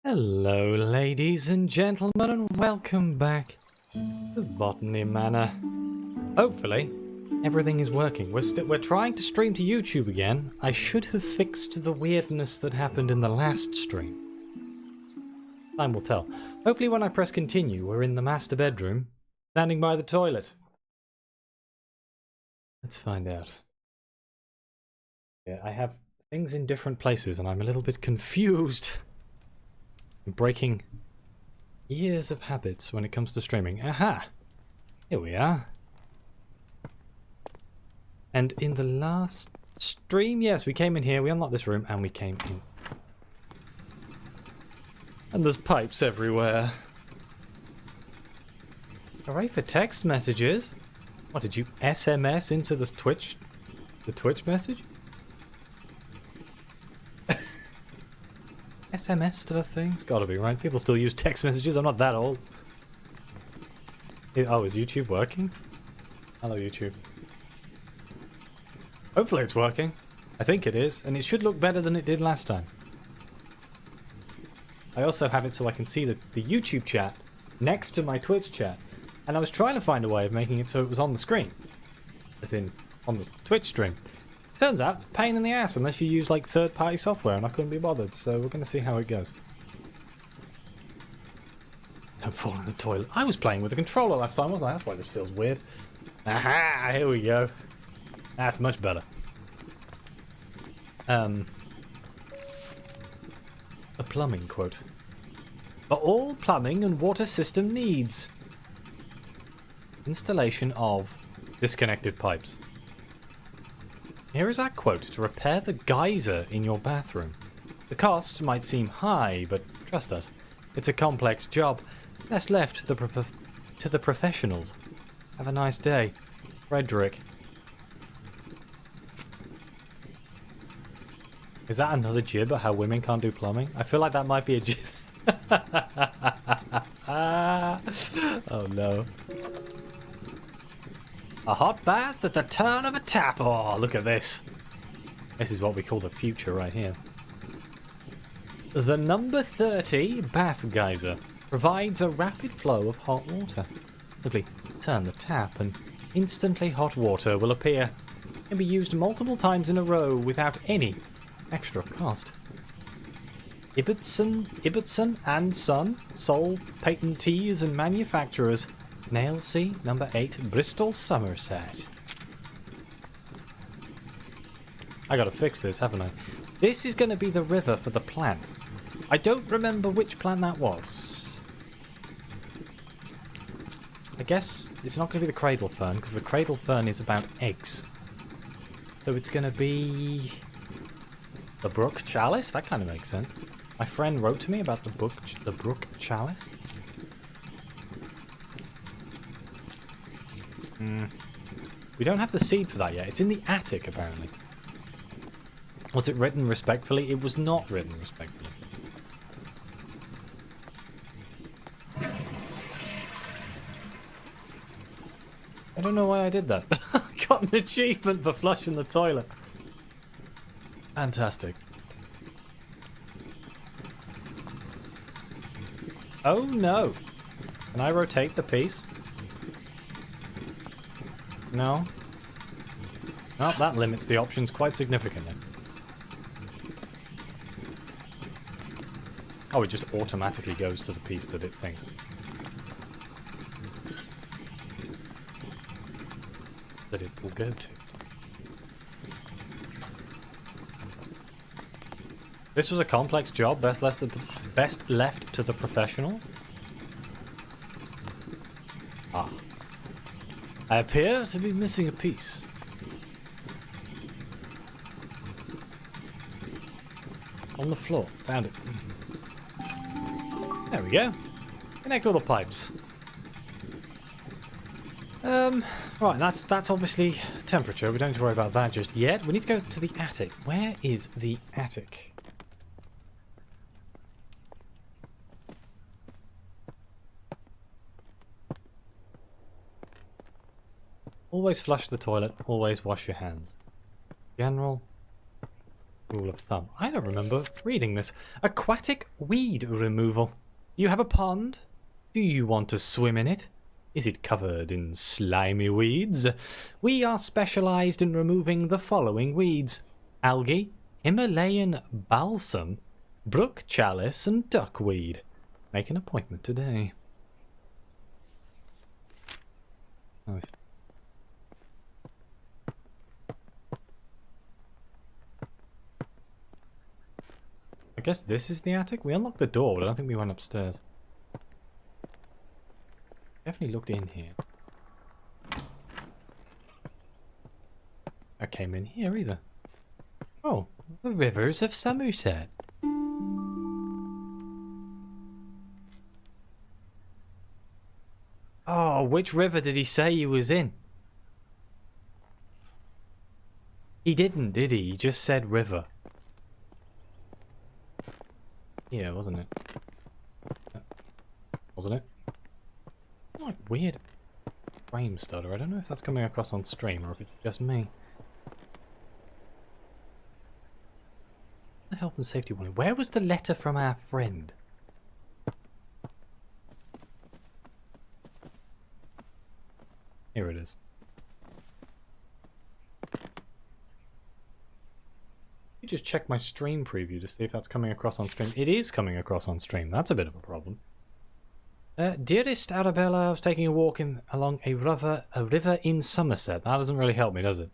Hello, ladies and gentlemen, and welcome back to Botany Manor. Hopefully, everything is working. We're trying to stream to YouTube again. I should have fixed the weirdness that happened in the last stream. Time will tell. Hopefully, when I press continue, we're in the master bedroom, standing by the toilet. Let's find out. Yeah, I have things in different places, and I'm a little bit confused. Breaking years of habits when it comes to streaming. Aha! Here we are. And in the last stream, yes, we came in here, we unlocked this room, and we came in. And there's pipes everywhere. Hooray for text messages. What, did you SMS into the Twitch message? SMS still a thing? It's gotta be, right? People still use text messages, I'm not that old. Oh, is YouTube working? Hello, YouTube. Hopefully it's working. I think it is, and it should look better than it did last time. I also have it so I can see the YouTube chat next to my Twitch chat, and I was trying to find a way of making it so it was on the screen. As in, on the Twitch stream. Turns out it's a pain in the ass unless you use like third-party software, and I couldn't be bothered, so we're going to see how it goes. Don't fall in the toilet. I was playing with the controller last time, wasn't I? That's why this feels weird. Aha! Here we go. That's much better. A plumbing quote. For all plumbing and water system needs. Installation of disconnected pipes. Here is our quote to repair the geyser in your bathroom. The cost might seem high, but trust us, it's a complex job. Best left to the professionals. Have a nice day. Frederick. Is that another jib at how women can't do plumbing? I feel like that might be a jib. Oh no. A hot bath at the turn of a tap. Oh, look at this. This is what we call the future right here. The number 30 bath geyser provides a rapid flow of hot water. Simply turn the tap and instantly hot water will appear. It can be used multiple times in a row without any extra cost. Ibbotson and Son, sole patentees and manufacturers. Nail C, number 8, Bristol, Somerset. I gotta fix this, haven't I? This is gonna be the river for the plant. I don't remember which plant that was. I guess it's not gonna be the cradle fern, because the cradle fern is about eggs. So it's gonna be the brook chalice? That kind of makes sense. My friend wrote to me about the brook chalice. We don't have the seed for that yet. It's in the attic, apparently. Was it written respectfully? It was not written respectfully. I don't know why I did that. I got an achievement for flushing the toilet. Fantastic. Oh no. Can I rotate the piece? No. Well, that limits the options quite significantly. Oh, it just automatically goes to the piece that it thinks. That it will go to. This was a complex job, best left to the professionals. Ah. I appear to be missing a piece. On the floor. Found it. There we go. Connect all the pipes. Right, that's obviously temperature. We don't need to worry about that just yet. We need to go to the attic. Where is the attic? Always flush the toilet, always wash your hands. General Rule of thumb. I don't remember reading this. Aquatic weed removal. You have a pond? Do you want to swim in it? Is it covered in slimy weeds? We are specialized in removing the following weeds: algae, Himalayan balsam, brook chalice, and duckweed. Make an appointment today. Nice. I guess this is the attic? We unlocked the door, but I don't think we went upstairs. Definitely looked in here. I came in here either. Oh, the rivers of Somerset. Oh, which river did he say he was in? He didn't, did he? He just said river. Yeah, wasn't it? Wasn't it? Like weird frame stutter. I don't know if that's coming across on stream or if it's just me. The health and safety warning. Where was the letter from our friend? Here it is. You just check my stream preview to see if that's coming across on stream. It is coming across on stream. That's a bit of a problem. Dearest Arabella, I was taking a walk along a river in Somerset. That doesn't really help me, does it?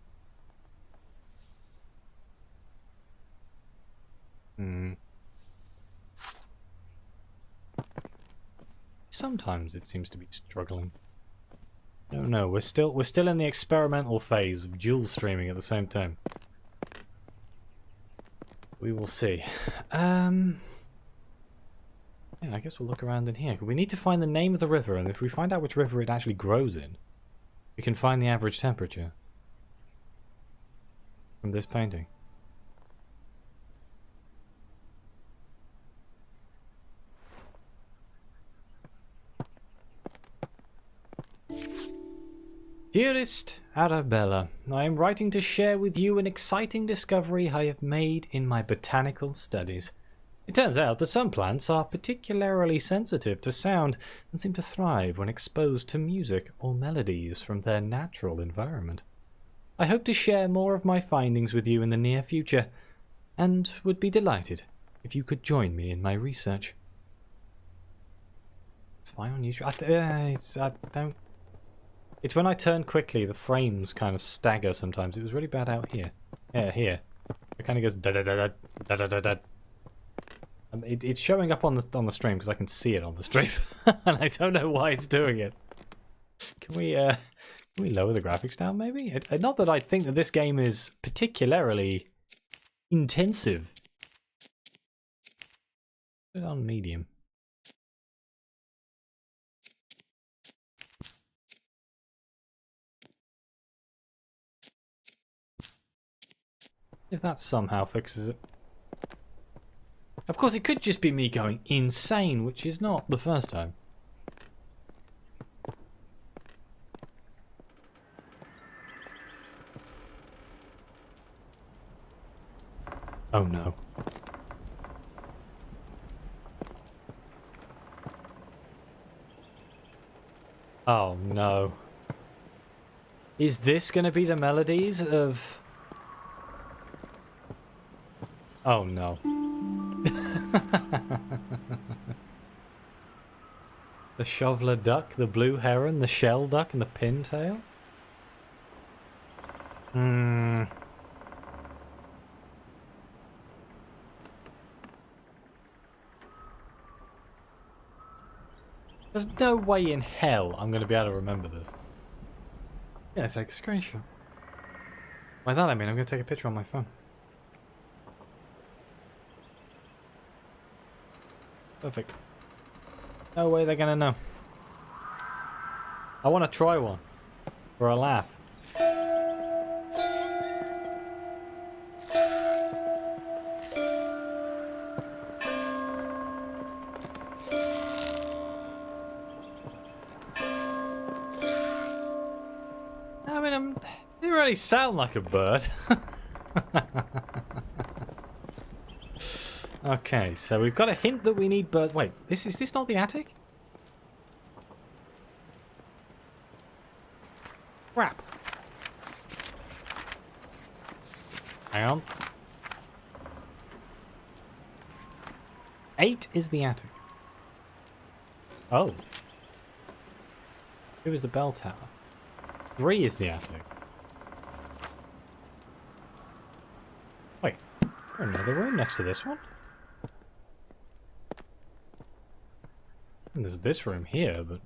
Sometimes it seems to be struggling. No, we're still in the experimental phase of dual streaming at the same time. We will see. Yeah, I guess we'll look around in here. We need to find the name of the river, and if we find out which river it actually grows in, we can find the average temperature from this painting. Dearest Arabella, I am writing to share with you an exciting discovery I have made in my botanical studies. It turns out that some plants are particularly sensitive to sound and seem to thrive when exposed to music or melodies from their natural environment. I hope to share more of my findings with you in the near future, and would be delighted if you could join me in my research. It's fine on YouTube. I don't... It's when I turn quickly, the frames kind of stagger sometimes. It was really bad out here. Yeah, here. It kind of goes da da da da da da da. It's showing up on the stream because I can see it on the stream, and I don't know why it's doing it. Can we lower the graphics down, maybe? Not that I think that this game is particularly intensive. Put it on medium. If that somehow fixes it. Of course, it could just be me going insane, which is not the first time. Oh no. Oh no. Is this going to be the melodies of... Oh no. The shoveler duck, the blue heron, the shell duck, and the pintail? There's no way in hell I'm going to be able to remember this. Yeah, take a screenshot. By that I mean I'm going to take a picture on my phone. Perfect. No way they're gonna know. I want to try one. For a laugh. I mean, it didn't really sound like a bird. Okay, so we've got a hint that we need bird. Wait, is this not the attic? Crap. Hang on. 8 is the attic. Oh. 2 is the bell tower. 3 is the attic. Wait, is there another room next to this one? And there's this room here, but...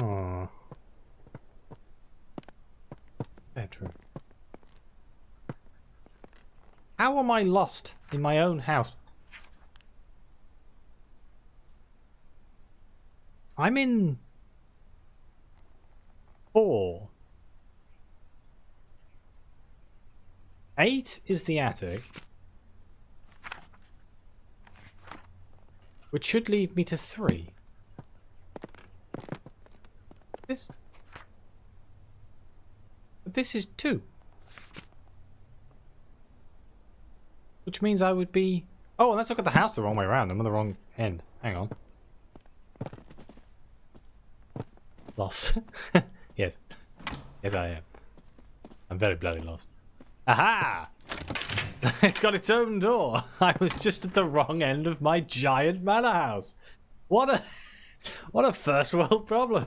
Oh. Bedroom. How am I lost in my own house? I'm in 4. 8 is the attic, which should lead me to 3. This is 2. Which means I would be... Oh, unless I've got the house the wrong way around. I'm on the wrong end. Hang on. Lost. Yes. Yes, I am. I'm very bloody lost. Aha! It's got its own door. I was just at the wrong end of my giant manor house. What a first world problem.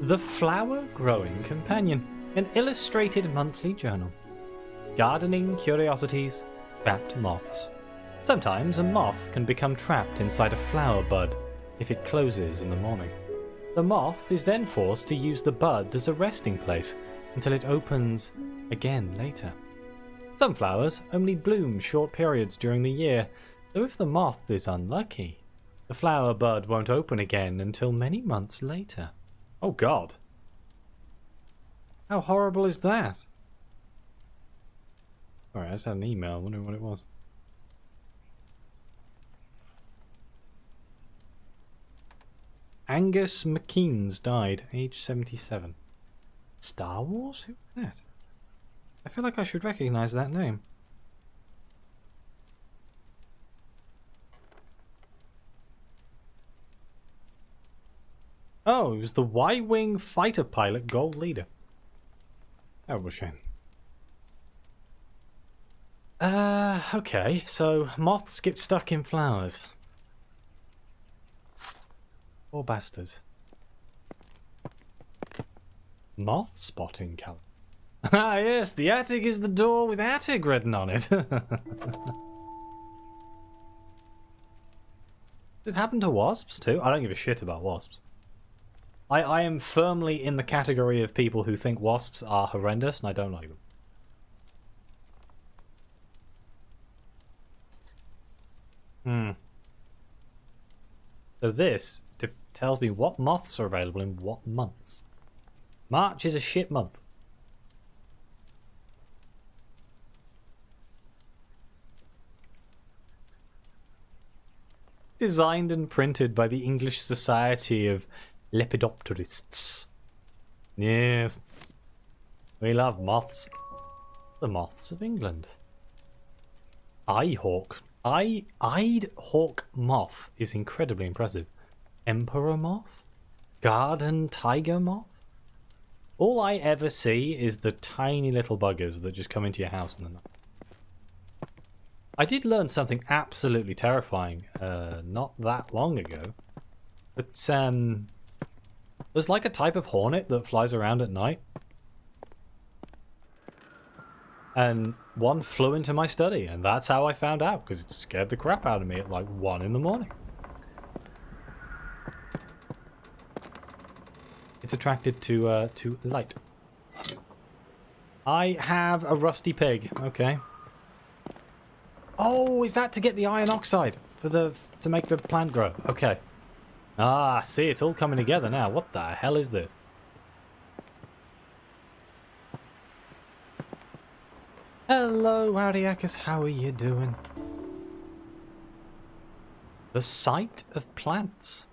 The Flower Growing Companion, an illustrated monthly journal. Gardening curiosities, trapped moths. Sometimes a moth can become trapped inside a flower bud if it closes in the morning. The moth is then forced to use the bud as a resting place until it opens again later. Some flowers only bloom short periods during the year, so if the moth is unlucky, the flower bud won't open again until many months later. Oh God. How horrible is that? Alright, I just had an email, wondering what it was. Angus McKeans died, age 77. Star Wars? Who was that? I feel like I should recognise that name. Oh, it was the Y-Wing fighter pilot Gold Leader. Terrible shame. Okay, so moths get stuck in flowers. Poor bastards. Moth spotting calendar. Ah yes, the attic is the door with attic written on it. Did it happen to wasps too? I don't give a shit about wasps. I am firmly in the category of people who think wasps are horrendous and I don't like them. So this tells me what moths are available in what months. March is a shit month. Designed and printed by the English Society of Lepidopterists. Yes. We love moths. The moths of England. Eyed hawk moth is incredibly impressive. Emperor moth? Garden tiger moth? All I ever see is the tiny little buggers that just come into your house in the night. I did learn something absolutely terrifying not that long ago. But there's like a type of hornet that flies around at night. And one flew into my study, and that's how I found out, because it scared the crap out of me at like 1 in the morning. It's attracted to light. I have a rusty pig. Okay. Oh, is that to get the iron oxide to make the plant grow? Okay. Ah, see, it's all coming together now. What the hell is this? Hello, Ariakis, how are you doing? The sight of plants.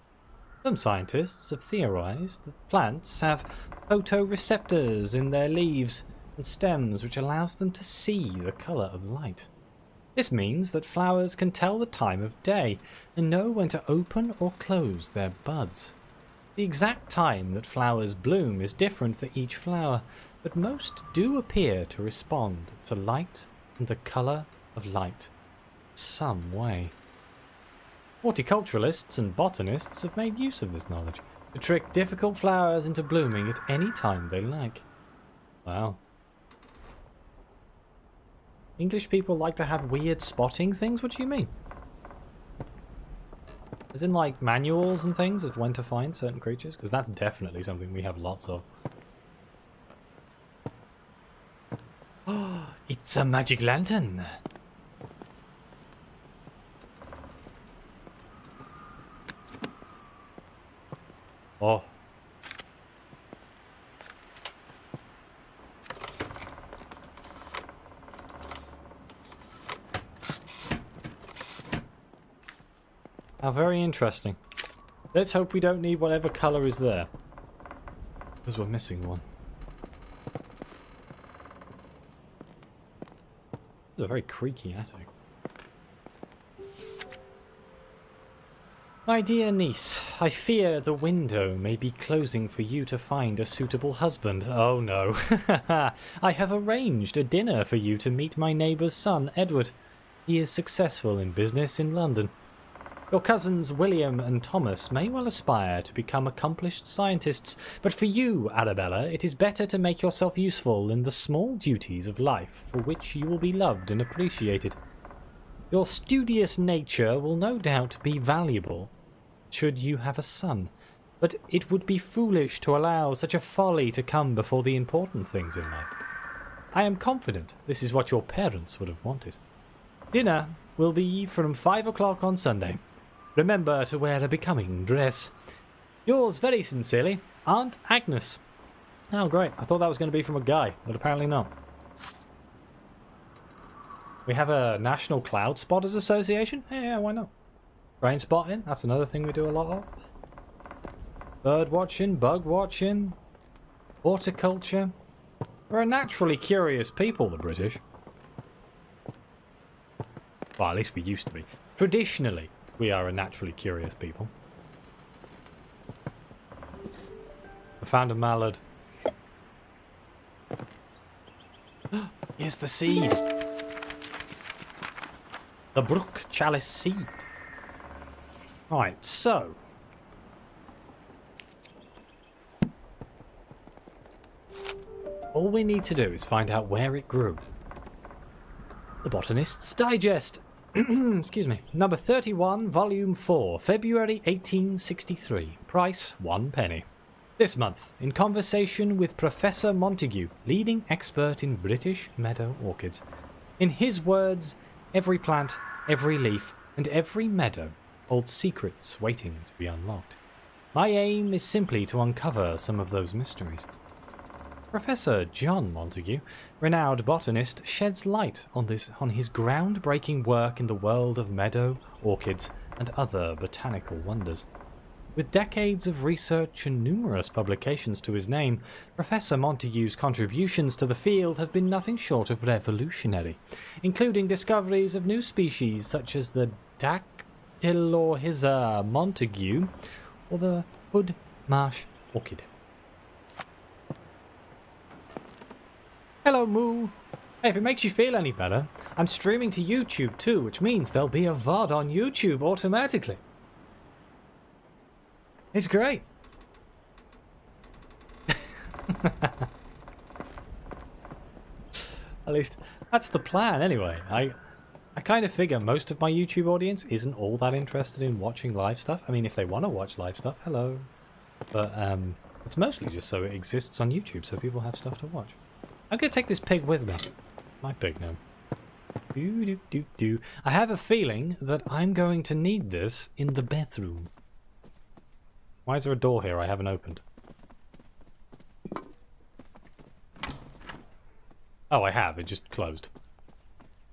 Some scientists have theorized that plants have photoreceptors in their leaves and stems which allows them to see the colour of light. This means that flowers can tell the time of day and know when to open or close their buds. The exact time that flowers bloom is different for each flower, but most do appear to respond to light and the colour of light some way. Horticulturalists and botanists have made use of this knowledge to trick difficult flowers into blooming at any time they like. Wow. English people like to have weird spotting things? What do you mean? As in like manuals and things of when to find certain creatures? Because that's definitely something we have lots of. Oh, it's a magic lantern! Oh. How very interesting. Let's hope we don't need whatever colour is there. Because we're missing one. It's a very creaky attic. My dear niece, I fear the window may be closing for you to find a suitable husband. Oh no. I have arranged a dinner for you to meet my neighbour's son, Edward. He is successful in business in London. Your cousins William and Thomas may well aspire to become accomplished scientists, but for you, Arabella, it is better to make yourself useful in the small duties of life for which you will be loved and appreciated. Your studious nature will no doubt be valuable should you have a son, but it would be foolish to allow such a folly to come before the important things in life. I am confident this is what your parents would have wanted. Dinner will be from 5 o'clock on Sunday. Remember to wear a becoming dress. Yours very sincerely, Aunt Agnes. Oh great, I thought that was going to be from a guy, but apparently not. We have a National Cloud Spotters Association? Yeah, why not? Train spotting, that's another thing we do a lot of. Bird watching, bug watching, horticulture. We're a naturally curious people, the British. Well, at least we used to be. Traditionally, we are a naturally curious people. I found a mallard. Here's the seed. The brook chalice seed. Right, so. All we need to do is find out where it grew. The Botanist's Digest. Excuse me. Number 31, Volume 4, February 1863. Price 1 penny. This month, in conversation with Professor Montague, leading expert in British meadow orchids. In his words, every plant, every leaf, and every meadow holds secrets waiting to be unlocked. My aim is simply to uncover some of those mysteries. Professor John Montague, renowned botanist, sheds light on his groundbreaking work in the world of meadow, orchids, and other botanical wonders. With decades of research and numerous publications to his name, Professor Montague's contributions to the field have been nothing short of revolutionary, including discoveries of new species such as the Dactylorhiza Montague or the hood marsh orchid. Hello, Moo. Hey, if it makes you feel any better, I'm streaming to YouTube too, which means there'll be a VOD on YouTube automatically. It's great. At least that's the plan anyway. I kind of figure most of my YouTube audience isn't all that interested in watching live stuff. I mean, if they want to watch live stuff, hello. But it's mostly just so it exists on YouTube so people have stuff to watch. I'm going to take this pig with me. My pig now. I have a feeling that I'm going to need this in the bathroom. Why is there a door here I haven't opened? Oh, I have. It just closed.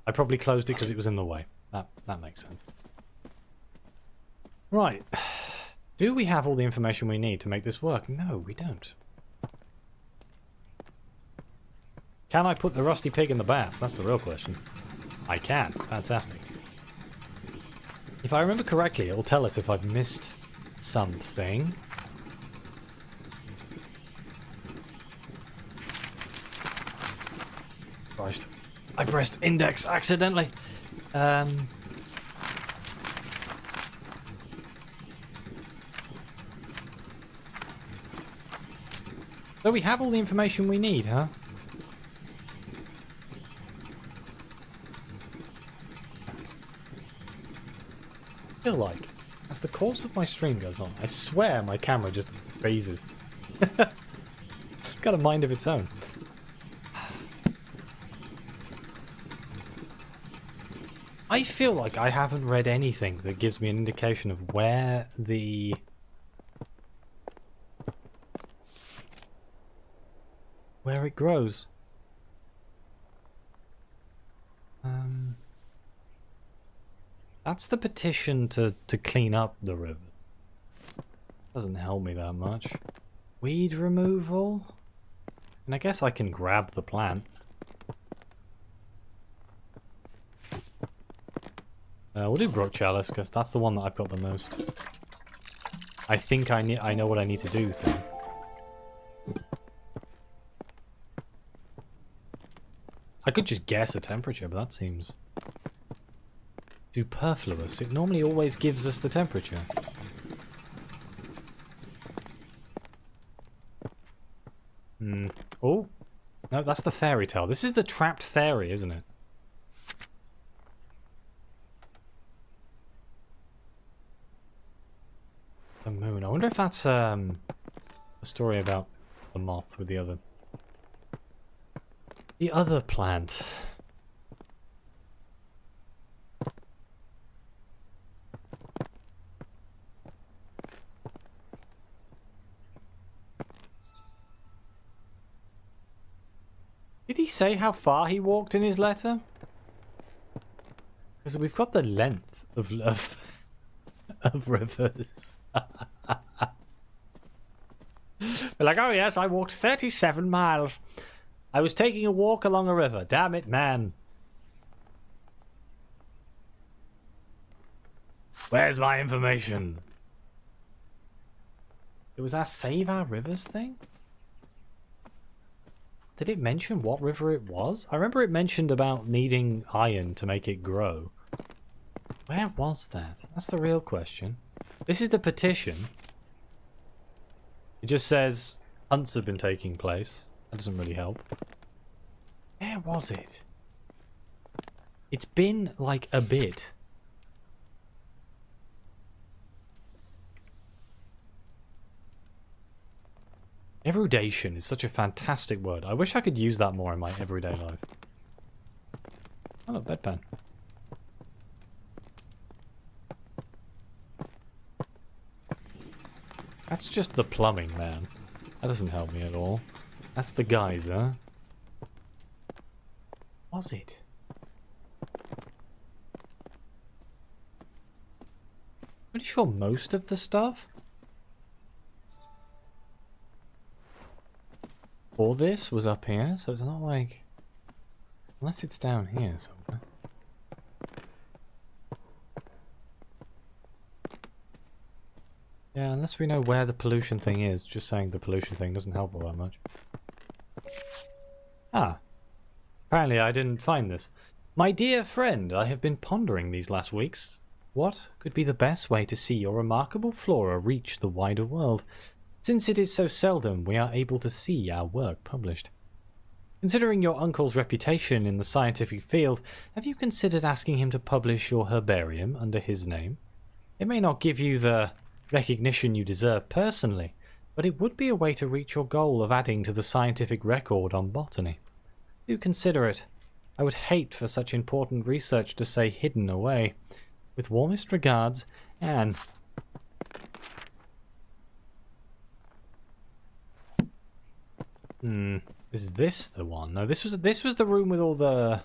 I probably closed it because it was in the way. That makes sense. Right. Do we have all the information we need to make this work? No, we don't. Can I put the rusty pig in the bath? That's the real question. I can. Fantastic. If I remember correctly, it'll tell us if I've missed something. Christ. I pressed index accidentally. So we have all the information we need, huh? I feel like, as the course of my stream goes on, I swear my camera just phases. It's got a mind of its own. I feel like I haven't read anything that gives me an indication of where it grows. That's the petition to clean up the river. Doesn't help me that much. Weed removal? And I guess I can grab the plant. We'll do Brook Chalice, because that's the one that I've got the most. I think I know what I need to do thing. I could just guess a temperature, but that seems superfluous. It normally always gives us the temperature. Oh. No, that's the fairy tale. This is the trapped fairy, isn't it? The moon. I wonder if that's a story about the moth with the other plant. Did he say how far he walked in his letter? Because we've got the length of rivers. We're like, oh yes, I walked 37 miles. I was taking a walk along a river. Damn it, man. Where's my information? It was our Save Our Rivers thing? Did it mention what river it was? I remember it mentioned about needing iron to make it grow. Where was that? That's the real question. This is the petition. It just says hunts have been taking place. That doesn't really help. Where was it? It's been like a bit. Erudation is such a fantastic word. I wish I could use that more in my everyday life. Oh, look, bedpan. That's just the plumbing, man. That doesn't help me at all. That's the geyser. Was it? Pretty sure most of the stuff for this was up here, so it's not like... Unless it's down here somewhere. Yeah, unless we know where the pollution thing is, just saying the pollution thing doesn't help all that much. Ah. Apparently I didn't find this. My dear friend, I have been pondering these last weeks. What could be the best way to see your remarkable flora reach the wider world, since it is so seldom we are able to see our work published? Considering your uncle's reputation in the scientific field, have you considered asking him to publish your herbarium under his name? It may not give you the recognition you deserve personally, but it would be a way to reach your goal of adding to the scientific record on botany. Do consider it. I would hate for such important research to stay hidden away. With warmest regards, Anne. Is this the one? No, this was the room with all the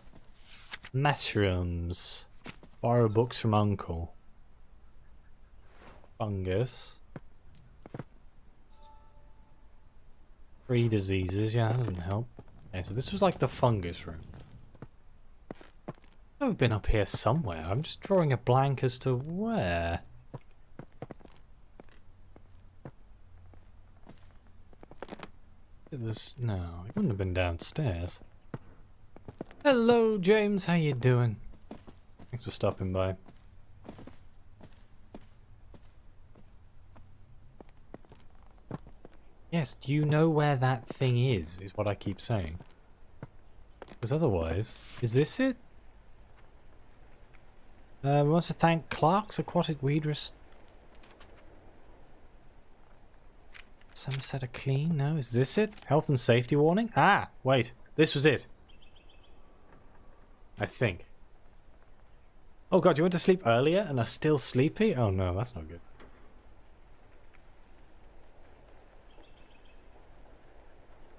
Mushrooms. Borrow books from Uncle. Fungus. 3 diseases. Yeah, that doesn't help. Okay, so this was like the fungus room. I've been up here somewhere. I'm just drawing a blank as to where. It was... no, it wouldn't have been downstairs. Hello, James. How you doing? Thanks for stopping by. Yes, do you know where that thing is what I keep saying. Because otherwise... is this it? We want to thank Clark's Aquatic Weed Somerset are clean? No, is this it? Health and safety warning? Ah, wait. This was it. I think. Oh god, you went to sleep earlier and are still sleepy? Oh no, that's not good.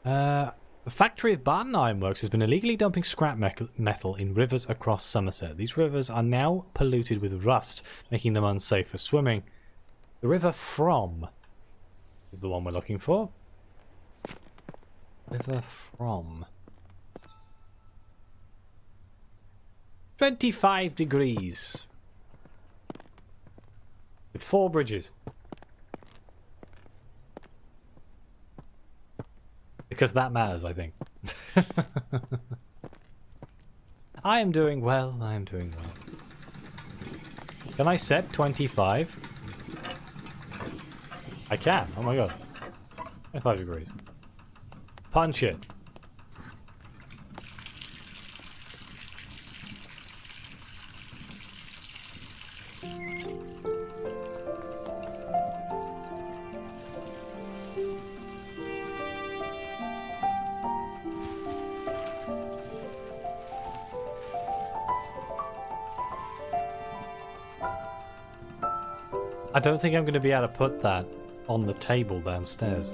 The factory of Botany Ironworks has been illegally dumping scrap metal in rivers across Somerset. These rivers are now polluted with rust, making them unsafe for swimming. The River From is the one we're looking for. River From. 25 degrees. With 4 bridges. Because that matters, I think. I am doing well. I am doing well. Can I set 25? I can. Oh my god. 25 degrees. Punch it. I don't think I'm going to be able to put that on the table downstairs.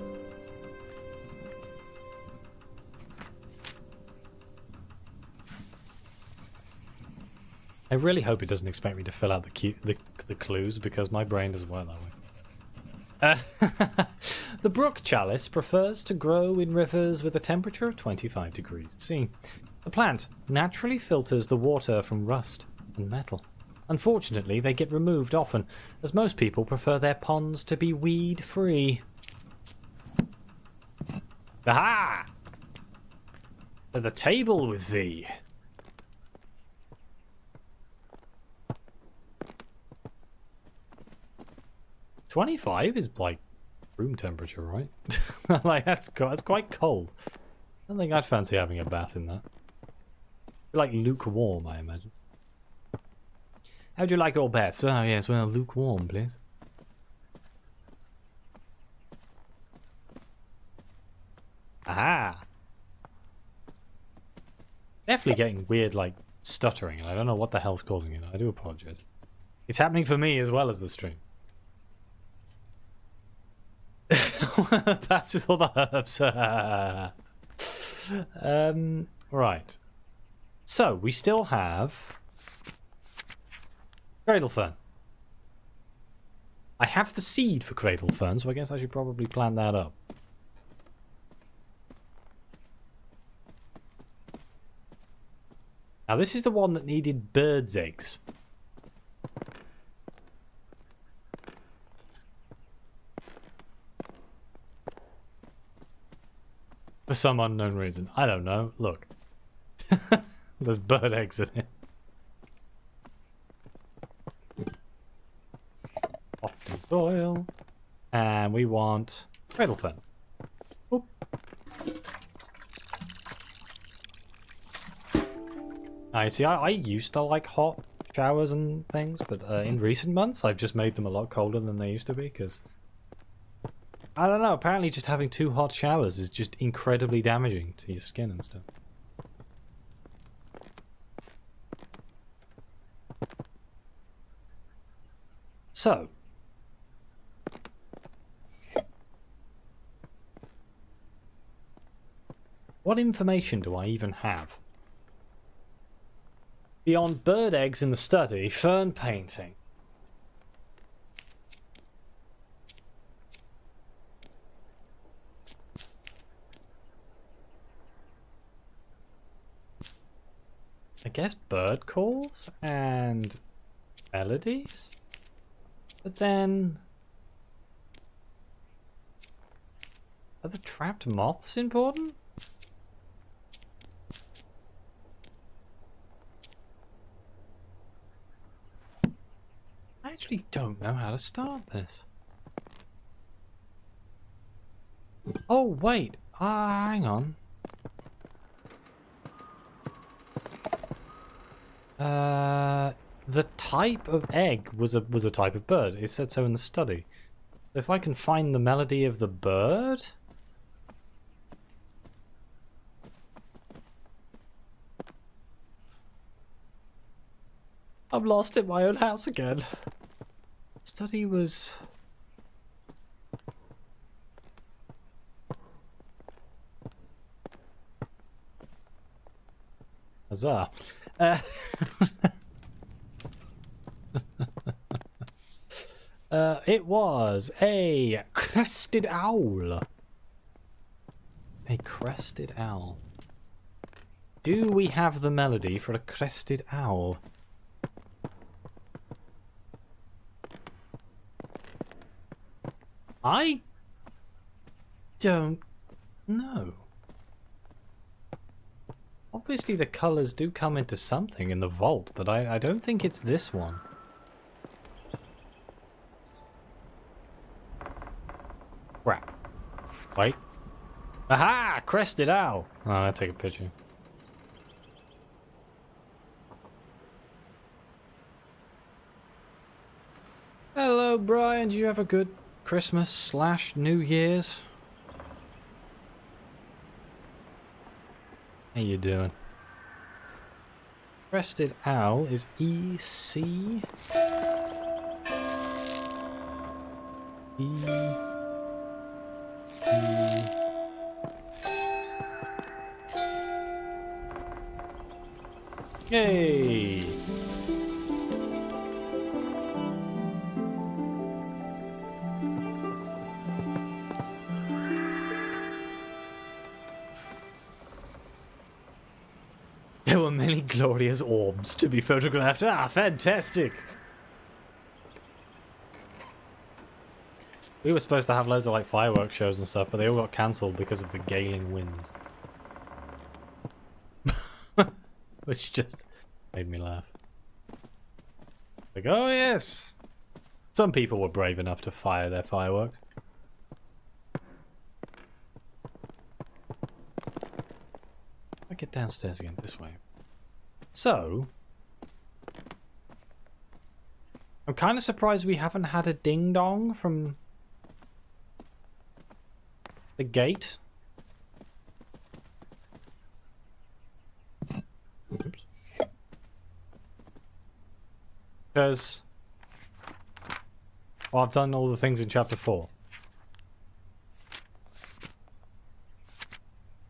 I really hope it doesn't expect me to fill out the clues, because my brain doesn't work that way. The brook chalice prefers to grow in rivers with a temperature of 25 degrees C. The plant naturally filters the water from rust and metal. Unfortunately, they get removed often, as most people prefer their ponds to be weed-free. Aha! To the table with thee. "25 is like room temperature, right?" Like that's quite cold. I don't think I'd fancy having a bath in that. Like lukewarm, I imagine. How'd you like your baths? Oh yes, well, lukewarm, please. Aha! Definitely getting weird, like, stuttering, and I don't know what the hell's causing it. I do apologize. It's happening for me as well as the stream. Baths with all the herbs. Right. So, we still have... Cradle Fern. I have the seed for Cradle Fern, so I guess I should probably plan that up. Now this is the one that needed bird's eggs. For some unknown reason. I don't know. Look. There's bird eggs in it. Often soil. And we want Cradle Fern. Oop. I see. I used to like hot showers and things, but in recent months I've just made them a lot colder than they used to be, because I don't know, apparently just having too hot showers is just incredibly damaging to your skin and stuff. So, what information do I even have? Beyond bird eggs in the study, fern painting. I guess bird calls and melodies? But then... Are the trapped moths important? I actually don't know how to start this. Oh, wait. Hang on. The type of egg was a type of bird. It said so in the study. If I can find the melody of the bird... I'm lost in my own house again. Study was... Huzzah. It was a crested owl. A crested owl. Do we have the melody for a crested owl? I don't know. Obviously the colours do come into something in the vault, but I don't think it's this one. Crap. Wait. Aha! Crested owl! Oh, I'll take a picture. Hello, Brian. Do you have a good Christmas / New Year's? How you doing? Crested owl is EC. Yay! There were many glorious orbs to be photographed. Ah, fantastic! We were supposed to have loads of like fireworks shows and stuff, but they all got cancelled because of the galing winds. Which just made me laugh. Like, oh yes! Some people were brave enough to fire their fireworks. I get downstairs again, this way. So... I'm kind of surprised we haven't had a ding-dong from... the gate. Oops. Because... well, I've done all the things in chapter 4.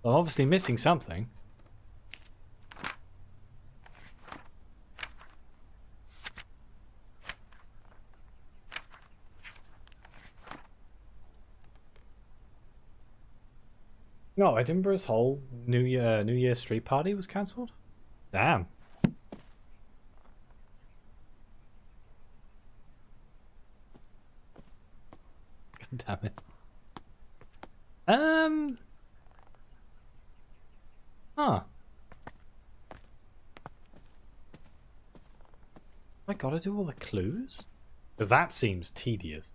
I'm obviously missing something. No, Edinburgh's whole New Year street party was cancelled? Damn. God damn it. Huh. I gotta do all the clues? Because that seems tedious.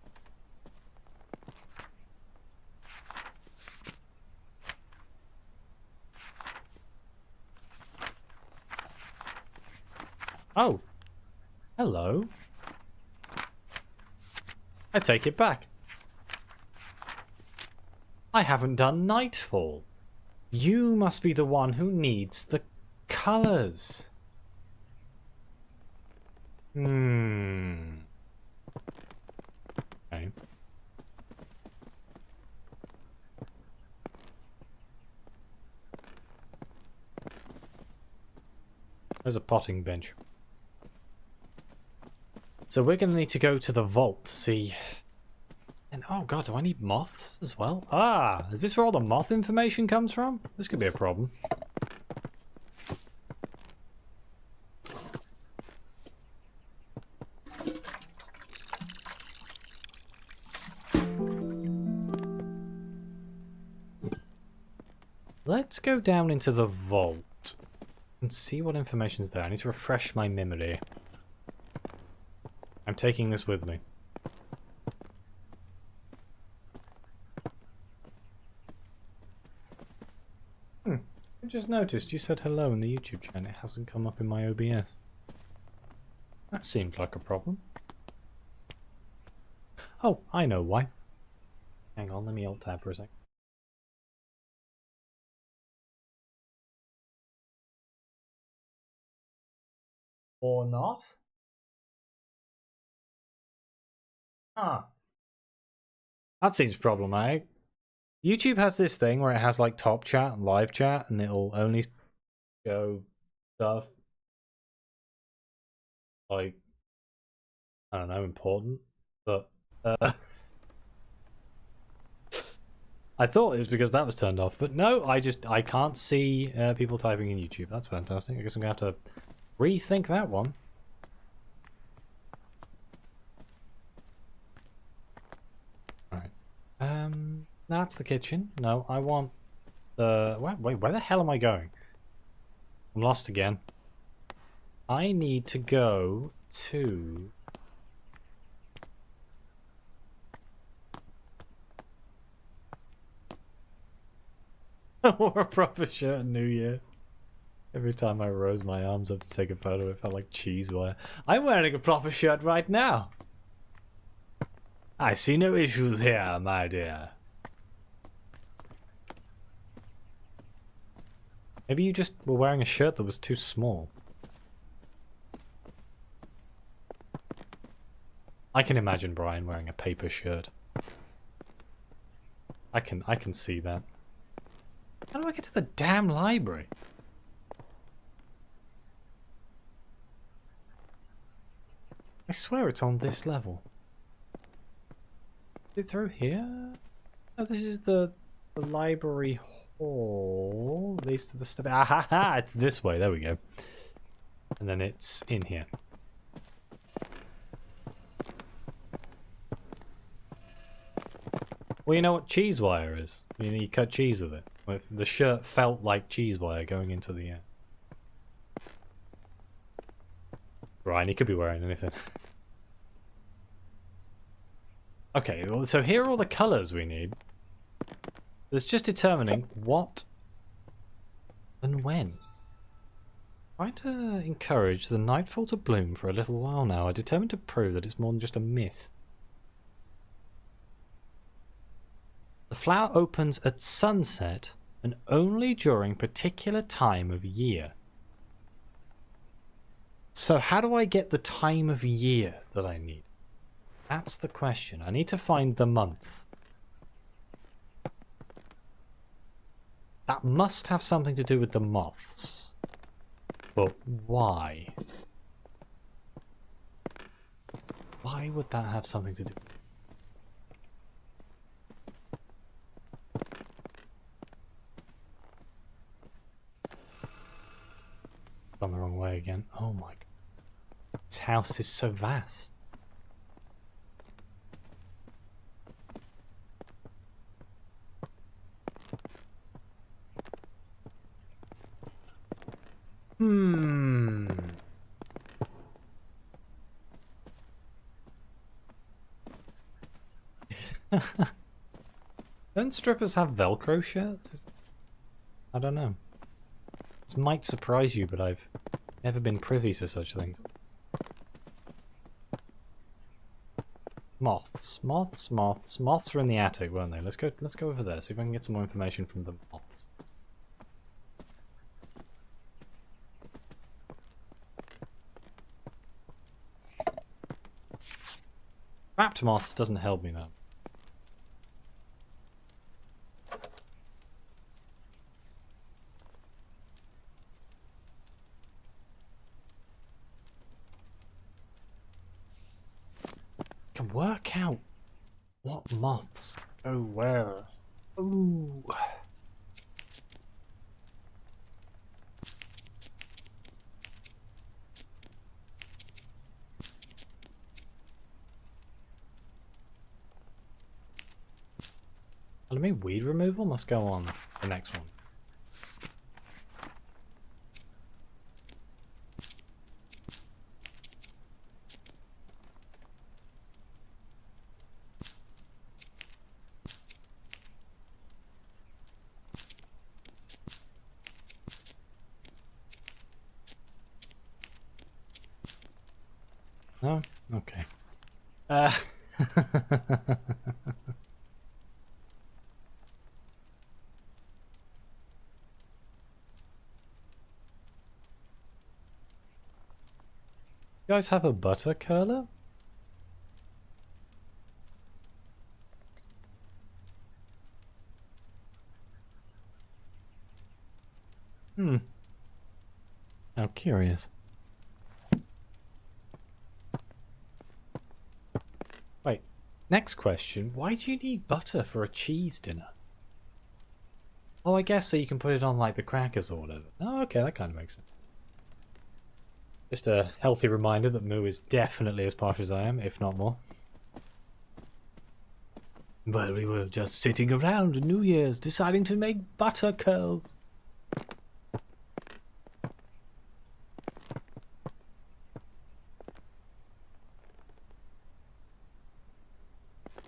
Oh. Hello. I take it back. I haven't done Nightfall. You must be the one who needs the colours. Okay. There's a potting bench. So we're going to need to go to the vault to see... And oh god, do I need moths as well? Ah, is this where all the moth information comes from? This could be a problem. Let's go down into the vault and see what information's there. I need to refresh my memory. I'm taking this with me. I just noticed you said hello in the YouTube chat and it hasn't come up in my OBS. That seems like a problem. Oh, I know why. Hang on, let me alt tab for a sec. Or not? Huh. That seems problematic. YouTube has this thing where it has like top chat and live chat and it'll only show stuff like, I don't know, important. But I thought it was because that was turned off, but no, I can't see people typing in YouTube. That's fantastic. I guess I'm gonna have to rethink that one. Alright. That's the kitchen. No, I want the... Wait, where the hell am I going? I'm lost again. I need to go to... I wore a proper shirt in New Year. Every time I rose my arms up to take a photo, it felt like cheese wire. I'm wearing a proper shirt right now. I see no issues here, my dear. Maybe you just were wearing a shirt that was too small. I can imagine Brian wearing a paper shirt. I can see that. How do I get to the damn library? I swear it's on this level. Is it through here? Oh, this is the library hall. Leads to the study. Ah ha ha! It's this way. There we go. And then it's in here. Well, you know what cheese wire is? You cut cheese with it. The shirt felt like cheese wire going into the air. Ryan, he could be wearing anything. Okay, well, so here are all the colours we need. It's just determining what and when. Trying to encourage the nightfall to bloom for a little while now. I determined to prove that it's more than just a myth. The flower opens at sunset and only during particular time of year. So how do I get the time of year that I need? That's the question. I need to find the month. That must have something to do with the moths. But why? Why would that have something to do with it? Gone the wrong way again. Oh my god. This house is so vast. Don't strippers have Velcro shirts? I don't know. This might surprise you, but I've never been privy to such things. Moths. Moths were in the attic, weren't they? Let's go over there, see if I can get some more information from the moths. Trapped moths doesn't help me though. can work out what moths go where. Ooh. I mean, weed removal must go on the next one. No? Okay. You guys have a butter curler? Hmm. How curious. Wait, next question. Why do you need butter for a cheese dinner? Oh, I guess so you can put it on like the crackers or whatever. Oh, okay, that kind of makes sense. Just a healthy reminder that Moo is definitely as posh as I am, if not more. Well, we were just sitting around New Year's deciding to make butter curls.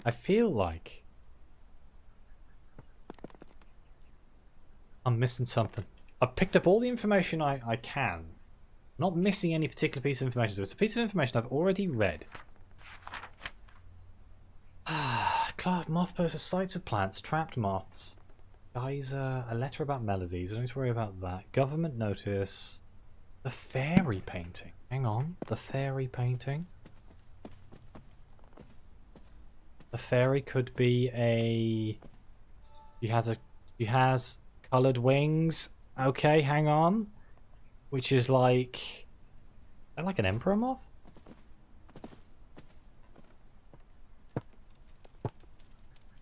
I feel like I'm missing something. I've picked up all the information I can. I'm not missing any particular piece of information. So it's a piece of information I've already read. Cloud moth poses sites of plants, trapped moths. Geyser, a letter about melodies. I don't need to worry about that. Government notice. The fairy painting. Hang on. The fairy painting. The fairy could be a... She has coloured wings. Okay, hang on. Which is like... Is that like an emperor moth?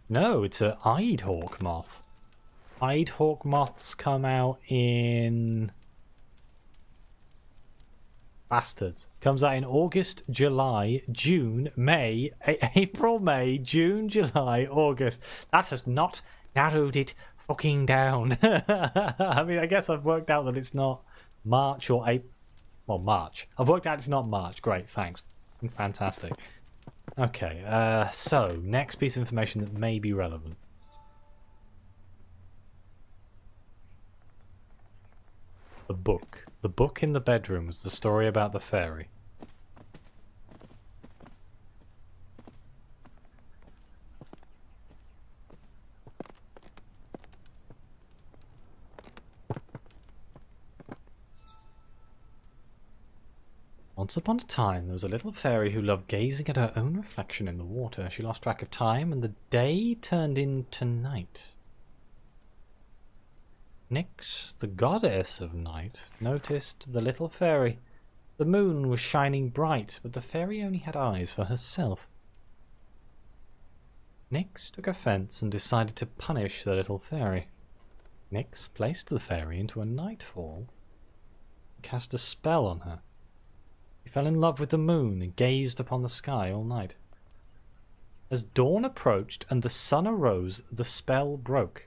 No, it's an eyed hawk moth. Eyed hawk moths come out in... Bastards. Comes out in August, July, June, May, April, May, June, July, August. That has not narrowed it fucking down. I mean, I guess I've worked out that it's not March or April. Well, March. I've worked out it's not March. Great, thanks. Fantastic. Okay, so, next piece of information that may be relevant. The book. The book in the bedroom was the story about the fairy. Once upon a time, there was a little fairy who loved gazing at her own reflection in the water. She lost track of time, and the day turned into night. Nyx, the goddess of night, noticed the little fairy. The moon was shining bright, but the fairy only had eyes for herself. Nyx took offense and decided to punish the little fairy. Nyx placed the fairy into a nightfall and cast a spell on her. She fell in love with the moon and gazed upon the sky all night. As dawn approached and the sun arose, the spell broke.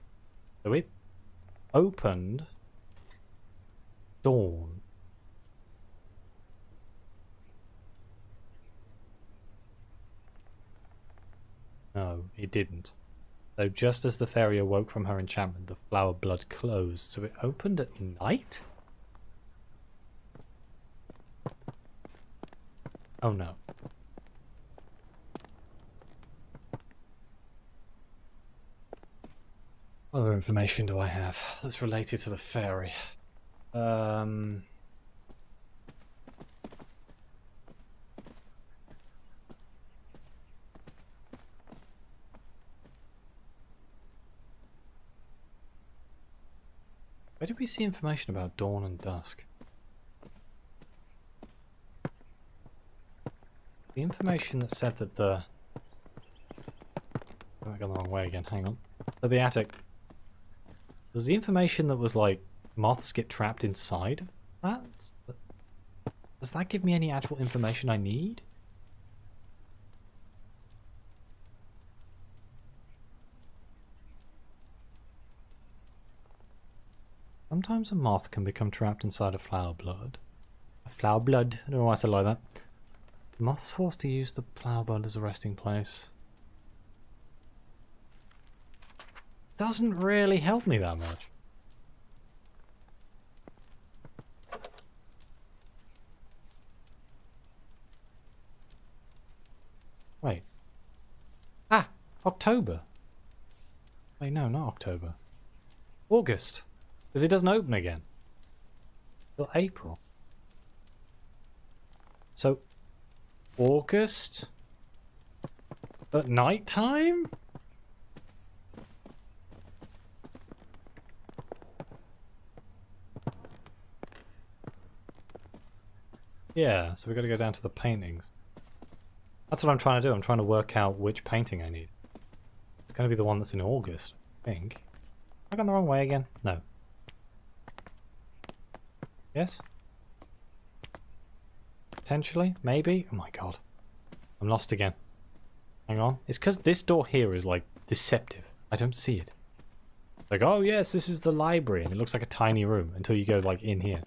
So it opened dawn. No, it didn't. Though just as the fairy awoke from her enchantment, the flower blood closed, so it opened at night? Oh no. What other information do I have that's related to the fairy? Where did we see information about dawn and dusk? The information that said that the... I got the wrong way again, hang on. So the attic. Was the information that was like, moths get trapped inside that? Does that give me any actual information I need? Sometimes a moth can become trapped inside a flower blood. A flower blood? I don't know why I said it like that. The moth's forced to use the flower blood as a resting place. Doesn't really help me that much. Wait. Ah! October. Wait, no, not October. August. Because it doesn't open again. Till April. So, August? At night time? Yeah, so we've got to go down to the paintings. That's what I'm trying to do. I'm trying to work out which painting I need. It's going to be the one that's in August, I think. Have I gone the wrong way again? No. Yes? Potentially? Maybe? Oh my god. I'm lost again. Hang on. It's because this door here is like deceptive. I don't see it. Like, oh yes, this is the library, and it looks like a tiny room until you go like in here.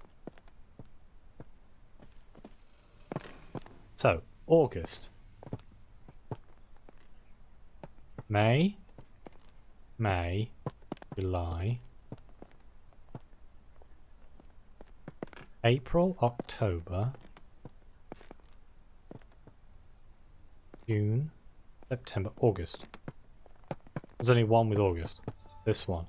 So, August. May, July, April, October, June, September, August. There's only one with August. This one.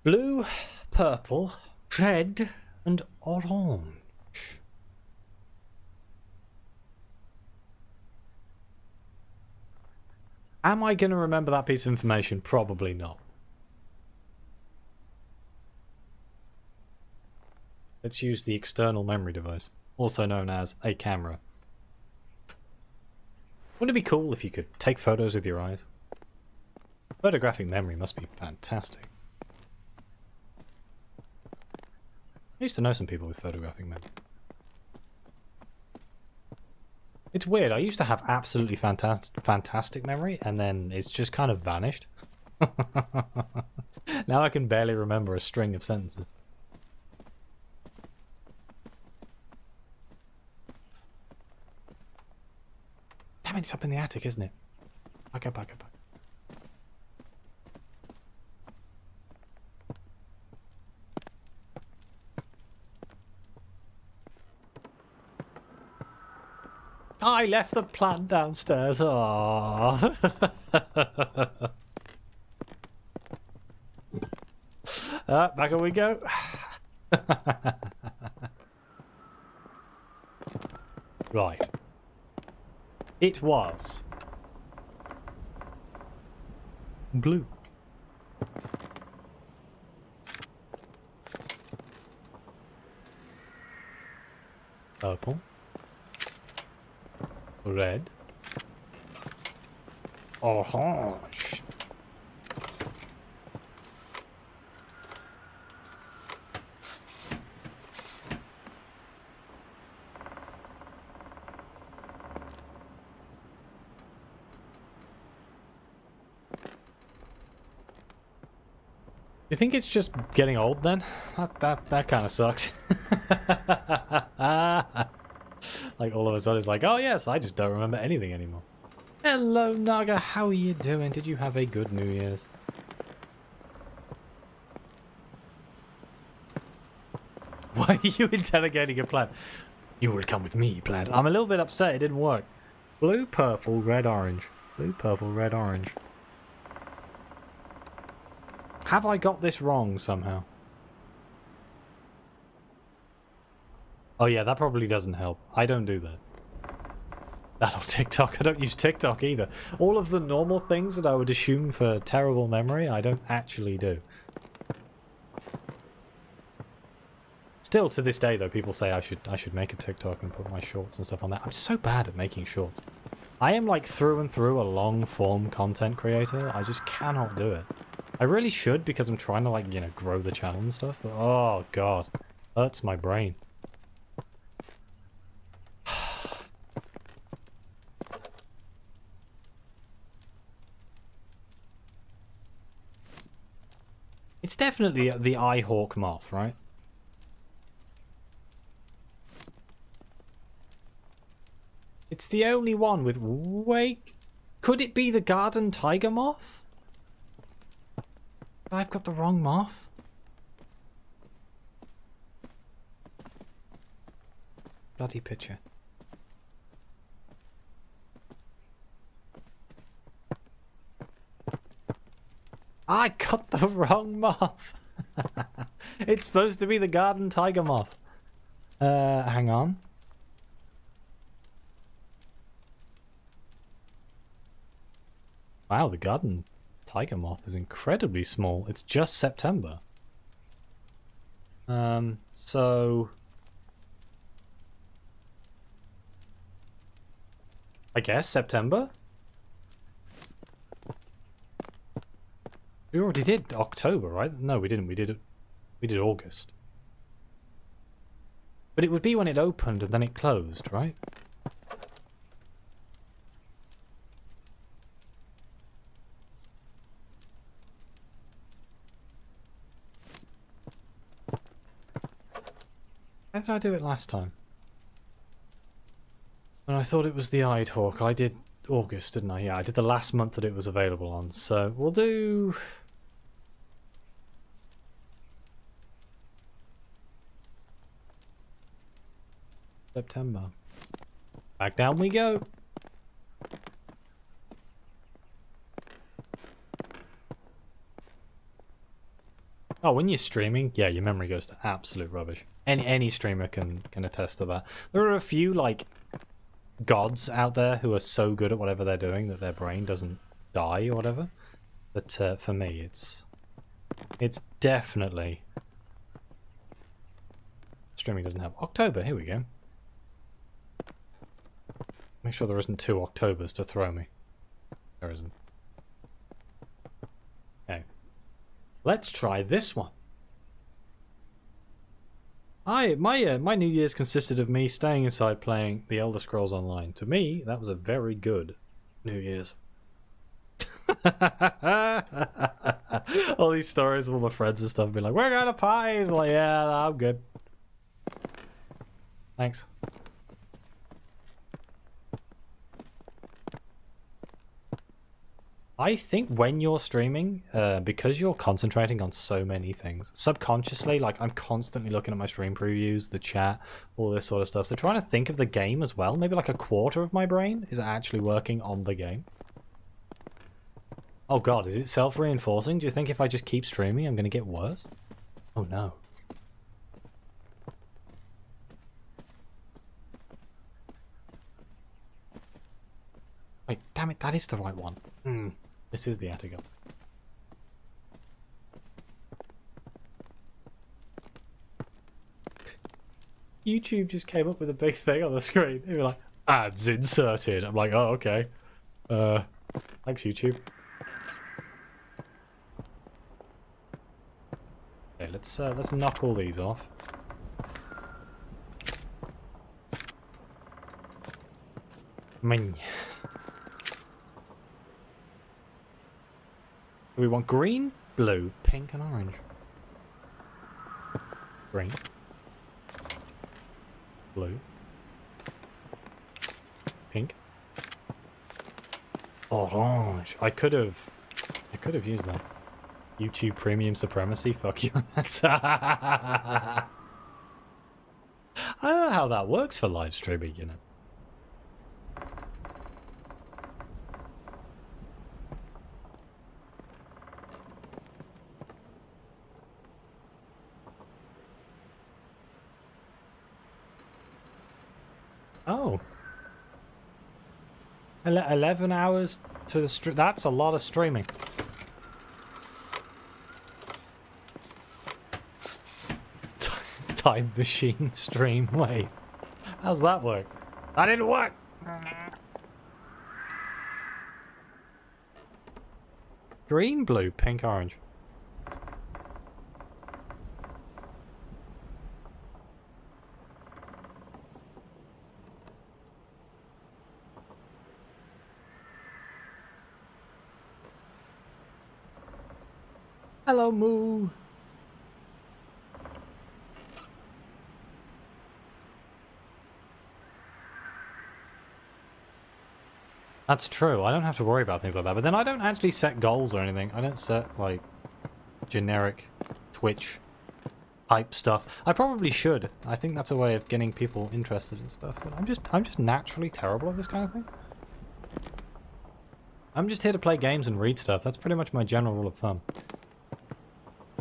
Blue, purple, red, and orange. Am I going to remember that piece of information? Probably not. Let's use the external memory device, also known as a camera. Wouldn't it be cool if you could take photos with your eyes? Photographic memory must be fantastic. I used to know some people with photographic memory. It's weird. I used to have absolutely fantastic memory, and then it's just kind of vanished. Now I can barely remember a string of sentences. Damn it, it's up in the attic, isn't it? Back up, back up, back up. I left the plant downstairs. Aww. Back up we go. Right. It was blue. Purple. Red. Orange. You think it's just getting old then? That kind of sucks. Like all of a sudden it's like, oh yes, I just don't remember anything anymore. Hello Naga, how are you doing? Did you have a good New Year's? Why are you interrogating a plant? You will come with me, plant. I'm a little bit upset it didn't work. Blue, purple, red, orange. Blue, purple, red, orange. Have I got this wrong somehow? Oh yeah, that probably doesn't help. I don't do that. That on TikTok. I don't use TikTok either. All of the normal things that I would assume for terrible memory, I don't actually do. Still to this day though, people say I should make a TikTok and put my shorts and stuff on there. I'm so bad at making shorts. I am like through and through a long form content creator. I just cannot do it. I really should because I'm trying to like, you know, grow the channel and stuff, but oh god, hurts my brain. It's definitely the eye hawk moth, right? It's the only one with... Wait... Could it be the garden tiger moth? I've got the wrong moth. Bloody picture. I got the wrong moth. It's supposed to be the garden tiger moth. Hang on. Wow, the garden tiger moth is incredibly small. It's just September. So... I guess September? We already did October, right? No, we didn't. We did August. But it would be when it opened and then it closed, right? How did I do it last time? And I thought it was the eyed hawk. I did August, didn't I? Yeah, I did the last month that it was available on. So we'll do... September. Back down we go. Oh, when you're streaming, yeah, your memory goes to absolute rubbish. Any streamer can attest to that. There are a few like gods out there who are so good at whatever they're doing that their brain doesn't die or whatever. But for me, it's definitely streaming doesn't have October. Here we go. Make sure there isn't 2 Octobers to throw me. There isn't. Okay. Let's try this one. My New Year's consisted of me staying inside playing The Elder Scrolls Online. To me, that was a very good New Year's. All these stories of all my friends and stuff be like, we're going to pies. Like, yeah, I'm good. Thanks. I think when you're streaming, because you're concentrating on so many things, subconsciously, like I'm constantly looking at my stream previews, the chat, all this sort of stuff. So trying to think of the game as well, maybe like a quarter of my brain is actually working on the game. Oh god, is it self-reinforcing? Do you think if I just keep streaming, I'm going to get worse? Oh no. Wait, damn it, that is the right one. This is the Attica. YouTube just came up with a big thing on the screen. They were like, ads inserted. I'm like, oh, okay. Thanks, YouTube. Okay, let's knock all these off. Ming. We want green, blue, pink, and orange. Green. Blue. Pink. Orange. I could have used that. YouTube premium supremacy. Fuck you. I don't know how that works for live streaming, you know. Oh. 11 hours to the stream. That's a lot of streaming. Time machine stream. Wait, how's that work? That didn't work! Green, blue, pink, orange. Hello, Moo. That's true. I don't have to worry about things like that. But then I don't actually set goals or anything. I don't set, like, generic Twitch hype stuff. I probably should. I think that's a way of getting people interested in stuff. But I'm just naturally terrible at this kind of thing. I'm just here to play games and read stuff. That's pretty much my general rule of thumb.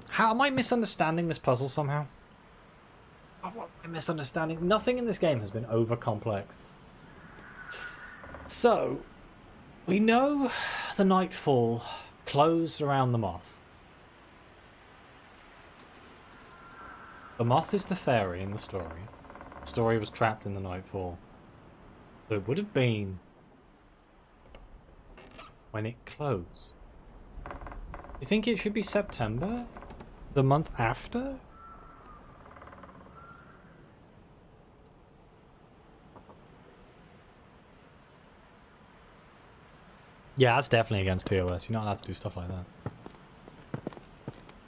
How am I misunderstanding this puzzle somehow? Oh, what am I misunderstanding? Nothing in this game has been over complex. So, we know the nightfall closed around the moth. The moth is the fairy in the story. The story was trapped in the nightfall. So it would have been when it closed. You think it should be September? The month after? Yeah, that's definitely against TOS. You're not allowed to do stuff like that.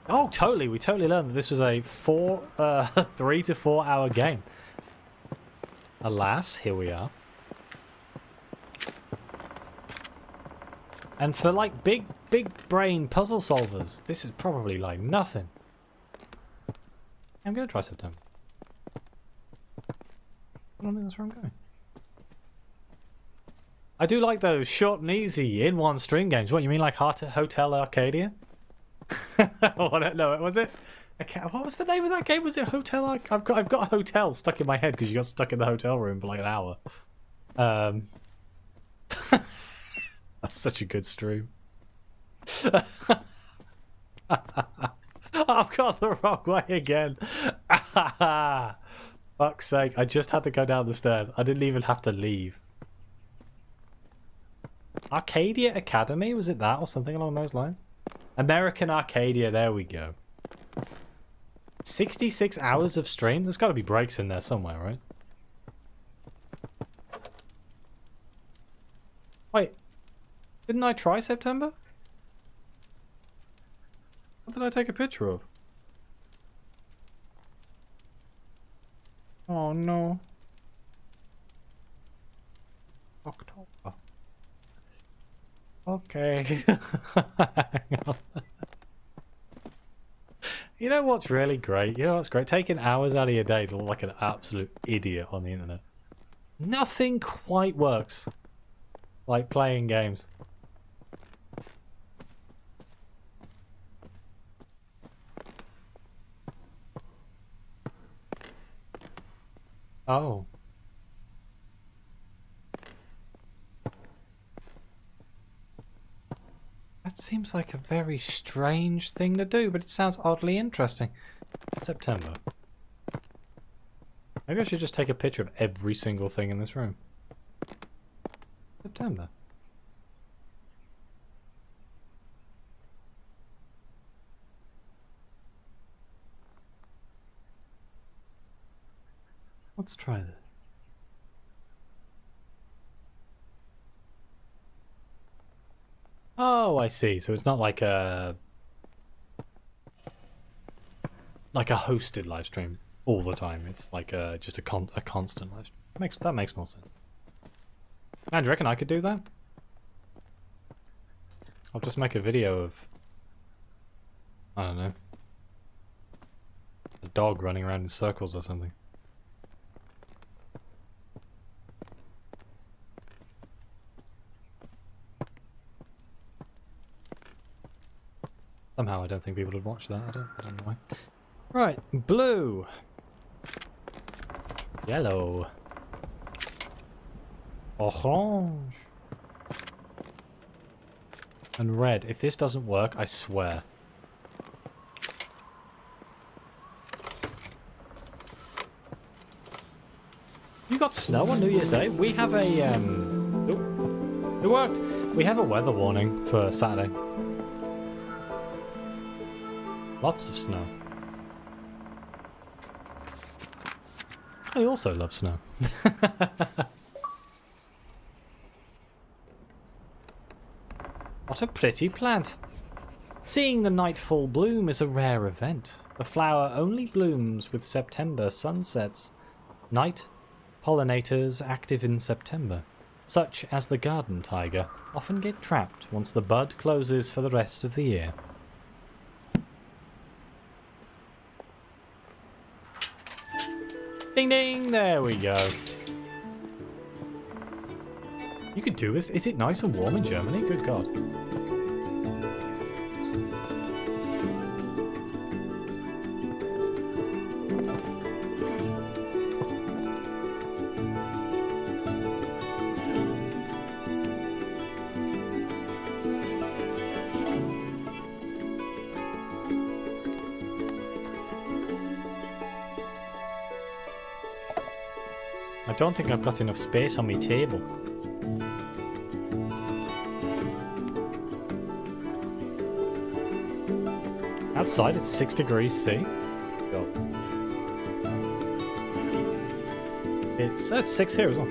Oh, totally. We totally learned that this was a 3 to 4 hour game. Alas, here we are. And for like big brain puzzle solvers, this is probably like nothing. I'm going to try September. I don't think that's where I'm going. I do like those short and easy in one stream games. What, you mean like Hotel Arcadia? No, was it? What was the name of that game? Was it Hotel I've got hotel stuck in my head because you got stuck in the hotel room for like an hour. That's such a good stream. I've got the wrong way again. Fuck's sake. I just had to go down the stairs. I didn't even have to leave. Arcadia Academy? Was it that or something along those lines? American Arcadia. There we go. 66 hours of stream? There's got to be breaks in there somewhere, right? Wait. Didn't I try September? What did I take a picture of? Oh no. October. Okay. You know what's really great? You know what's great? Taking hours out of your day to look like an absolute idiot on the internet. Nothing quite works like playing games. Oh. That seems like a very strange thing to do, but it sounds oddly interesting. September. Maybe I should just take a picture of every single thing in this room. September. Let's try this. Oh, I see. So it's not like a hosted live stream all the time. It's like just a constant live stream. That makes more sense. Man, do you reckon I could do that? I'll just make a video of, I don't know, a dog running around in circles or something. Somehow I don't think people would watch that. I don't know why. Right, blue. Yellow. Orange. And red. If this doesn't work, I swear. got snow on New Year's Day. We have a it worked. We have a weather warning for Saturday. Lots of snow. I also love snow. What a pretty plant. Seeing the nightfall bloom is a rare event. The flower only blooms with September sunsets. Night pollinators active in September, such as the garden tiger, often get trapped once the bud closes for the rest of the year. Ding ding, there we go. You could do this. Is it nice and warm in Germany? Good God. I don't think I've got enough space on my table. Outside it's 6 degrees C. Go. It's 6 here as well.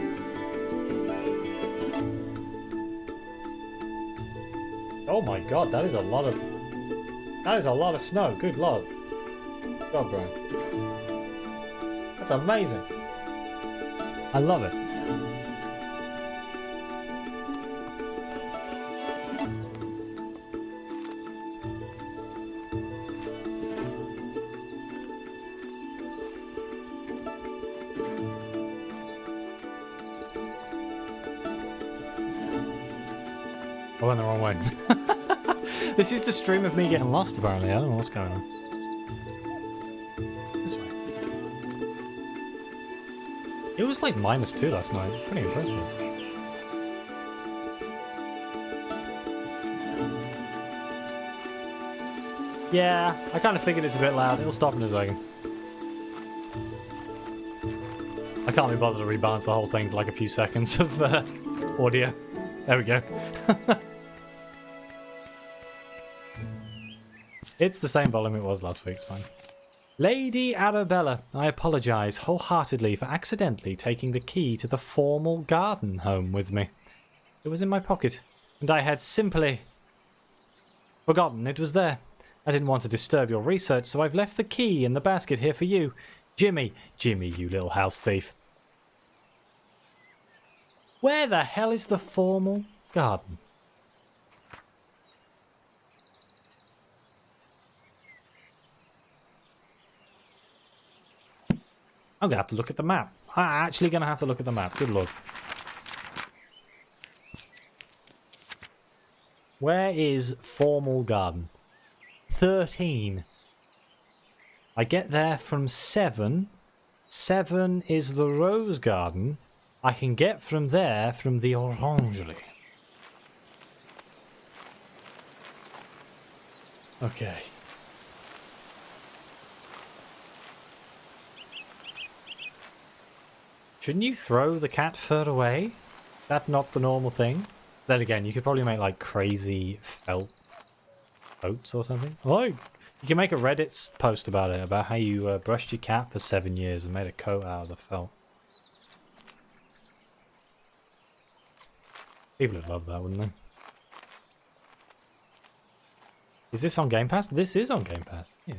Oh my god, that is a lot of snow. Good lord. Good job, Brian. That's amazing. I love it. I went the wrong way. This is the stream of me getting lost, apparently. I don't know what's going on. This way. It was like -2 last night. It's pretty impressive. Yeah, I kind of figured it's a bit loud. It'll stop in a second. I can't be bothered to rebalance the whole thing for like a few seconds of audio. There we go. It's the same volume it was last week, it's fine. Lady Arabella, I apologise wholeheartedly for accidentally taking the key to the formal garden home with me. It was in my pocket, and I had simply forgotten it was there. I didn't want to disturb your research, so I've left the key in the basket here for you. Jimmy, you little house thief. Where the hell is the formal garden? I'm going to have to look at the map. I'm actually going to have to look at the map. Good lord. Where is formal garden? 13. I get there from 7. 7 is the rose garden. I can get from there from the orangery. Okay. Shouldn't you throw the cat fur away? That's not the normal thing. Then again, you could probably make like crazy felt coats or something. Oh, you can make a Reddit post about it, about how you brushed your cat for 7 years and made a coat out of the felt. People would love that, wouldn't they? Is this on Game Pass? This is on Game Pass. Yes.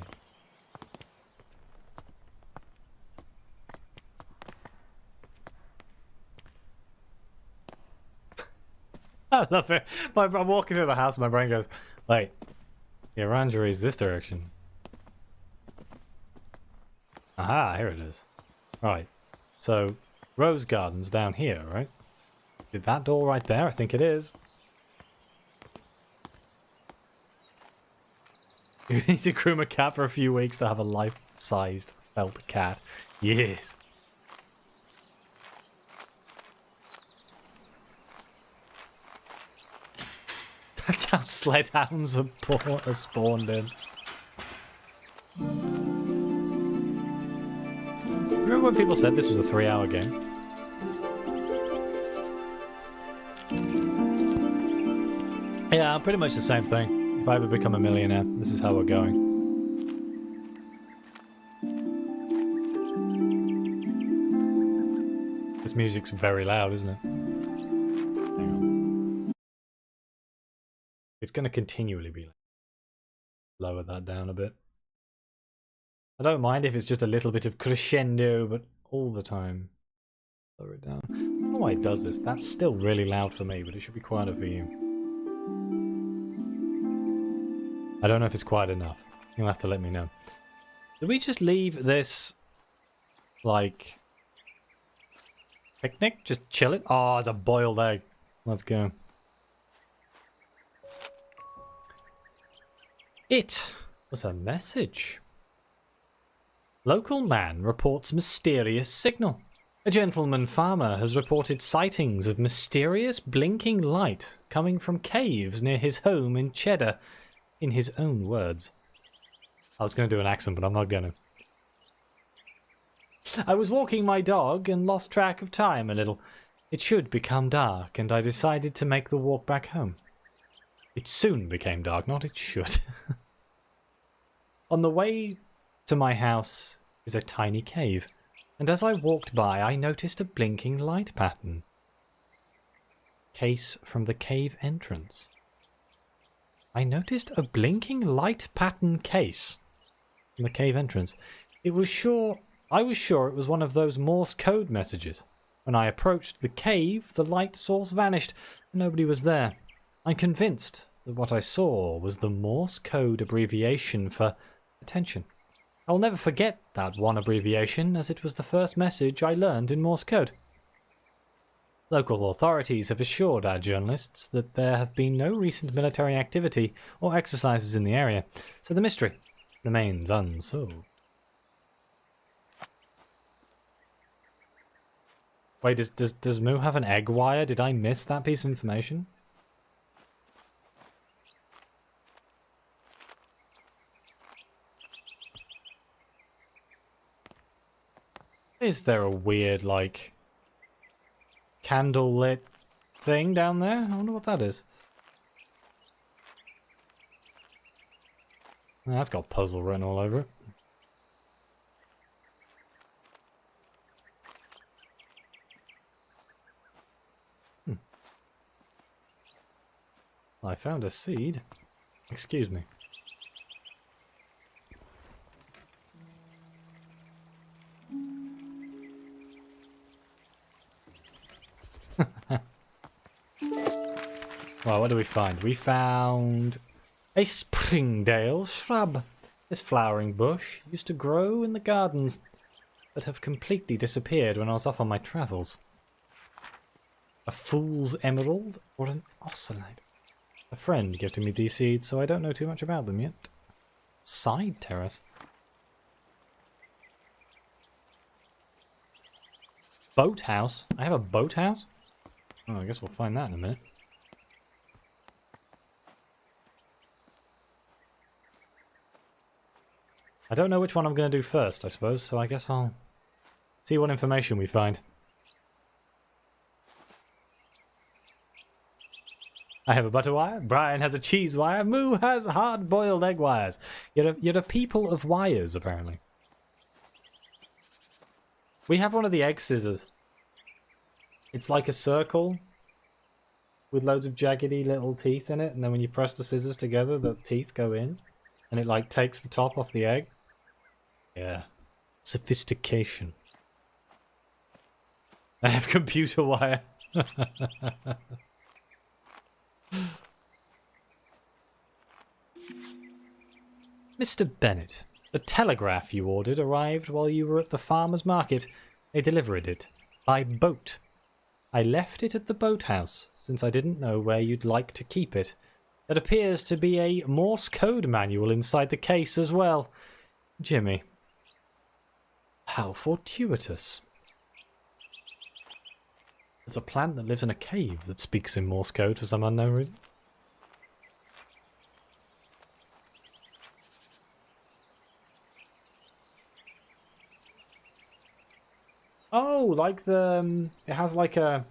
I love it. I'm walking through the house and my brain goes, wait, the orangery is this direction. Aha, here it is. Right. So, rose garden's down here, right? Did that door right there? I think it is. You need to groom a cat for a few weeks to have a life-sized felt cat. Yes. That's how sledhounds are spawned in. Remember when people said this was a 3-hour game? Yeah, pretty much the same thing. If I ever become a millionaire, this is how we're going. This music's very loud, isn't it? Hang on. It's going to continually be loud. Lower that down a bit. I don't mind if it's just a little bit of crescendo, but all the time. Lower it down. I don't know why it does this. That's still really loud for me, but it should be quieter for you. I don't know if it's quiet enough. You'll have to let me know. Did we just leave this, like, picnic? Just chill it? Oh, it's a boiled egg. Let's go. It was a message. Local man reports mysterious signal. A gentleman farmer has reported sightings of mysterious blinking light coming from caves near his home in Cheddar, in his own words. I was going to do an accent, but I'm not going to. I was walking my dog and lost track of time a little. It should become dark, and I decided to make the walk back home. It soon became dark, not it should. On the way to my house is a tiny cave, and as I walked by I noticed a blinking light pattern. Case from the cave entrance. I noticed a blinking light pattern case from the cave entrance. I was sure it was one of those Morse code messages. When I approached the cave, the light source vanished, and nobody was there. I'm convinced that what I saw was the Morse code abbreviation for attention. I'll never forget that one abbreviation, as it was the first message I learned in Morse code. Local authorities have assured our journalists that there have been no recent military activity or exercises in the area, so the mystery remains unsolved. Wait, does Moo have an egg wire? Did I miss that piece of information? Is there a weird, like, candle-lit thing down there? I wonder what that is. Oh, that's got puzzle written all over it. I found a seed. Excuse me. Well, what do we find? We found a springdale shrub. This flowering bush used to grow in the gardens, but have completely disappeared when I was off on my travels. A fool's emerald or an ocelite? A friend gifted me these seeds, so I don't know too much about them yet. Side terrace. Boathouse? I have a boathouse? Oh, I guess we'll find that in a minute. I don't know which one I'm going to do first, I suppose, so I guess I'll see what information we find. I have a butter wire, Brian has a cheese wire, Moo has hard-boiled egg wires. You're a people of wires, apparently. We have one of the egg scissors. It's like a circle with loads of jaggedy little teeth in it, and then when you press the scissors together, the teeth go in, and it like takes the top off the egg. Yeah. Sophistication. I have computer wire. Mr. Bennett, the telegraph you ordered arrived while you were at the farmer's market. They delivered it by boat. I left it at the boathouse, since I didn't know where you'd like to keep it. There appears to be a Morse code manual inside the case as well. Jimmy. How fortuitous. There's a plant that lives in a cave that speaks in Morse code for some unknown reason. Oh, like the... it has like a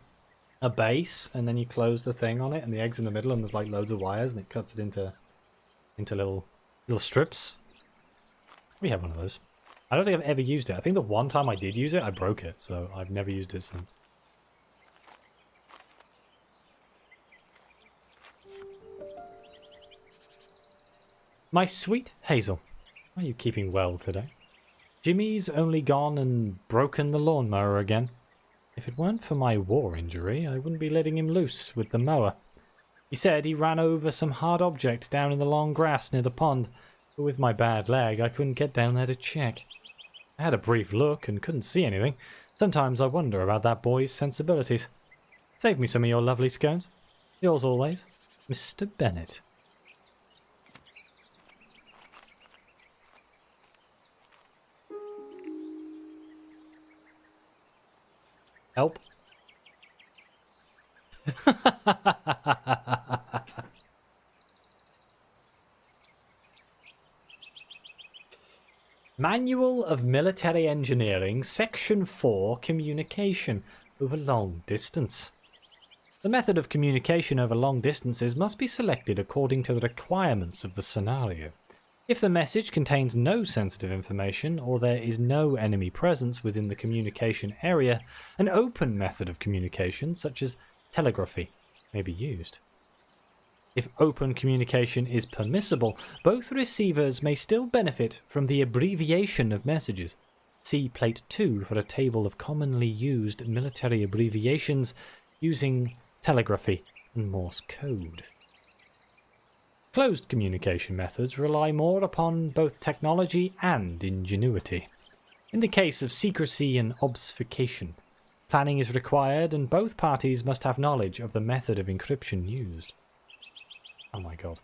a base, and then you close the thing on it, and the egg's in the middle, and there's like loads of wires, and it cuts it into little strips. We have one of those. I don't think I've ever used it. I think the one time I did use it, I broke it, so I've never used it since. My sweet Hazel, are you keeping well today? Jimmy's only gone and broken the lawnmower again. If it weren't for my war injury, I wouldn't be letting him loose with the mower. He said he ran over some hard object down in the long grass near the pond, but with my bad leg I couldn't get down there to check. I had a brief look and couldn't see anything. Sometimes I wonder about that boy's sensibilities. Save me some of your lovely scones. Yours always, Mr. Bennett. Help. Manual of Military Engineering, Section 4, Communication over Long Distance. The method of communication over long distances must be selected according to the requirements of the scenario. If the message contains no sensitive information or there is no enemy presence within the communication area, an open method of communication, such as telegraphy, may be used. If open communication is permissible, both receivers may still benefit from the abbreviation of messages. See Plate 2 for a table of commonly used military abbreviations using telegraphy and Morse code. Closed communication methods rely more upon both technology and ingenuity. In the case of secrecy and obfuscation, planning is required and both parties must have knowledge of the method of encryption used. Oh my god.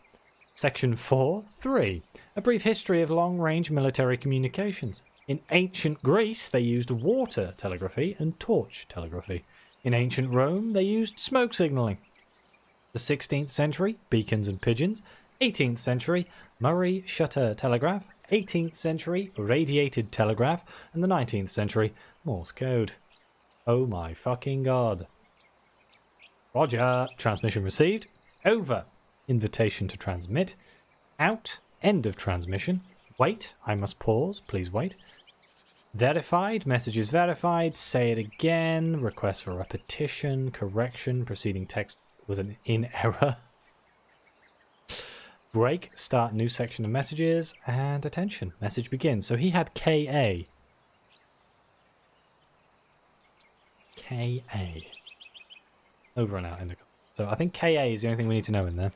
Section 4.3. A brief history of long-range military communications. In ancient Greece, they used water telegraphy and torch telegraphy. In ancient Rome, they used smoke signaling. The 16th century, beacons and pigeons. 18th century, Murray shutter telegraph. 18th century, radiated telegraph. And the 19th century, Morse code. Oh my fucking god. Roger. Transmission received. Over. Invitation to transmit. Out. End of transmission. Wait. I must pause. Please wait. Verified. Message is verified. Say it again. Request for repetition. Correction. Preceding text was in error. Break. Start new section of messages. And attention. Message begins. So he had KA. KA. Over and out. So I think KA is the only thing we need to know in there.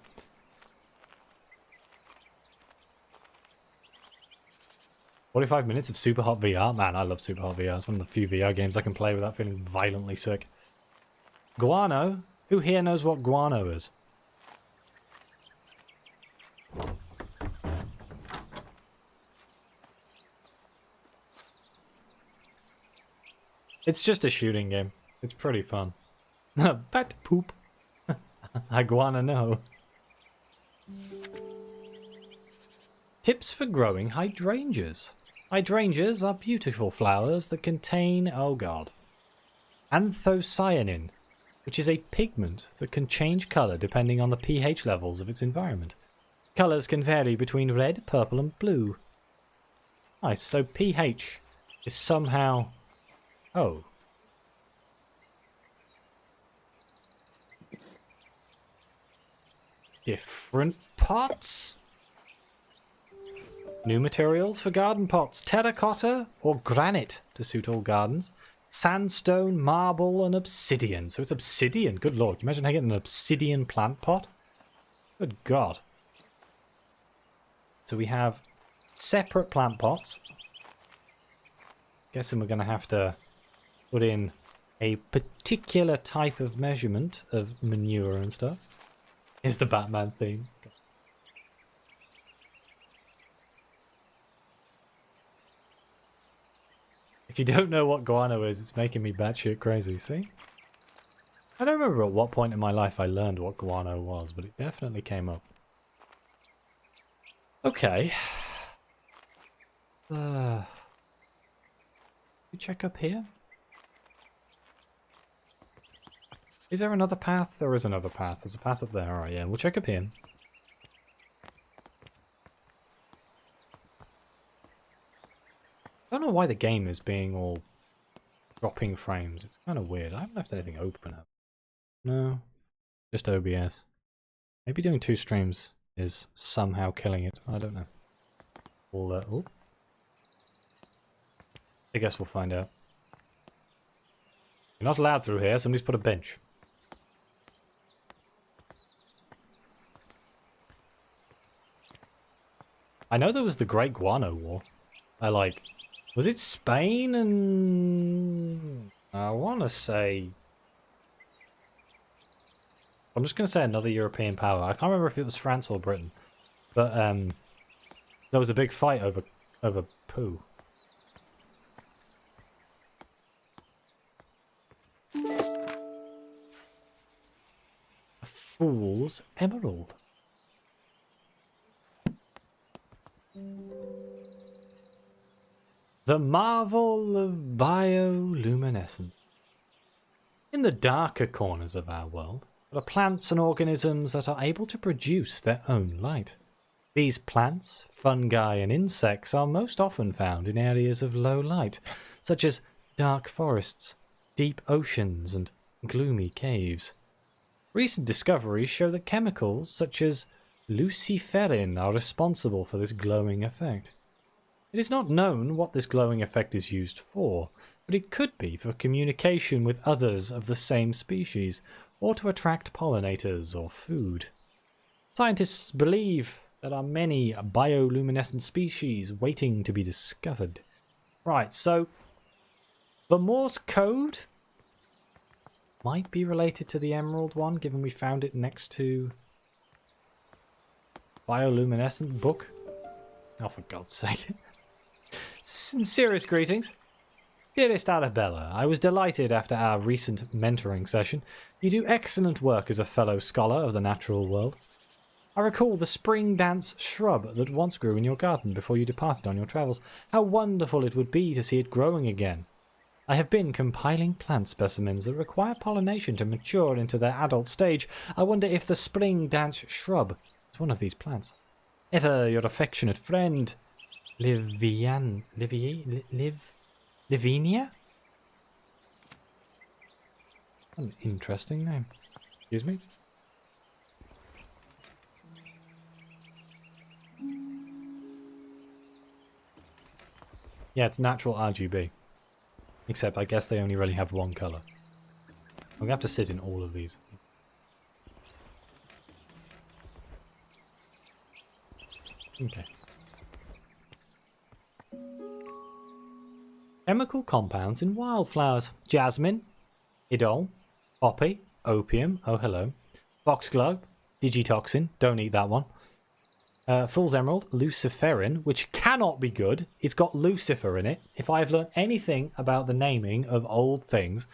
"45 minutes of super hot VR. Man, I love super hot VR. It's one of the few VR games I can play without feeling violently sick. Guano? Who here knows what guano is? It's just a shooting game. It's pretty fun. Bat poop. I wanna know. Tips for growing hydrangeas. Hydrangeas are beautiful flowers that contain, oh god, anthocyanin, which is a pigment that can change colour depending on the pH levels of its environment. Colours can vary between red, purple and blue. Nice, so pH is somehow... oh. Different pots? New materials for garden pots. Terracotta or granite to suit all gardens. Sandstone, marble and obsidian. So it's obsidian. Good lord. Can you imagine how getting an obsidian plant pot? Good god. So we have separate plant pots. Guessing we're going to have to put in a particular type of measurement of manure and stuff. Is the Batman theme. If you don't know what guano is, it's making me batshit crazy, see? I don't remember at what point in my life I learned what guano was, but it definitely came up. Okay. We check up here? Is there another path? There is another path. There's a path up there. Alright, yeah. We'll check up here. I don't know why the game is being all dropping frames. It's kind of weird. I haven't left anything open up. No. Just OBS. Maybe doing 2 streams is somehow killing it. I don't know. We'll, oh. I guess we'll find out. You're not allowed through here. Somebody's put a bench. I know there was the Great Guano War. Was it Spain and... I want to say... I'm just going to say another European power. I can't remember if it was France or Britain. But there was a big fight over poo. A fool's emerald. The marvel of bioluminescence. In the darker corners of our world, there are plants and organisms that are able to produce their own light. These plants, fungi and insects are most often found in areas of low light, such as dark forests, deep oceans and gloomy caves. Recent discoveries show that chemicals such as luciferin are responsible for this glowing effect. It is not known what this glowing effect is used for, but it could be for communication with others of the same species, or to attract pollinators or food. Scientists believe there are many bioluminescent species waiting to be discovered. Right, so the Morse code might be related to the emerald one, given we found it next to bioluminescent book. Oh, for God's sake. Sincerest greetings. Dearest Arabella, I was delighted after our recent mentoring session. You do excellent work as a fellow scholar of the natural world. I recall the spring dance shrub that once grew in your garden before you departed on your travels. How wonderful it would be to see it growing again. I have been compiling plant specimens that require pollination to mature into their adult stage. I wonder if the spring dance shrub is one of these plants. Ever your affectionate friend, Livinia? An interesting name. Excuse me? Yeah, it's natural RGB. Except I guess they only really have one colour. I'm going to have to sit in all of these. Okay. Chemical compounds in wildflowers. Jasmine, idol, poppy, opium, oh hello, foxglove, digitoxin, don't eat that one. Fool's emerald, luciferin, which cannot be good. It's got Lucifer in it. If I've learned anything about the naming of old things,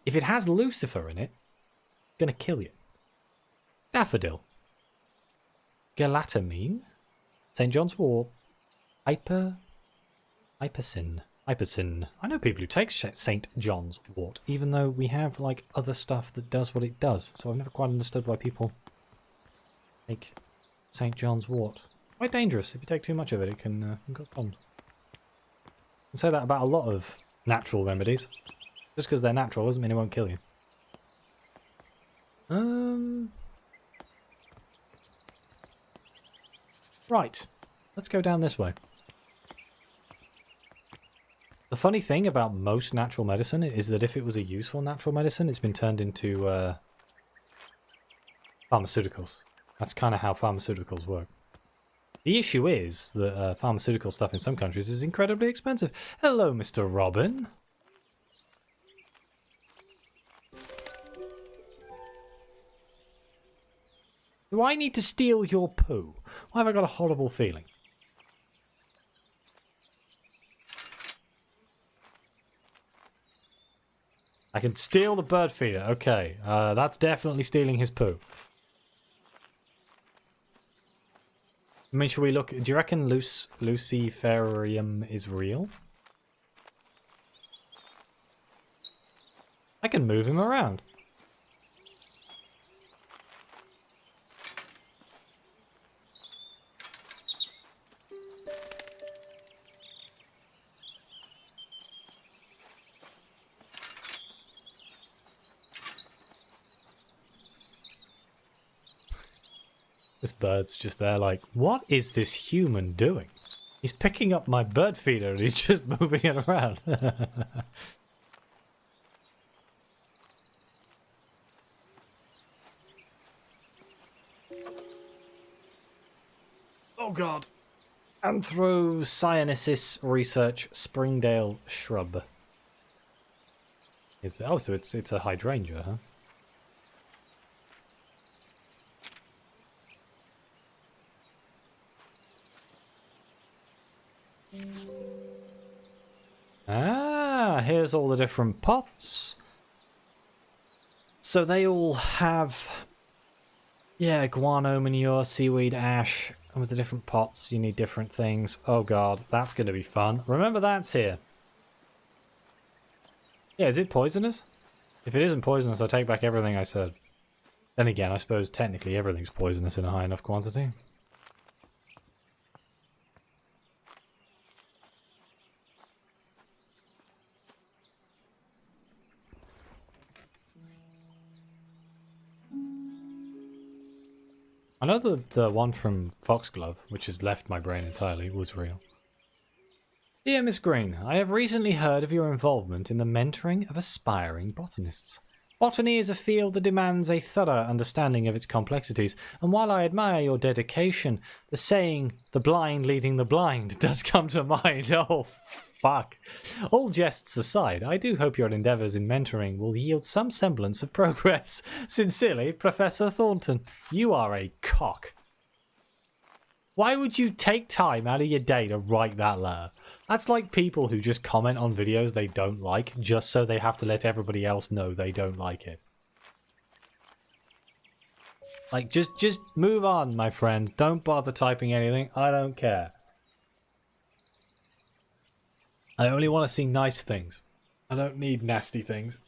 if it has Lucifer in it, it's going to kill you. Daffodil, galatamine, St. John's wort, hypercin. I know people who take St. John's wort, even though we have like other stuff that does what it does. So I've never quite understood why people take St. John's wort. Quite dangerous. If you take too much of it, it can cause problems. I can say that about a lot of natural remedies. Just because they're natural doesn't mean it won't kill you. Right. Let's go down this way. The funny thing about most natural medicine is that if it was a useful natural medicine, it's been turned into pharmaceuticals. That's kind of how pharmaceuticals work. The issue is that pharmaceutical stuff in some countries is incredibly expensive. Hello, Mr. Robin. Do I need to steal your poo? Why have I got a horrible feeling? I can steal the bird feeder. Okay, that's definitely stealing his poo. I mean, should we look... Do you reckon Luciferium is real? I can move him around. This bird's just there like, what is this human doing? He's picking up my bird feeder and he's just moving it around. Oh god. Anthocyanesis research Springdale shrub. Is there, oh, so it's a hydrangea, huh? Ah, here's all the different pots. So they all have, yeah, guano, manure, seaweed, ash, and with the different pots you need different things. Oh god, that's going to be fun. Remember that's here. Yeah, is it poisonous? If it isn't poisonous, I take back everything I said. Then again, I suppose technically everything's poisonous in a high enough quantity. I know the one from Foxglove, which has left my brain entirely, was real. Dear Miss Green, I have recently heard of your involvement in the mentoring of aspiring botanists. Botany is a field that demands a thorough understanding of its complexities, and while I admire your dedication, the saying, the blind leading the blind, does come to mind. Oh, fuck. All jests aside, I do hope your endeavours in mentoring will yield some semblance of progress. Sincerely, Professor Thornton. You are a cock. Why would you take time out of your day to write that letter? That's like people who just comment on videos they don't like just so they have to let everybody else know they don't like it. Like, just move on, my friend. Don't bother typing anything. I don't care. I only want to see nice things. I don't need nasty things.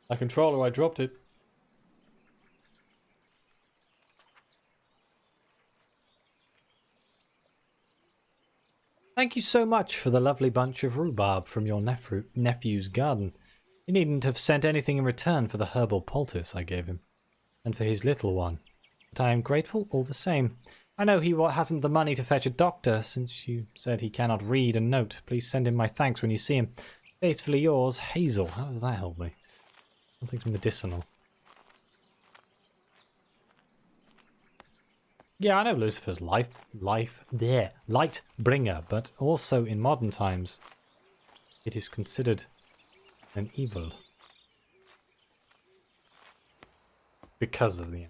My controller, I dropped it. Thank you so much for the lovely bunch of rhubarb from your nephew's garden. You needn't have sent anything in return for the herbal poultice I gave him, and for his little one. But I am grateful all the same. I know he hasn't the money to fetch a doctor, since you said he cannot read and note. Please send him my thanks when you see him. Faithfully yours, Hazel. How does that help me? Something's medicinal. Yeah, I know Lucifer's light bringer, but also in modern times, it is considered an evil because of the.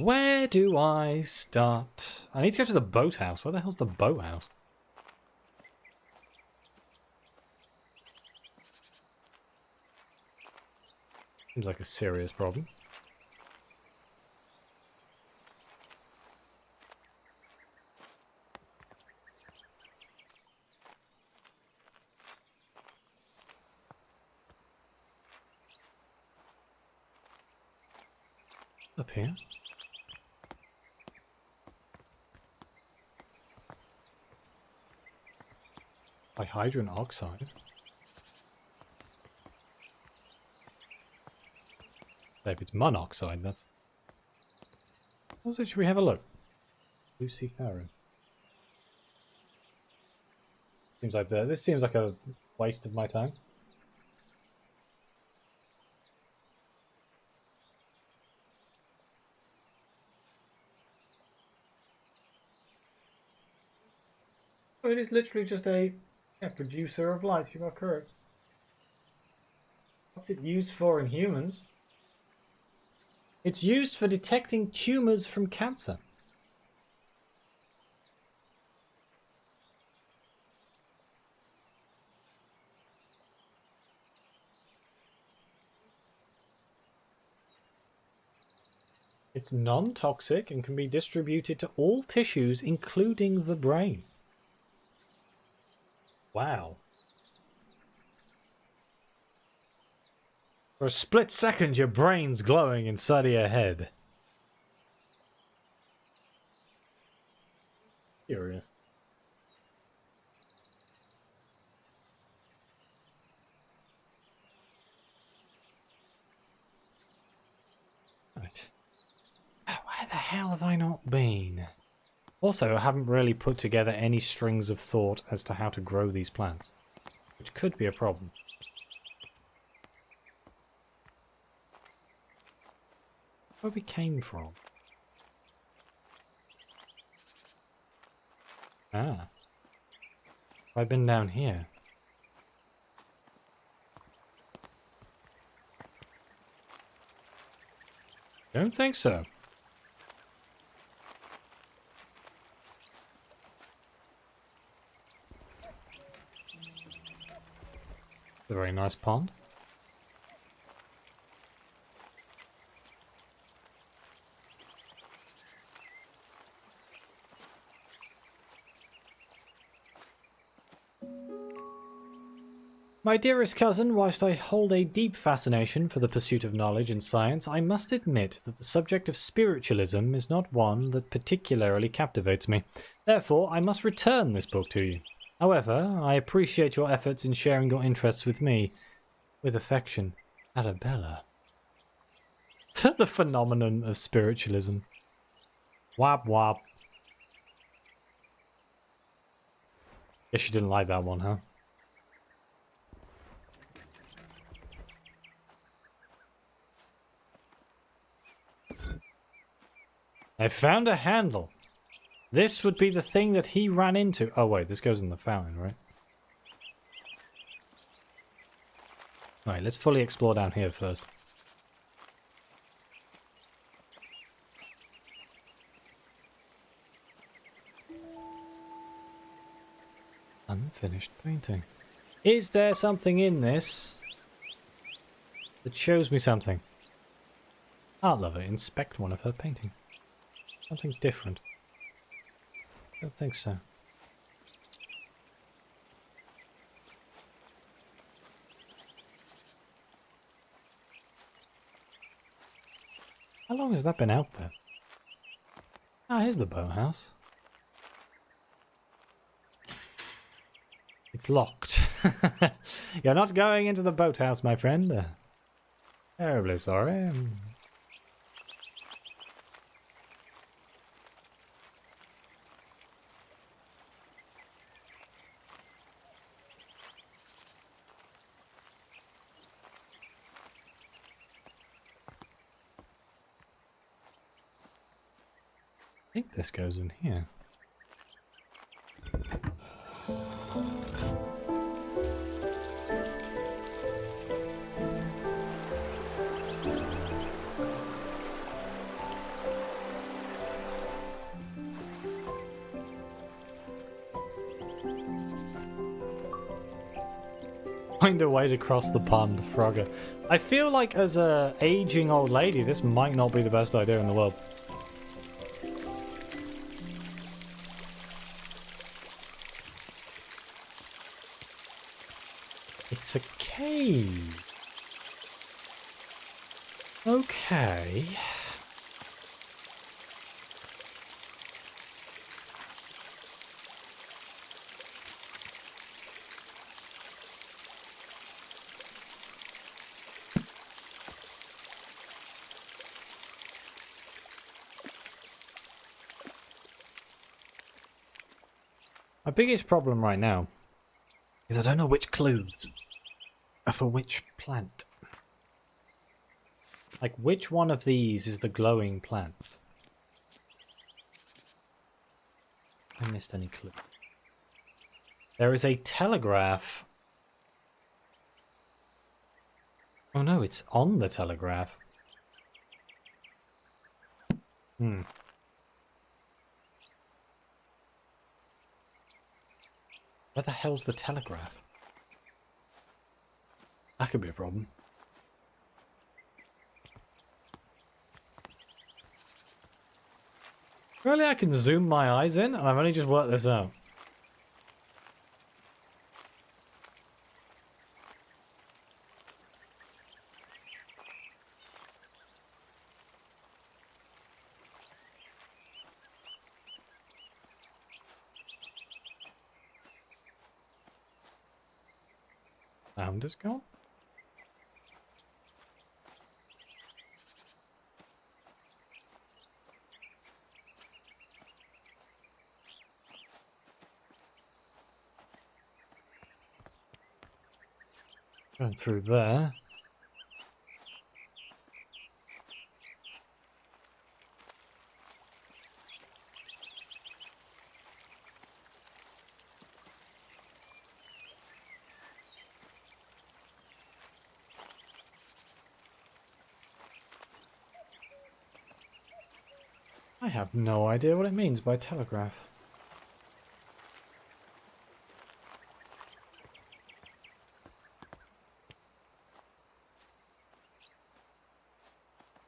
Where do I start? I need to go to the boathouse. Where the hell's the boathouse? Seems like a serious problem. Up here? Hydrogen oxide? If it's monoxide, that's... What's it? Should we have a look? Lucy Farron. Seems like this seems like a waste of my time. Oh, it is literally just a producer of light. You are correct. What's it used for in humans? It's used for detecting tumors from cancer. It's non-toxic and can be distributed to all tissues, including the brain. Wow. For a split second, your brain's glowing inside of your head. Curious. hell have I not been? Also, I haven't really put together any strings of thought as to how to grow these plants, which could be a problem. Where we came from? Ah. I've been down here. Don't think so. A very nice pond. My dearest cousin, whilst I hold a deep fascination for the pursuit of knowledge and science, I must admit that the subject of spiritualism is not one that particularly captivates me. Therefore, I must return this book to you. However, I appreciate your efforts in sharing your interests with me. With affection, Arabella. The phenomenon of spiritualism. Wap wap. Guess you didn't like that one, huh? I found a handle. This would be the thing that he ran into. Oh wait, this goes in the fountain, right? Alright, let's fully explore down here first. Unfinished painting. Is there something in this that shows me something? Art lover, inspect one of her paintings. Something different. Don't think so. How long has that been out there? Ah, here's the boathouse. It's locked. You're not going into the boathouse, my friend. Terribly sorry. I think this goes in here. Find a way to cross the pond, Frogger. I feel like as a aging old lady, this might not be the best idea in the world. It's a cave. Okay. My biggest problem right now is I don't know which clues are for which plant. Like, which one of these is the glowing plant? I missed any clue. There is a telegraph. Oh no, it's on the telegraph. Hmm. Where the hell's the telegraph? That could be a problem. Really, I can zoom my eyes in, and I've only just worked this out. Sound is gone. Going through there. I have no idea what it means by telegraph.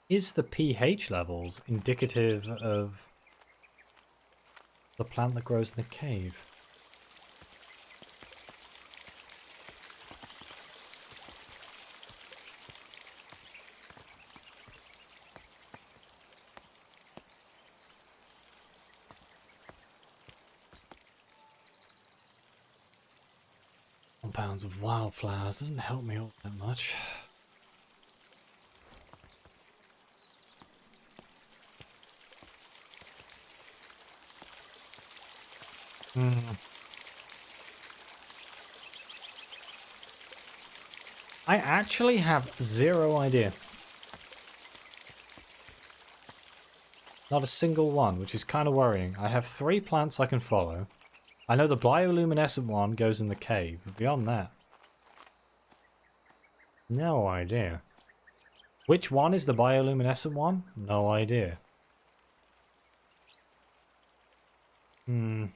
Is the pH levels indicative of the plant that grows in the cave? Compounds of wildflowers doesn't help me all that much. I actually have zero idea. Not a single one, which is kind of worrying. I have 3 plants I can follow. I know the bioluminescent one goes in the cave, but beyond that, no idea. Which one is the bioluminescent one? No idea. I'm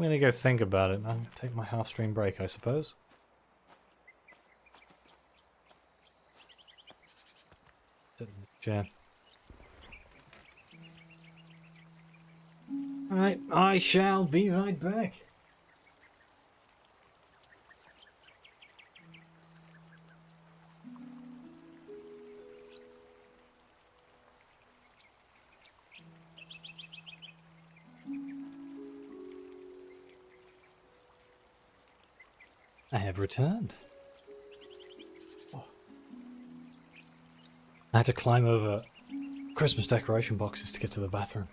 gonna go think about it. I'm gonna take my half-stream break, I suppose. Sit in the chair. Alright, I shall be right back. I have returned. Oh. I had to climb over Christmas decoration boxes to get to the bathroom.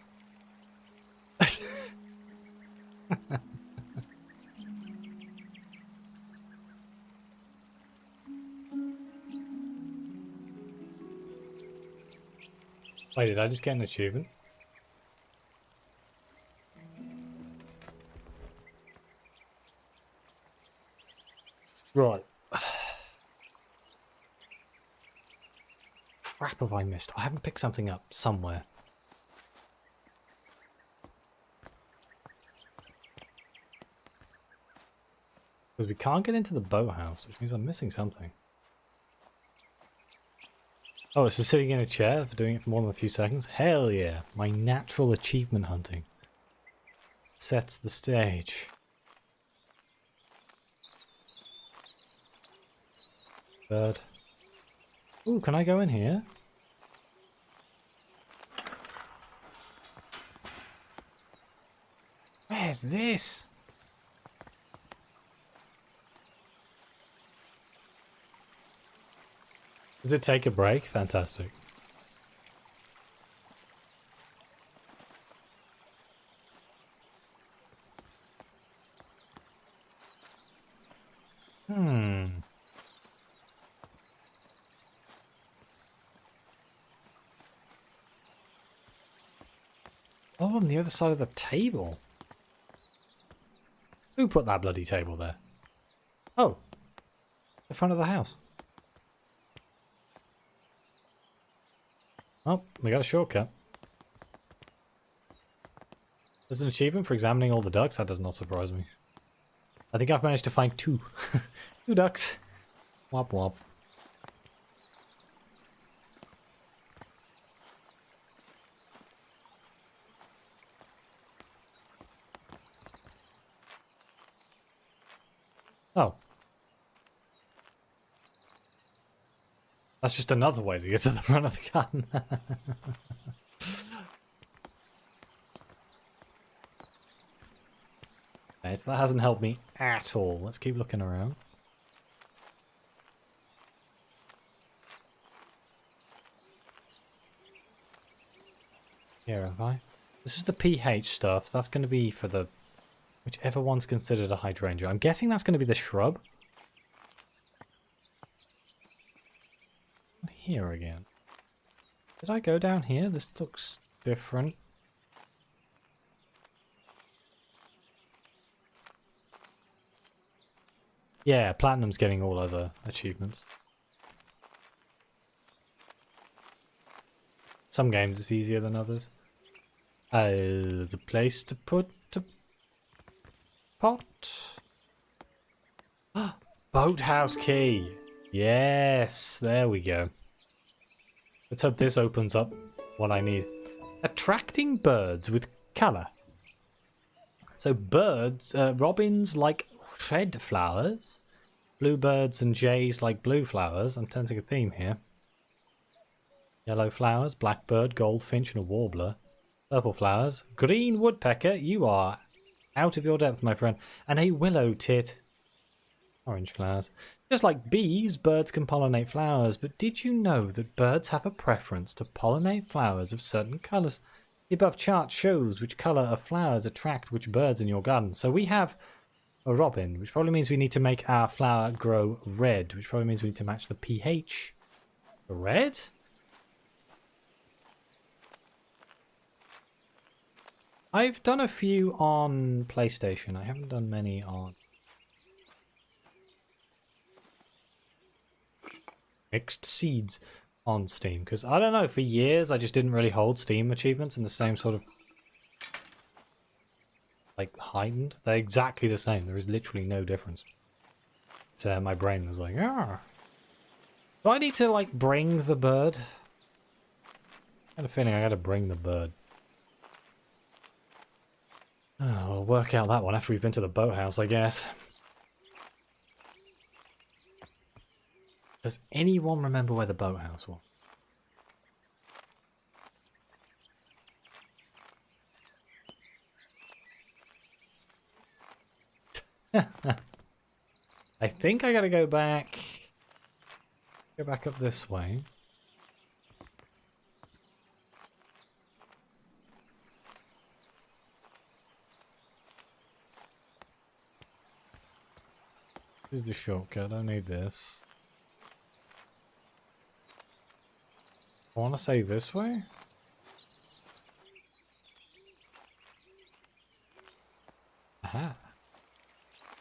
Wait, did I just get an achievement? Right. Crap have I missed? I haven't picked something up somewhere. Because we can't get into the boathouse, which means I'm missing something. Oh, it's for sitting in a chair for doing it for more than a few seconds? Hell yeah! My natural achievement hunting sets the stage. Bird. Ooh, can I go in here? Where's this? Does it take a break? Fantastic. Oh, on the other side of the table. Who put that bloody table there? Oh, the front of the house. Oh, we got a shortcut. There's an achievement for examining all the ducks. That does not surprise me. I think I've managed to find 2. 2 ducks. Wop wop. Oh. That's just another way to get to the front of the gun. Okay, so that hasn't helped me at all. Let's keep looking around. Here have I. This is the pH stuff, so that's going to be for the Whichever one's considered a hydrangea. I'm guessing that's going to be the shrub. Here again. Did I go down here? This looks different. Yeah, Platinum's getting all other achievements. Some games it's easier than others. There's a place to put a pot. Boathouse key. Yes, there we go. Let's hope this opens up what I need. Attracting birds with colour. So birds, robins like red flowers. Bluebirds and jays like blue flowers. I'm sensing a theme here. Yellow flowers, blackbird, goldfinch and a warbler. Purple flowers, green woodpecker. You are out of your depth, my friend. And a willow tit. Orange flowers. Just like bees, birds can pollinate flowers, but did you know that birds have a preference to pollinate flowers of certain colours? The above chart shows which colour of flowers attract which birds in your garden. So we have a robin, which probably means we need to make our flower grow red, which probably means we need to match the pH. Red? I've done a few on PlayStation. I haven't done many on Mixed Seeds on Steam, because I don't know, for years I just didn't really hold Steam achievements in the same sort of like heightened. They're exactly the same. There is literally no difference. So my brain was like, ah. Do I need to like bring the bird? I had a feeling I gotta bring the bird. Oh, we'll work out that one after we've been to the boathouse, I guess. Does anyone remember where the boathouse was? I think I gotta go back. Go back up this way. This is the shortcut. I don't need this. I want to say this way. Aha.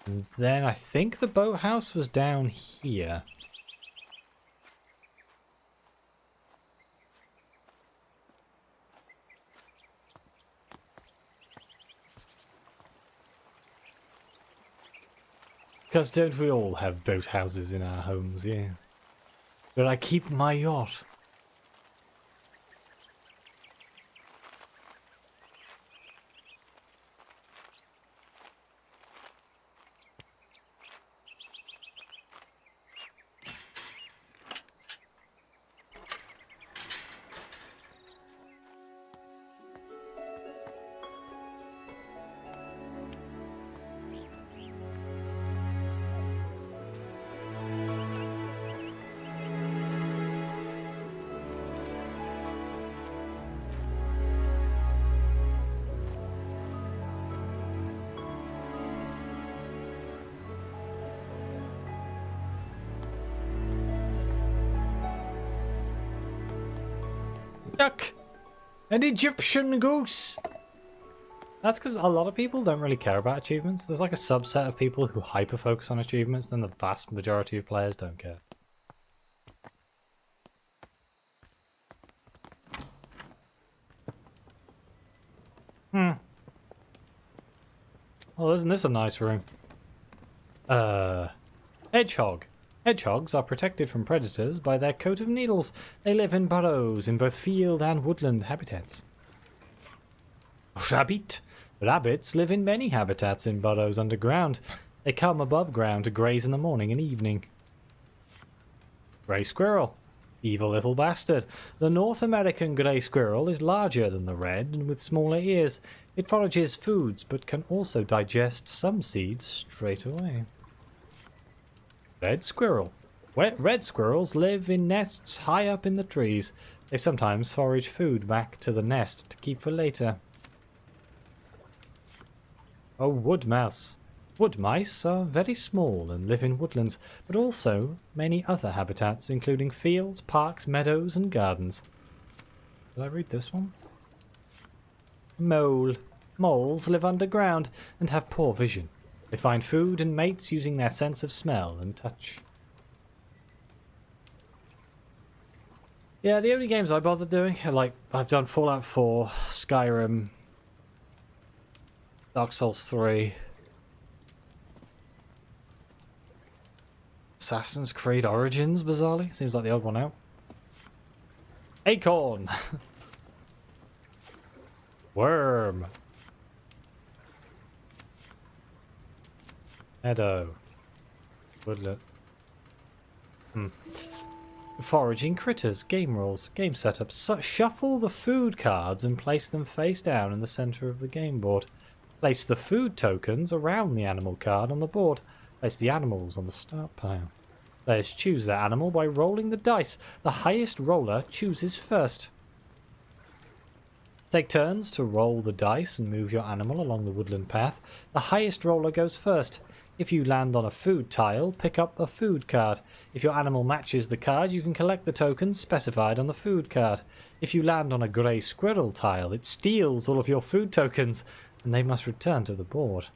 And then I think the boathouse was down here. Because don't we all have boathouses in our homes, yeah? Where I keep my yacht. Duck! An Egyptian goose! That's because a lot of people don't really care about achievements. There's like a subset of people who hyper-focus on achievements, then the vast majority of players don't care. Well, isn't this a nice room? Hedgehog. Hedgehogs are protected from predators by their coat of needles. They live in burrows in both field and woodland habitats. Rabbit. Rabbits live in many habitats in burrows underground. They come above ground to graze in the morning and evening. Grey squirrel. Evil little bastard. The North American grey squirrel is larger than the red and with smaller ears. It forages foods but can also digest some seeds straight away. Red squirrel. Red squirrels live in nests high up in the trees. They sometimes forage food back to the nest to keep for later. Oh, wood mouse. Wood mice are very small and live in woodlands, but also many other habitats, including fields, parks, meadows, and gardens. Did I read this one? Mole. Moles live underground and have poor vision. They find food and mates using their sense of smell and touch. Yeah, the only games I bother doing are like, I've done Fallout 4, Skyrim, Dark Souls 3, Assassin's Creed Origins, bizarrely. Seems like the odd one out. Acorn! Worm! Meadow. Woodlet. Foraging critters, game rules, game setups. So shuffle the food cards and place them face down in the center of the game board. Place the food tokens around the animal card on the board. Place the animals on the start pile. Players choose their animal by rolling the dice. The highest roller chooses first. Take turns to roll the dice and move your animal along the woodland path. The highest roller goes first. If you land on a food tile, pick up a food card. If your animal matches the card, you can collect the tokens specified on the food card. If you land on a grey squirrel tile, it steals all of your food tokens, and they must return to the board.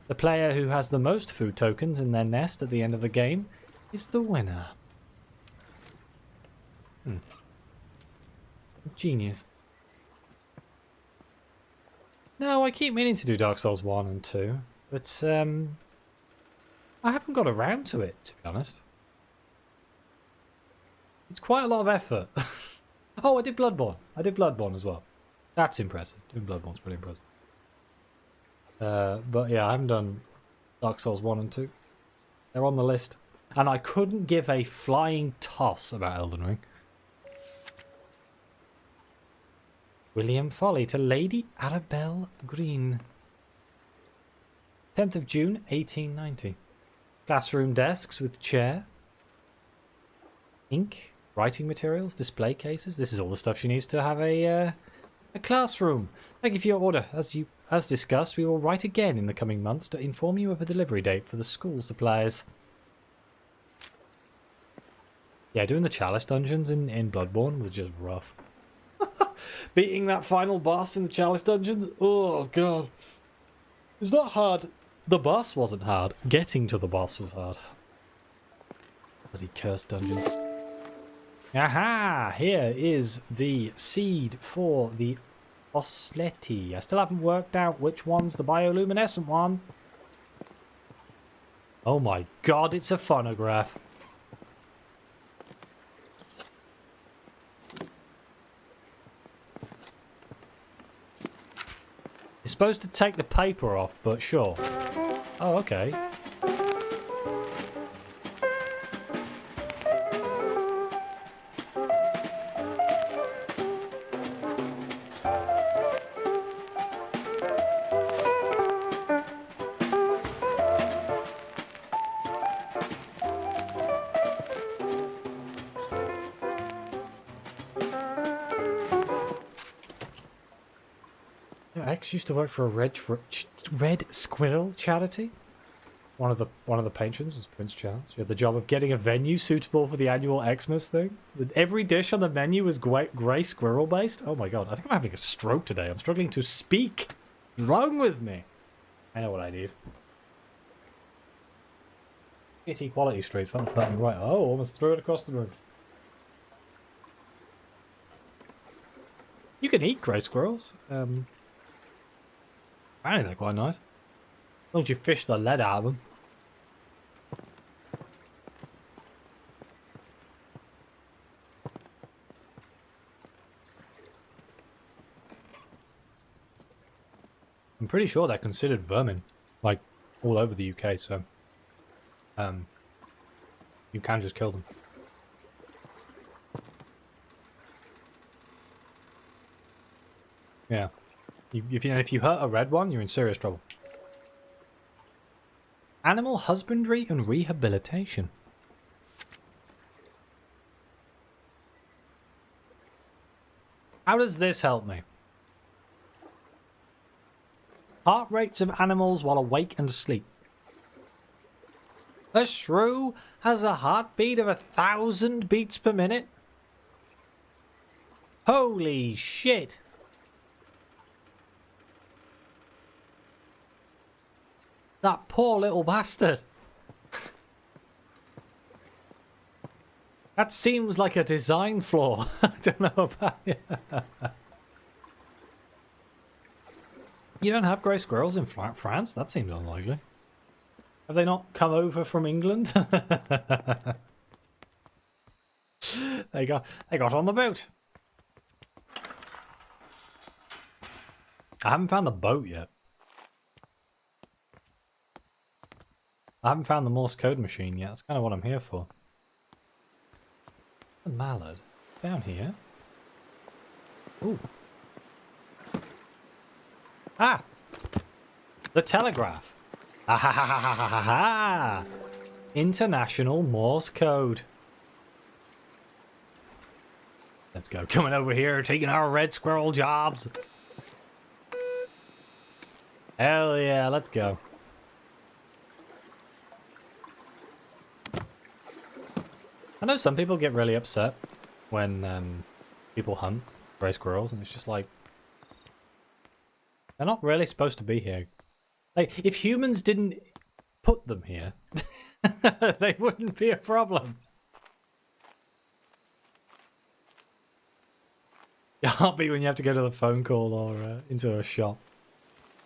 The player who has the most food tokens in their nest at the end of the game is the winner. Genius. No, I keep meaning to do Dark Souls 1 and 2, but I haven't got around to it, to be honest. It's quite a lot of effort. Oh, I did Bloodborne. I did Bloodborne as well. That's impressive. Doing Bloodborne's pretty impressive. But yeah, I haven't done Dark Souls 1 and 2. They're on the list. And I couldn't give a flying toss about Elden Ring. William Folly to Lady Arabelle Green. 10th of June, 1890. Classroom desks with chair. Ink, writing materials, display cases. This is all the stuff she needs to have a classroom. Thank you for your order. As discussed, we will write again in the coming months to inform you of a delivery date for the school supplies. Yeah, doing the Chalice dungeons in Bloodborne was just rough. Beating that final boss in the Chalice dungeons? Oh, God. It's not hard. The boss wasn't hard. Getting to the boss was hard. Bloody cursed dungeons. Aha! Here is the seed for the Osletti. I still haven't worked out which one's the bioluminescent one. Oh my God, it's a phonograph. It's supposed to take the paper off, but sure. Oh, okay. X used to work for a Red Squirrel charity. One of the patrons was Prince Charles. He had the job of getting a venue suitable for the annual Xmas thing. Every dish on the menu was grey squirrel based. Oh my God, I think I'm having a stroke today. I'm struggling to speak. What's wrong with me? I know what I need. Shitty quality streets. That's not right. Oh, almost threw it across the room. You can eat grey squirrels. Apparently they're quite nice. As long as you fish the lead out of them. I'm pretty sure they're considered vermin, like all over the UK, so you can just kill them. Yeah. If you hurt a red one, you're in serious trouble. Animal husbandry and rehabilitation. How does this help me? Heart rates of animals while awake and asleep. A shrew has a heartbeat of 1,000 beats per minute? Holy shit! That poor little bastard. That seems like a design flaw. I don't know about it. You don't have grey squirrels in France? That seems unlikely. Have they not come over from England? They got on the boat. I haven't found the boat yet. I haven't found the Morse code machine yet. That's kind of what I'm here for. The mallard. Down here. Ooh. Ah! The telegraph. Ah ha ha ha ha ha ha ha! International Morse code. Let's go. Coming over here, taking our red squirrel jobs. Hell yeah, let's go. I know some people get really upset when people hunt grey squirrels, and it's just like, they're not really supposed to be here. Like, if humans didn't put them here, they wouldn't be a problem. I'll be when you have to go to the phone call or into a shop.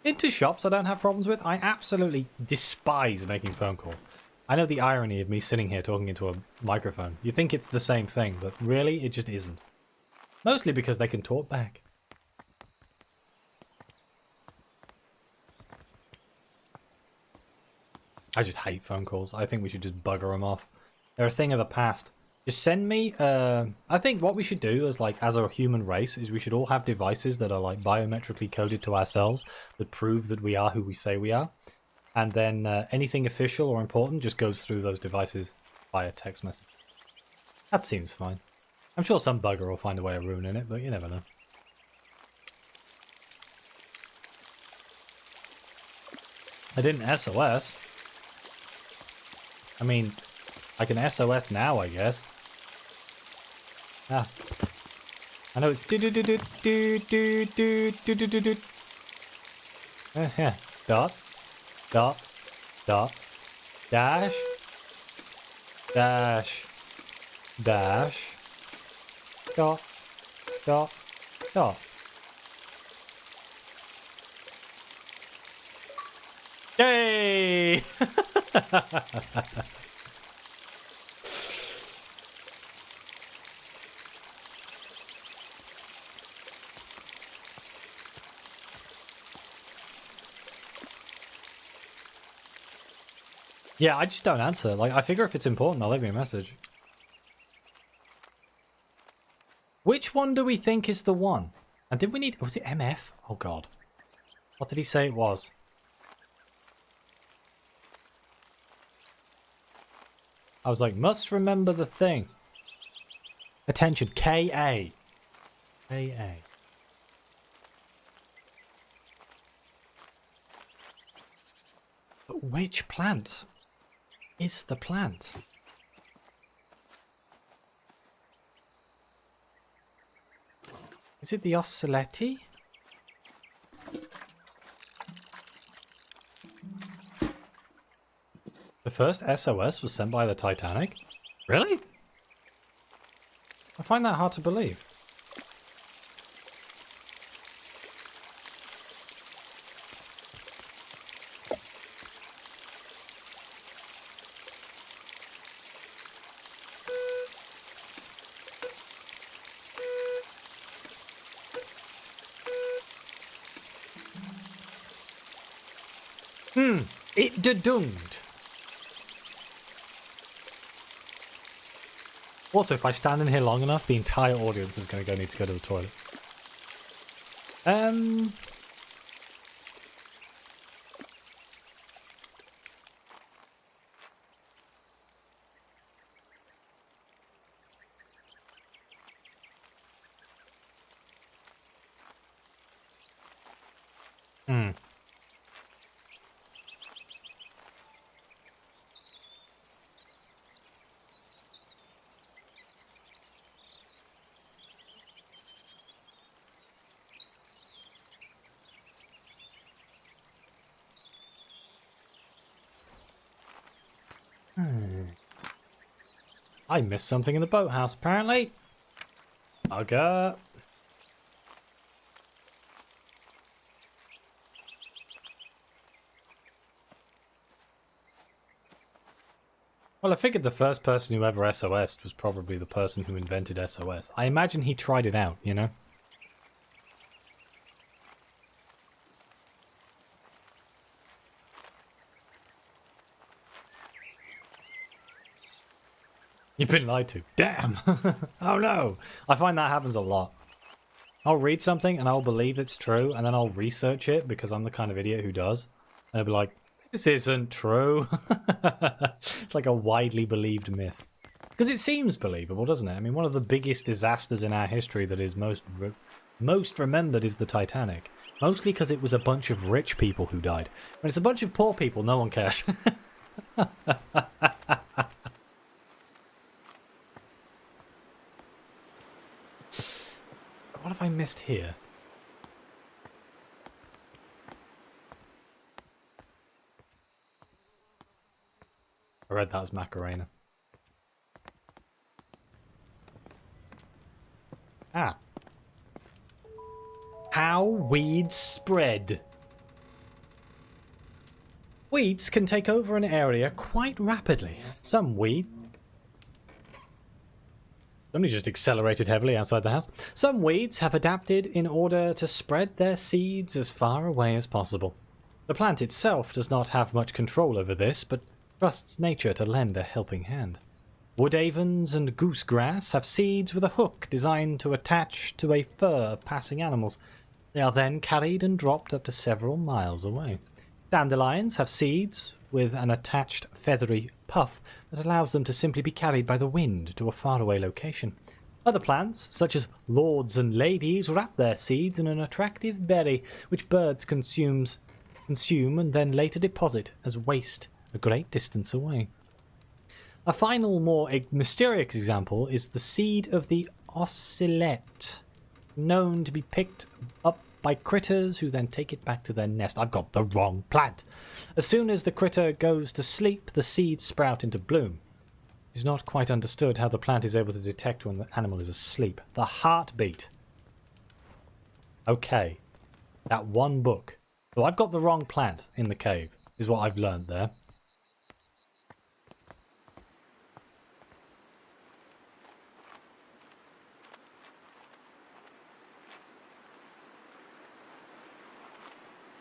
Into shops I don't have problems with. I absolutely despise making phone calls. I know the irony of me sitting here talking into a microphone. You think it's the same thing, but really, it just isn't. Mostly because they can talk back. I just hate phone calls. I think we should just bugger them off. They're a thing of the past. Just send me... I think what we should do as a human race is we should all have devices that are like biometrically coded to ourselves that prove that we are who we say we are. And then anything official or important just goes through those devices via text message. That seems fine. I'm sure some bugger will find a way of ruining it, but you never know. I didn't SOS. I mean, I can SOS now, I guess. Ah. I know it's do-do-do-do-do-do-do-do-do-do. Yeah. Dot. Dot. Dot. Dash. Dash. Dash. Dot. Dot. Dot. Yay! Yeah, I just don't answer. Like, I figure if it's important, I'll leave you a message. Which one do we think is the one? And did we need... Was it MF? Oh, God. What did he say it was? I was like, must remember the thing. Attention, KA. KA. But which plant is the plant? Is it the Oceleti? The first SOS was sent by the Titanic? Really? I find that hard to believe. It dedunged. Also, if I stand in here long enough, the entire audience is going to need to go to the toilet. I missed something in the boathouse, apparently. Bugger. Well, I figured the first person who ever SOS'd was probably the person who invented SOS. I imagine he tried it out, you know? You've been lied to. Damn! Oh no! I find that happens a lot. I'll read something and I'll believe it's true, and then I'll research it because I'm the kind of idiot who does. And I'll be like, this isn't true. It's like a widely believed myth. Because it seems believable, doesn't it? I mean, one of the biggest disasters in our history that is most remembered is the Titanic. Mostly because it was a bunch of rich people who died. When it's a bunch of poor people, no one cares. What have I missed here? I read that as Macarena. Ah. How weeds spread. Weeds can take over an area quite rapidly. Somebody just accelerated heavily outside the house. Some weeds have adapted in order to spread their seeds as far away as possible. The plant itself does not have much control over this, but trusts nature to lend a helping hand. Wood avens and goosegrass have seeds with a hook designed to attach to a fur of passing animals. They are then carried and dropped up to several miles away. Dandelions have seeds with an attached feathery puff that allows them to simply be carried by the wind to a faraway location. Other plants, such as lords and ladies, wrap their seeds in an attractive berry which birds consume and then later deposit as waste a great distance away. A final, more mysterious example is the seed of the ocelot, known to be picked up by critters who then take it back to their nest. I've got the wrong plant. As soon as the critter goes to sleep, the seeds sprout into bloom. It is not quite understood how the plant is able to detect when the animal is asleep. The heartbeat. Okay. That one book. So I've got the wrong plant in the cave, is what I've learned there.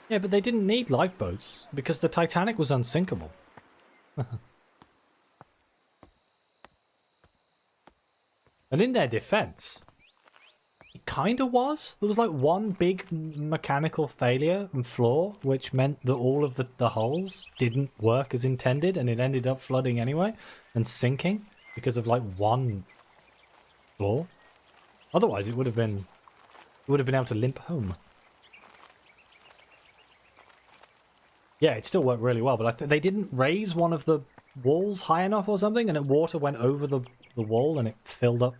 Yeah, but they didn't need lifeboats because the Titanic was unsinkable. And in their defense, it kind of was. There was like one big mechanical failure and flaw, which meant that all of the holes didn't work as intended, and it ended up flooding anyway and sinking because of like one flaw. Otherwise, it would have been able to limp home. Yeah, it still worked really well, but they didn't raise one of the walls high enough or something, and water went over the wall and it filled up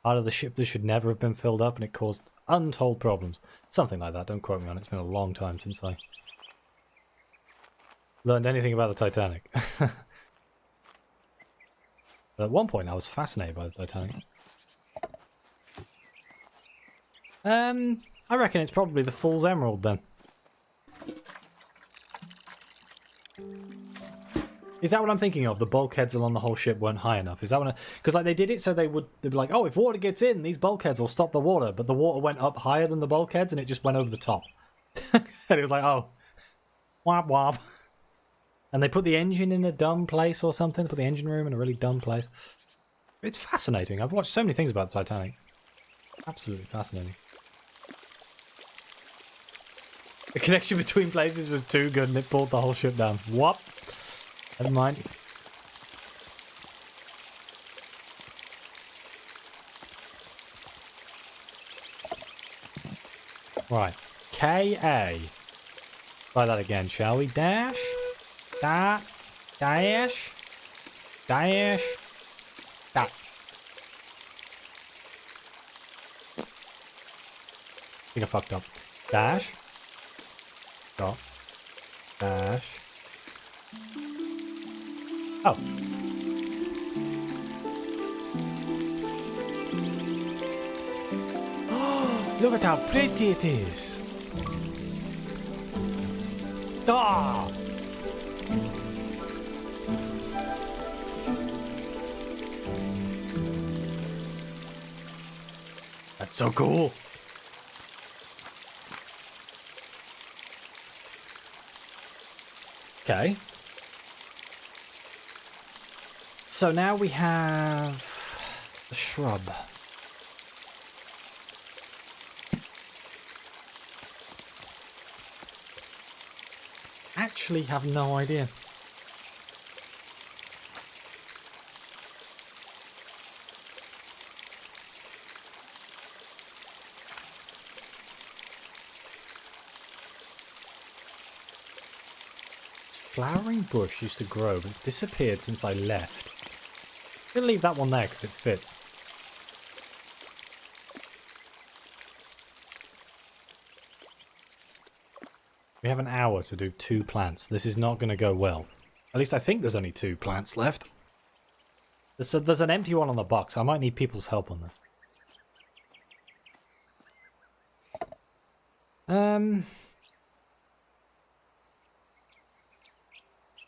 part of the ship that should never have been filled up, and it caused untold problems. Something like that, don't quote me on it. It's been a long time since I learned anything about the Titanic. At one point I was fascinated by the Titanic. I reckon it's probably the Fool's Emerald then. Is that what I'm thinking of? The bulkheads along the whole ship weren't high enough. Is that what? Because like they did it so they'd be like, oh, if water gets in, these bulkheads will stop the water. But the water went up higher than the bulkheads, and it just went over the top. And it was like, oh, womp womp. And they put the engine in a dumb place or something. They put the engine room in a really dumb place. It's fascinating. I've watched so many things about the Titanic. Absolutely fascinating. The connection between places was too good, and it pulled the whole ship down. What? Never mind. Right. K-A. Try that again, shall we? Dash. Dash. Dash. Dash. Da. I think I fucked up. Dash. Dot. Dash. Oh. Look at how pretty it is. Ah! That's so cool. Okay. So now we have the shrub. Actually have no idea. This flowering bush used to grow, but it's disappeared since I left. I'm gonna leave that one there because it fits. We have an hour to do 2 plants. This is not going to go well. At least I think there's only 2 plants left. There's an empty one on the box. I might need people's help on this.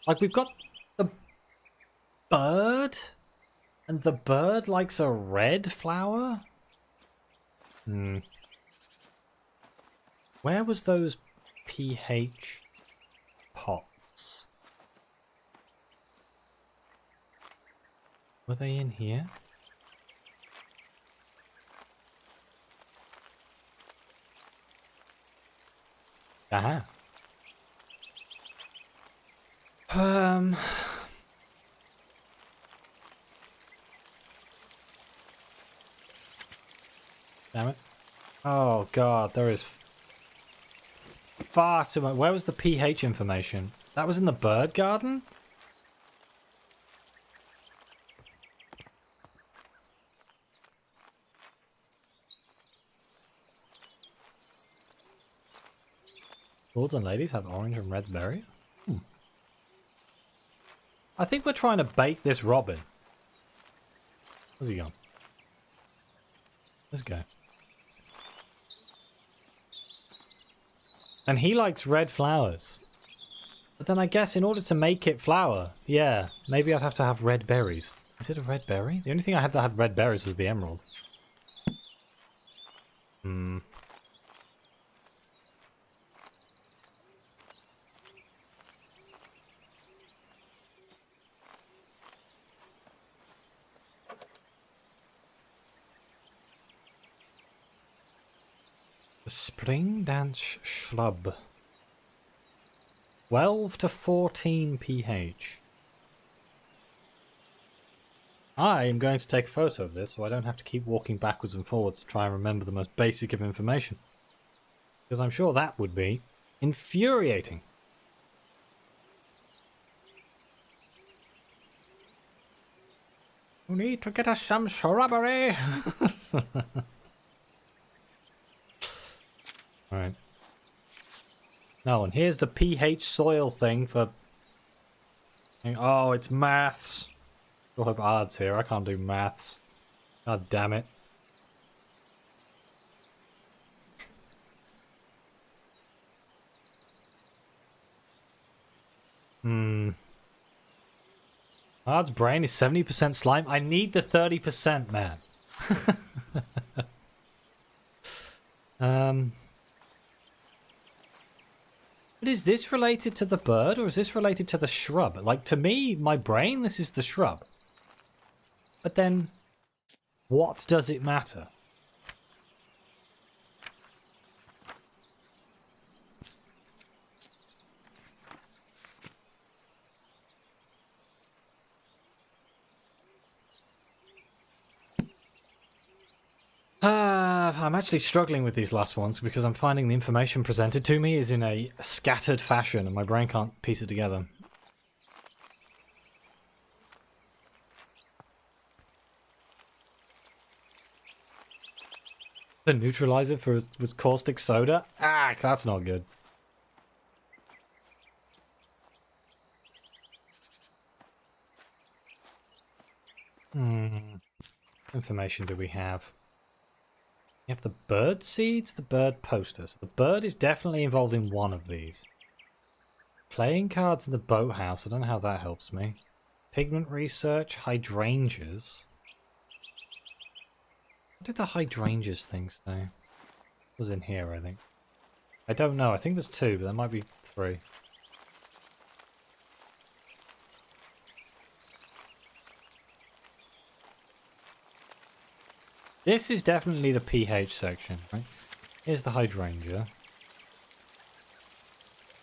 Like we've got the bird, and the bird likes a red flower? Where was those pH pots? Were they in here? Aha. Damn it. Oh god, there is far too much. Where was the pH information? That was in the bird garden? Lords and ladies have orange and red berry. I think we're trying to bait this robin. Where's he gone? Let's go. And he likes red flowers. But then I guess in order to make it flower, yeah, maybe I'd have to have red berries. Is it a red berry? The only thing I had that had red berries was the emerald. The spring dance shrub. 12 to 14 pH. I am going to take a photo of this so I don't have to keep walking backwards and forwards to try and remember the most basic of information. Because I'm sure that would be infuriating. We need to get us some shrubbery. Alright. No, and here's the pH soil thing for... Oh, it's maths. I hope Ard's here. I can't do maths. God damn it. Ard's brain is 70% slime. I need the 30%, man. But is this related to the bird or is this related to the shrub? Like, to me, my brain, this is the shrub. But then, what does it matter? I'm actually struggling with these last ones because I'm finding the information presented to me is in a scattered fashion and my brain can't piece it together. The neutralizer was caustic soda? Ah, that's not good. Information do we have? We We have the bird seeds, the bird posters. The bird is definitely involved in one of these. Playing cards in the boathouse. I don't know how that helps me. Pigment research, hydrangeas. What did the hydrangeas thing say? It was in here, I think. I don't know. I think there's 2, but there might be 3. This is definitely the pH section, right? Here's the hydrangea.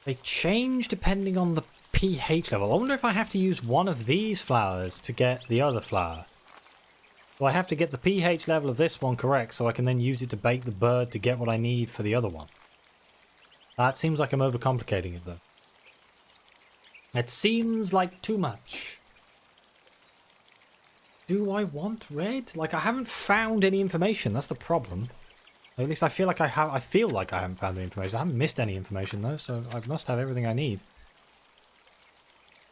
They change depending on the pH level. I wonder if I have to use one of these flowers to get the other flower. So I have to get the pH level of this one correct so I can then use it to bait the bird to get what I need for the other one. That seems like I'm overcomplicating it though. It seems like too much. Do I want red? Like, I haven't found any information. That's the problem. At least I feel like I have. I feel like I haven't found any information. I haven't missed any information though, so I must have everything I need.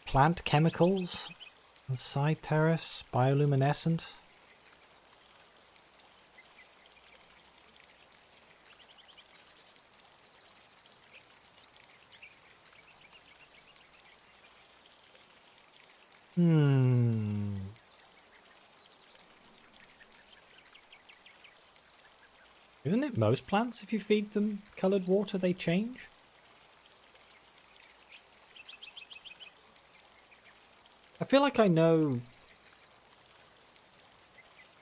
Plant chemicals, side terrace, bioluminescent. Isn't it most plants, if you feed them coloured water, they change? I feel like I know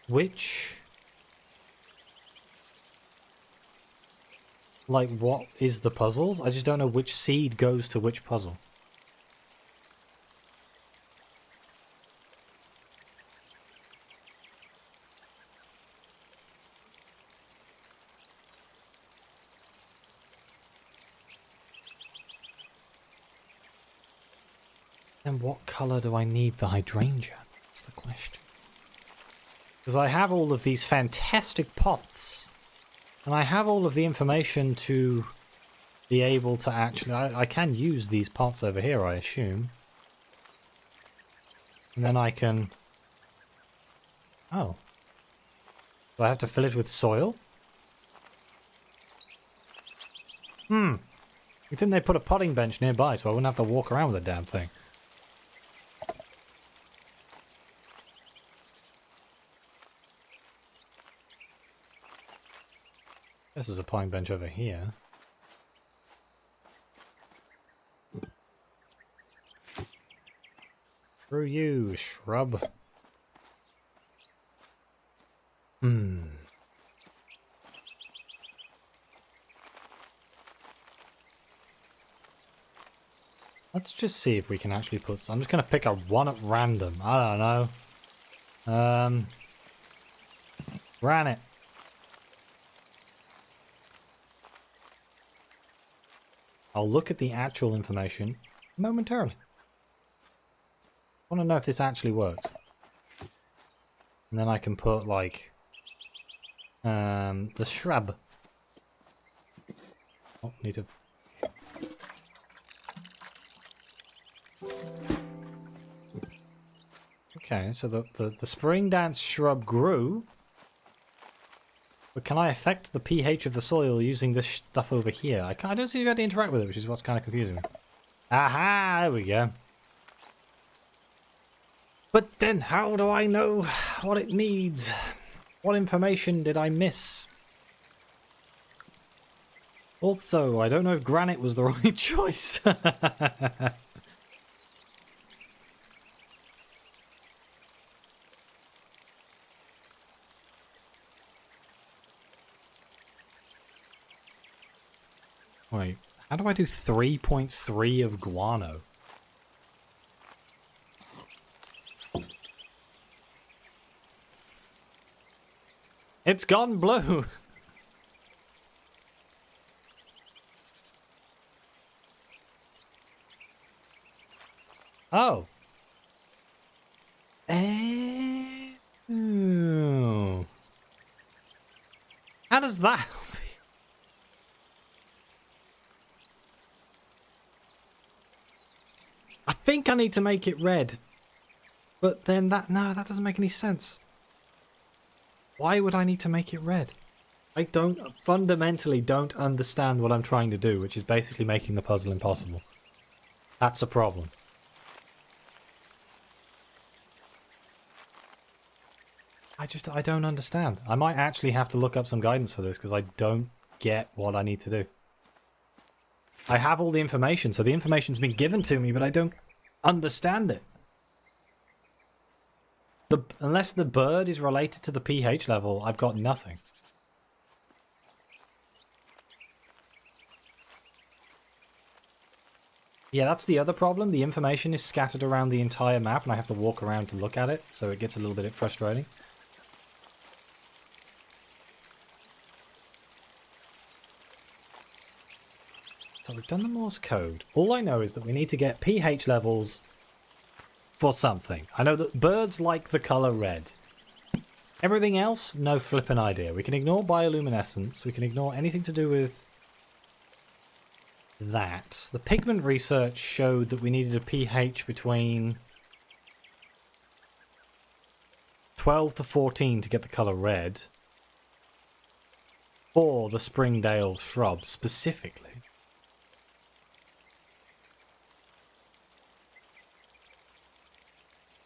which... like, what is the puzzles? I just don't know which seed goes to which puzzle. Then what colour do I need the hydrangea? That's the question. Because I have all of these fantastic pots. And I have all of the information to be able to actually... I can use these pots over here, I assume. And then I can... oh. Do I have to fill it with soil? You think they put a potting bench nearby so I wouldn't have to walk around with the damn thing. This is a potting bench over here. Screw you, shrub. Let's just see if we can actually put... I'm just going to pick a one at random. I don't know. Granite. I'll look at the actual information momentarily. I want to know if this actually works. And then I can put, like, the shrub. Oh, need to... okay, so the spring dance shrub grew. But can I affect the pH of the soil using this stuff over here? I don't see you had to interact with it, which is what's kind of confusing me. Aha! There we go. But then how do I know what it needs? What information did I miss? Also, I don't know if granite was the right choice. Wait, how do I do 3.3 of guano? It's gone blue! Oh. Ooh. How does that help me? I think I need to make it red. But then that... no, that doesn't make any sense. Why would I need to make it red? I fundamentally don't understand what I'm trying to do, which is basically making the puzzle impossible. That's a problem. I don't understand. I might actually have to look up some guidance for this because I don't get what I need to do. I have all the information, so the information's been given to me, but I don't understand it. Unless the bird is related to the pH level, I've got nothing. Yeah, that's the other problem. The information is scattered around the entire map, and I have to walk around to look at it, so it gets a little bit frustrating. So we've done the Morse code. All I know is that we need to get pH levels for something. I know that birds like the colour red. Everything else, no flippin' idea. We can ignore bioluminescence. We can ignore anything to do with that. The pigment research showed that we needed a pH between 12 to 14 to get the colour red. For the Springdale shrub specifically.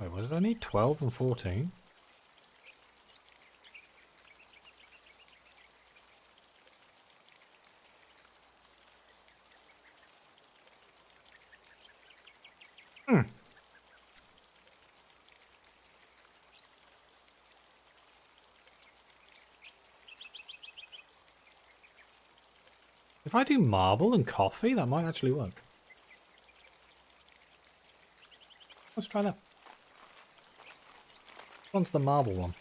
Wait, what did I need? 12 and 14? If I do marble and coffee, that might actually work. Let's try that. On to the marble one.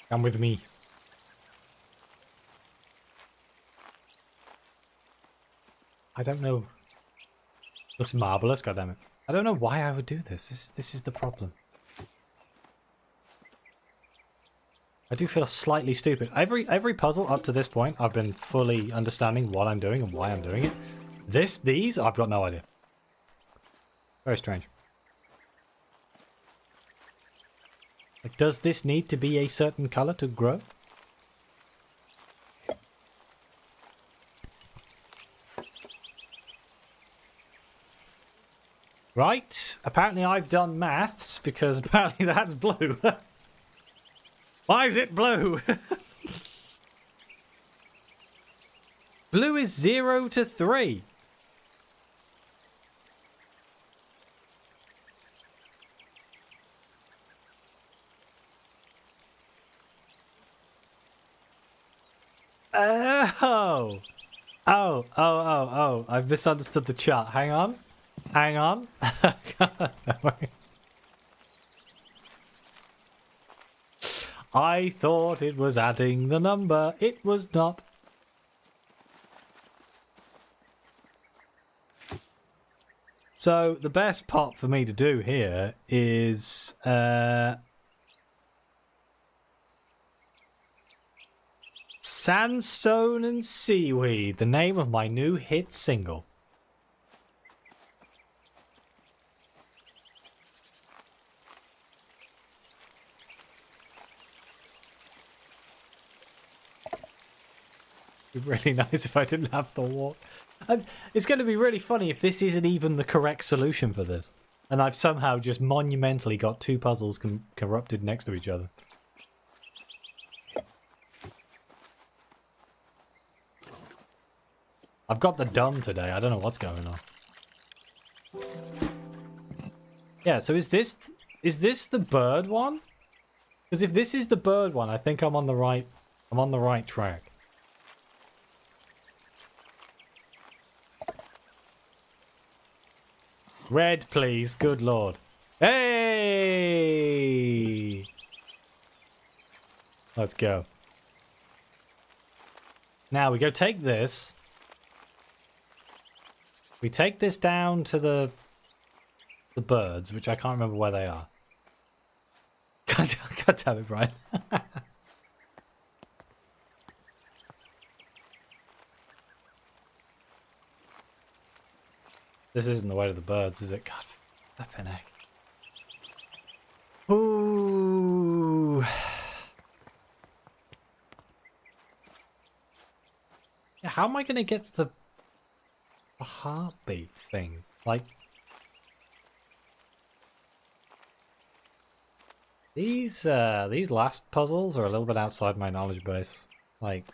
Come with me. I don't know. Looks marvelous, goddammit. I don't know why I would do this. This is the problem. I do feel slightly stupid. Every puzzle up to this point, I've been fully understanding what I'm doing and why I'm doing it. These, I've got no idea. Very strange. Like, does this need to be a certain color to grow? Right. Apparently I've done maths because apparently that's blue. Why is it blue? Blue is 0 to 3. Oh. Oh. I've misunderstood the chart. Hang on. Hang on. I thought it was adding the number. It was not. So the best part for me to do here is Sandstone and Seaweed, the name of my new hit single. It'd be really nice if I didn't have to walk. And it's going to be really funny if this isn't even the correct solution for this. And I've somehow just monumentally got two puzzles corrupted next to each other. I've got the dumb today. I don't know what's going on. Yeah, so is this the bird one? Because if this is the bird one, I think I'm on the right track. Red, please. Good lord. Hey! Let's go. Now we go take this. We take this down to the birds, which I can't remember where they are. God damn it, Brian. This isn't the way to the birds, is it? God, flipping heck. how am I going to get the heartbeat thing? Like, these last puzzles are a little bit outside my knowledge base. Like,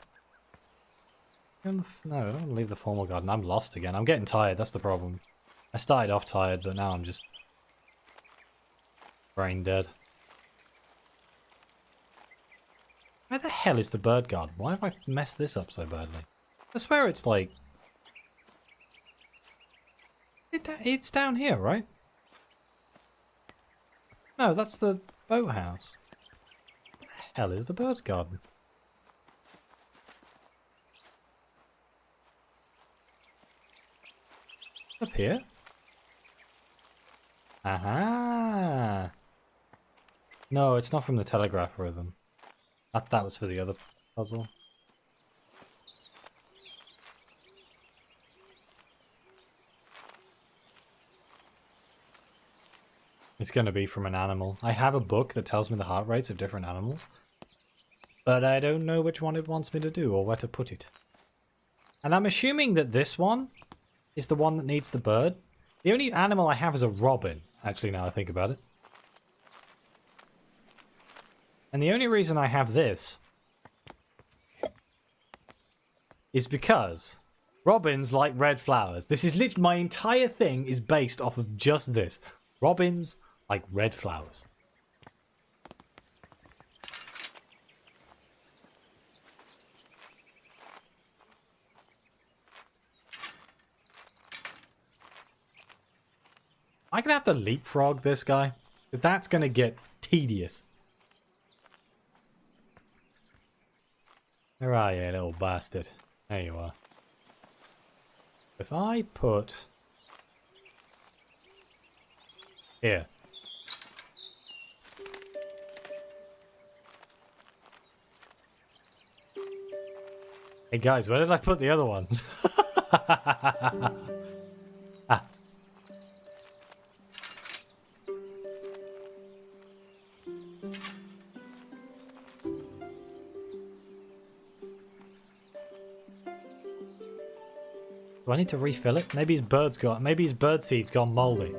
no, I don't want to leave the formal garden. I'm lost again. I'm getting tired. That's the problem. I started off tired, but now I'm just brain dead. Where the hell is the bird garden? Why have I messed this up so badly? I swear it's like... It's down here, right? No, that's the boathouse. Where the hell is the bird garden? Up here? Aha! No, it's not from the telegraph rhythm. That was for the other puzzle. It's going to be from an animal. I have a book that tells me the heart rates of different animals, but I don't know which one it wants me to do or where to put it. And I'm assuming that this one is the one that needs the bird. The only animal I have is a robin, actually, now I think about it. And the only reason I have this is because robins like red flowers. This is literally, my entire thing is based off of just this. Robins like red flowers. I'm gonna have to leapfrog this guy, because that's gonna get tedious. Where are you, little bastard? There you are. If I put... Here. Hey guys, where did I put the other one? Ah. Do I need to refill it? Maybe his bird seed's gone moldy.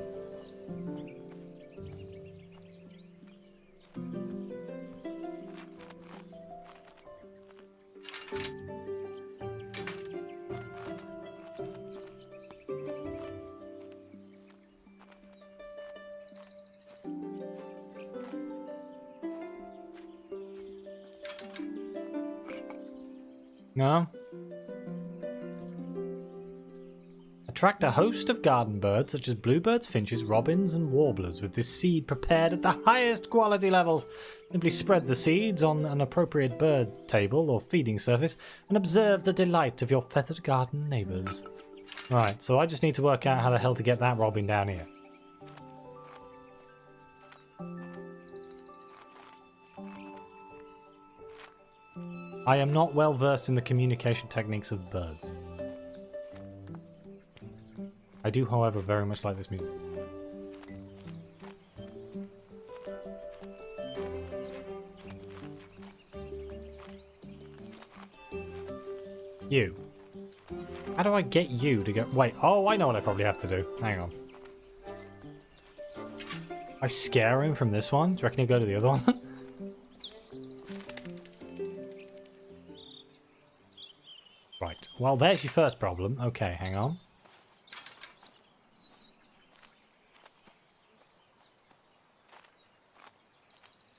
No? Attract a host of garden birds such as bluebirds, finches, robins and warblers with this seed prepared at the highest quality levels. Simply spread the seeds on an appropriate bird table or feeding surface and observe the delight of your feathered garden neighbours. Right, so I just need to work out how the hell to get that robin down here. I am not well versed in the communication techniques of birds. I do, however, very much like this music. You. How do I get you to go... Wait, oh, I know what I probably have to do. Hang on. I scare him from this one? Do you reckon he'll go to the other one? Right. Well, there's your first problem. Okay, hang on.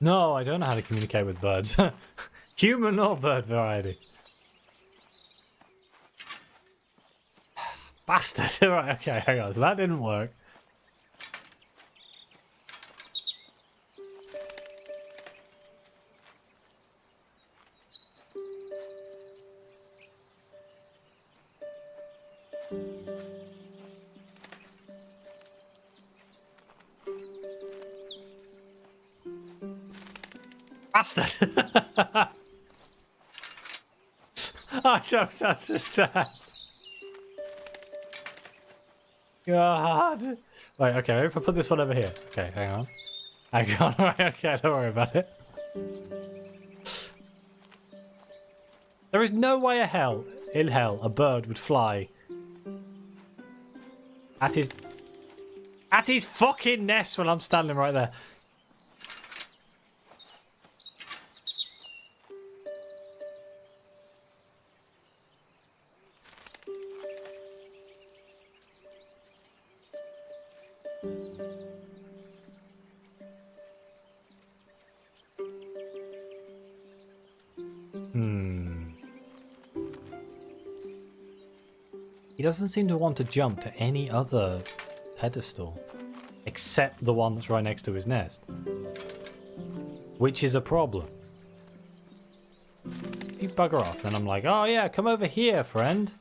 No, I don't know how to communicate with birds. Human or bird variety. Bastard. Right, okay, hang on. So that didn't work. Bastard! I don't understand. God. Right, okay, if I put this one over here. Okay, hang on. Hang on, right, okay, don't worry about it. There is no way in hell in hell a bird would fly at his fucking nest when I'm standing right there? He doesn't seem to want to jump to any other pedestal except the one that's right next to his nest, which is a problem. If you bugger off, then I'm like, oh yeah, come over here, friend.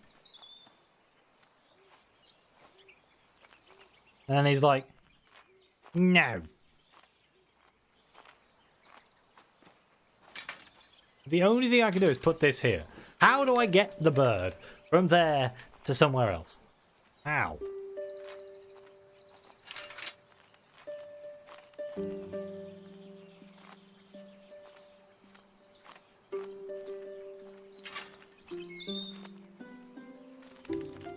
And then he's like, no. The only thing I can do is put this here. How do I get the bird from there to somewhere else? How?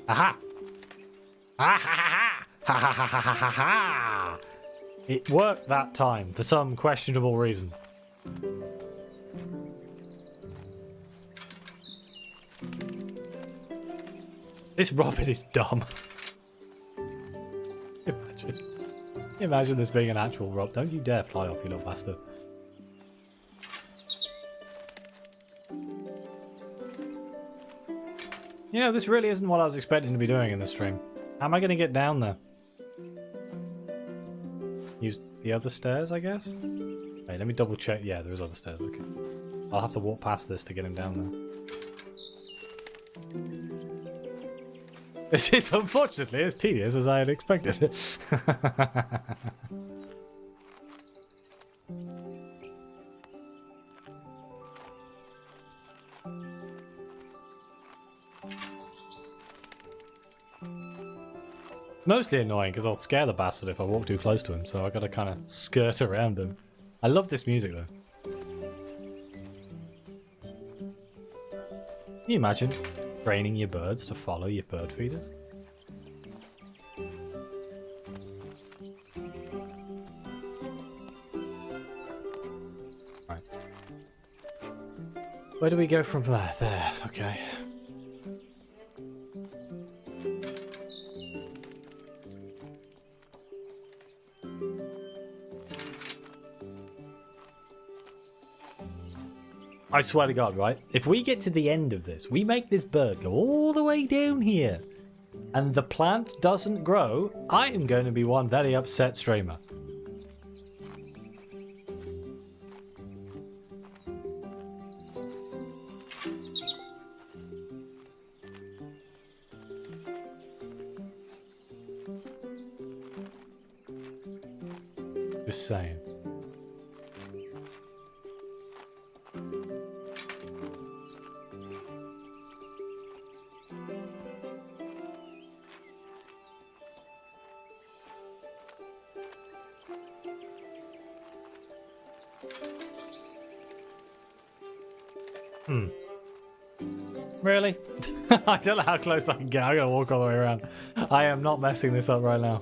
Aha! Ha ha ha ha ha ha ha ha ha ha! It worked that time for some questionable reason. This robin is dumb. Imagine this being an actual robin. Don't you dare fly off, you little bastard. You know, this really isn't what I was expecting to be doing in this stream. How am I going to get down there? Use the other stairs, I guess? Hey, let me double check. Yeah, there's other stairs. Okay. I'll have to walk past this to get him down there. This is unfortunately as tedious as I had expected. Mostly annoying because I'll scare the bastard if I walk too close to him, so I gotta kind of skirt around him. I love this music though. Can you imagine training your birds to follow your bird feeders? Right. Where do we go from there? There, okay. I swear to God, right? If we get to the end of this, we make this bird go all the way down here, and the plant doesn't grow, I am going to be one very upset streamer. Just saying. Really? I don't know how close I can get. I'm gonna walk all the way around. I am not messing this up right now.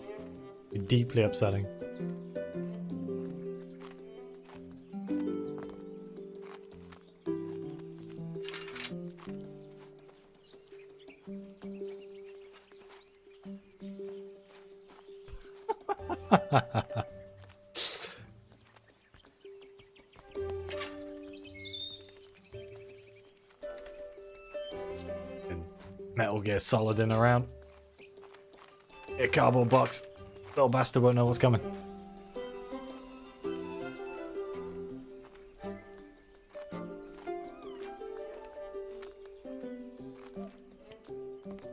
Deeply upsetting. Metal Gear Solid in around. A cardboard box. Little bastard won't know what's coming.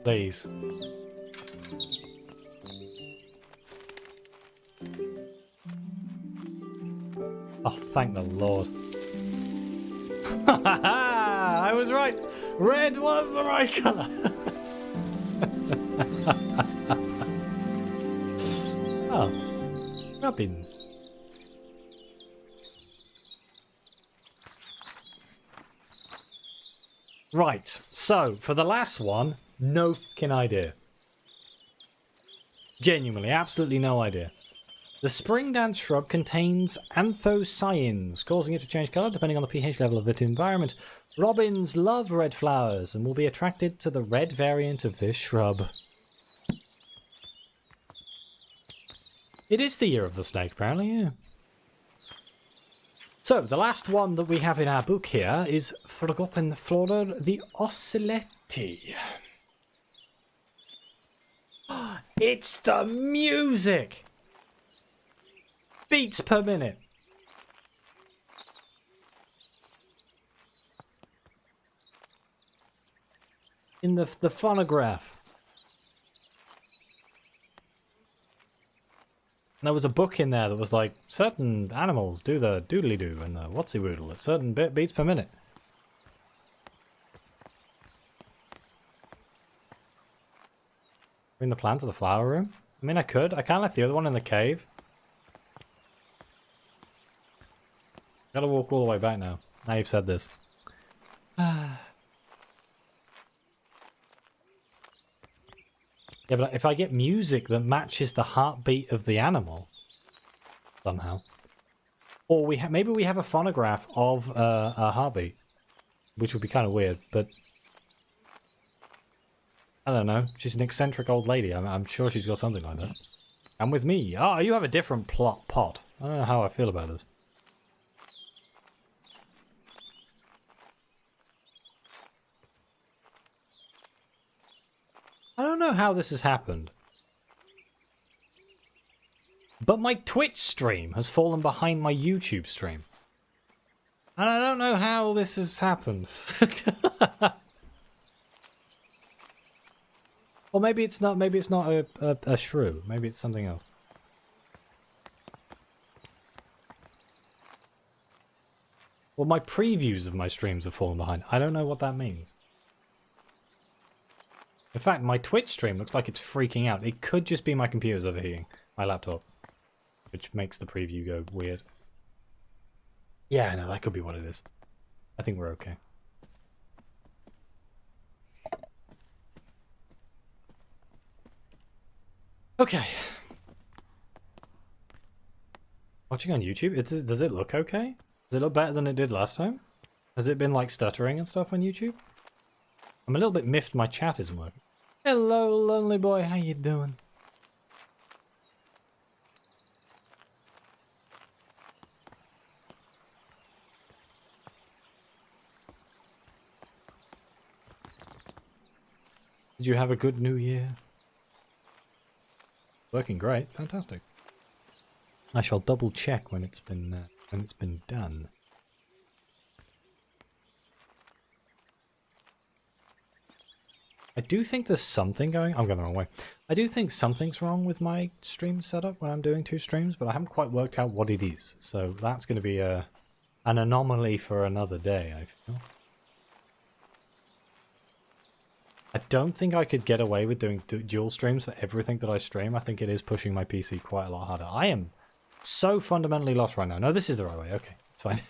Please. Oh, thank the Lord. I was right. Red was the right colour. Oh, robins. Right, so for the last one, no fucking idea. Genuinely, absolutely no idea. The spring dance shrub contains anthocyanins, causing it to change colour depending on the pH level of its environment. Robins love red flowers and will be attracted to the red variant of this shrub. It is the year of the snake, apparently, yeah. So, the last one that we have in our book here is Forgotten Flora, the Ocelotti. It's the music! Beats per minute. In the phonograph. And there was a book in there that was like, certain animals do the doodly-doo and the whatsy-woodle at certain beats per minute. Bring the plant to the flower room? I mean, I could. I can't left the other one in the cave. Gotta walk all the way back now. Now you've said this. Yeah, but if I get music that matches the heartbeat of the animal, somehow, or maybe we have a phonograph of a heartbeat, which would be kind of weird. But I don't know. She's an eccentric old lady. I'm sure she's got something like that. And with me, oh, you have a different pot. I don't know how I feel about this. I don't know how this has happened. But my Twitch stream has fallen behind my YouTube stream. And I don't know how this has happened. Or maybe it's not a shrew. Maybe it's something else. Well, my previews of my streams have fallen behind. I don't know what that means. In fact, my Twitch stream looks like it's freaking out. It could just be my computer's overheating. My laptop. Which makes the preview go weird. Yeah, no, that could be what it is. I think we're okay. Okay. Watching on YouTube? Does it look okay? Does it look better than it did last time? Has it been like stuttering and stuff on YouTube? I'm a little bit miffed my chat isn't working. Hello, lonely boy. How you doing? Did you have a good New Year? Working great. Fantastic. I shall double check when it's been done. I do think there's something going... I'm going the wrong way. I do think something's wrong with my stream setup when I'm doing two streams, but I haven't quite worked out what it is. So that's going to be an anomaly for another day, I feel. I don't think I could get away with doing dual streams for everything that I stream. I think it is pushing my PC quite a lot harder. I am so fundamentally lost right now. No, this is the right way. Okay, it's fine.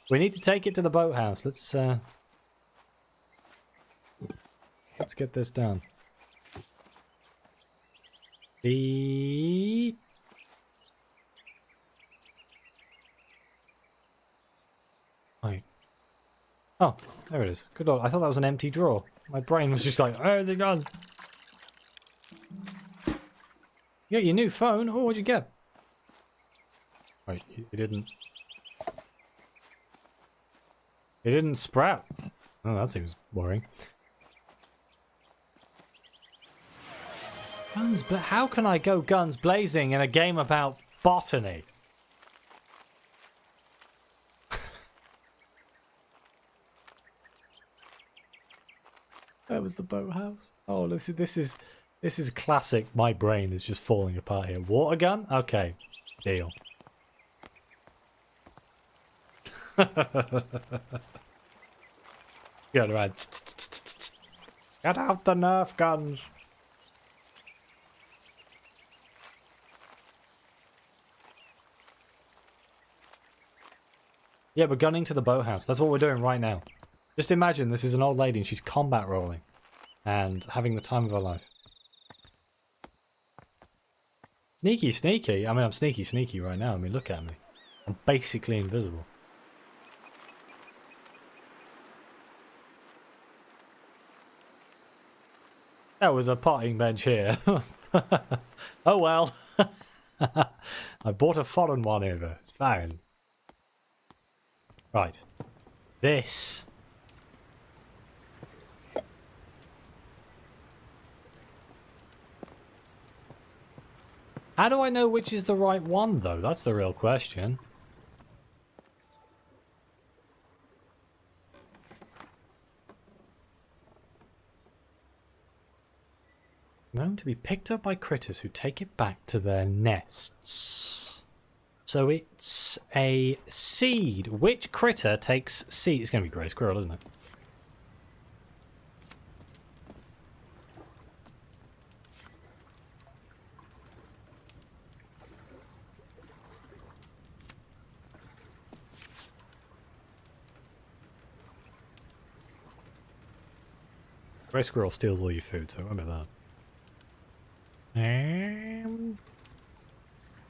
We need to take it to the boathouse. Let's get this done. Wait. Oh, there it is. Good lord. I thought that was an empty drawer. My brain was just like, oh, they're gone. You got your new phone? Oh, what'd you get? Wait, it didn't... It didn't sprout. Oh, that seems boring. How can I go guns blazing in a game about botany? That was the boathouse. Oh, this is classic. My brain is just falling apart here. Water gun? Okay, deal. Get around. Get out the Nerf guns. Yeah, we're gunning to the boathouse. That's what we're doing right now. Just imagine this is an old lady and she's combat rolling and having the time of her life. Sneaky, sneaky. I mean, I'm sneaky, sneaky right now. I mean, look at me. I'm basically invisible. That was a potting bench here. Oh well. I bought a foreign one over. It's fine. Right. This. How do I know which is the right one, though? That's the real question. Known to be picked up by critters who take it back to their nests. So it's a seed. Which critter takes seed? It's going to be grey squirrel, isn't it? Grey squirrel steals all your food, so remember that.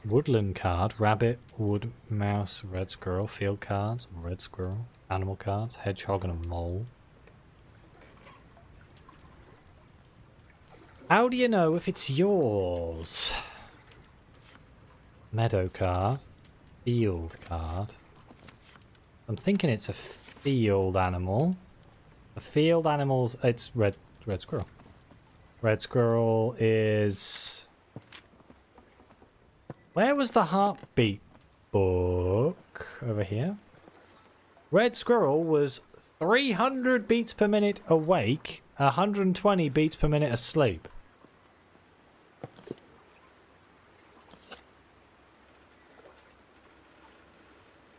Woodland card, rabbit, wood, mouse, red squirrel, field cards, red squirrel, animal cards, hedgehog and a mole. How do you know if it's yours? Meadow card, field card. I'm thinking it's a field animal. A field animal's, it's red squirrel. Red squirrel is... Where was the heartbeat book? Over here. Red squirrel was 300 beats per minute awake, 120 beats per minute asleep.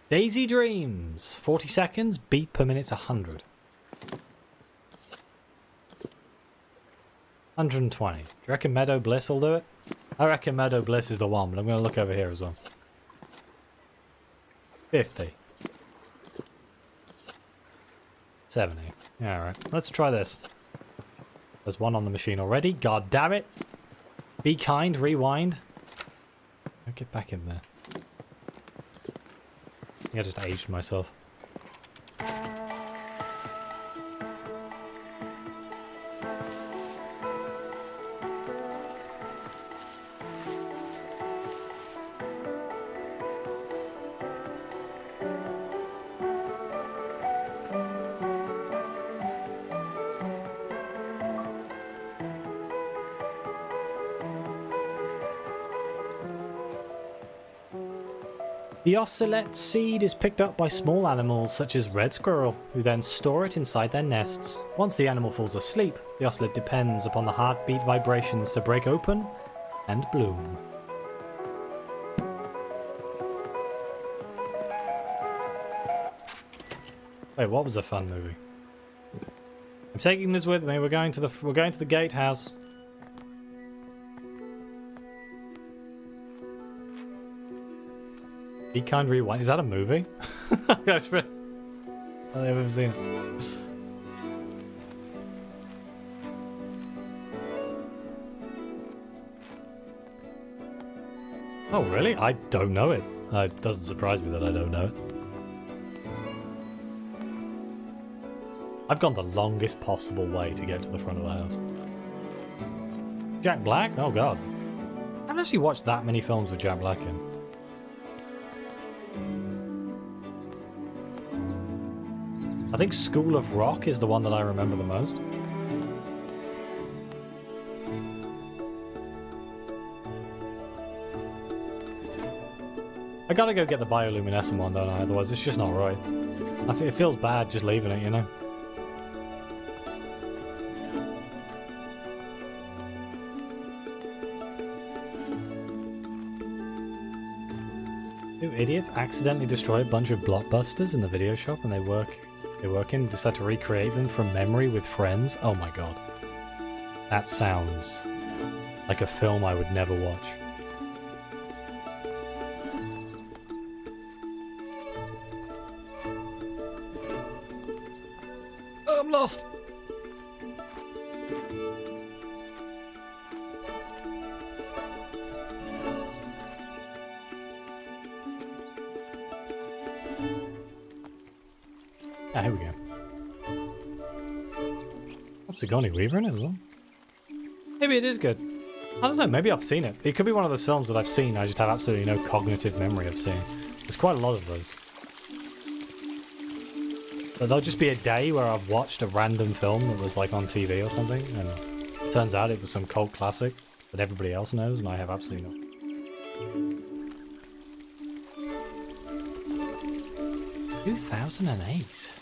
Daisy Dreams, 40 seconds, beat per minute's 100. 120. Do you reckon Meadow Bliss will do it? I reckon Meadow Bliss is the one, but I'm going to look over here as well. 50. 70. Alright, let's try this. There's one on the machine already. God damn it. Be kind, rewind. I'll get back in there. I think I just aged myself. The ocelot seed is picked up by small animals such as red squirrel, who then store it inside their nests. Once the animal falls asleep, the ocelot depends upon the heartbeat vibrations to break open and bloom. Wait, what was a fun movie? I'm taking this with me. We're going to the gatehouse. Be Kind Rewind. Is that a movie? I've never seen it. Oh, really? I don't know it. It doesn't surprise me that I don't know it. I've gone the longest possible way to get to the front of the house. Jack Black? Oh, God. I haven't actually watched that many films with Jack Black in. I think School of Rock is the one that I remember the most. I gotta go get the bioluminescent one, don't I? Otherwise it's just not right. It feels bad just leaving it, you know? Do idiots accidentally destroy a bunch of blockbusters in the video shop and they work in, decide to recreate them from memory with friends? Oh my god. That sounds like a film I would never watch. lost! Ah, here we go. That's Sigourney Weaver in it as well. Maybe it is good. I don't know, maybe I've seen it. It could be one of those films that I've seen, I just have absolutely no cognitive memory of seeing. There's quite a lot of those. But there'll just be a day where I've watched a random film that was like on TV or something, and it turns out it was some cult classic that everybody else knows, and I have absolutely no. 2008.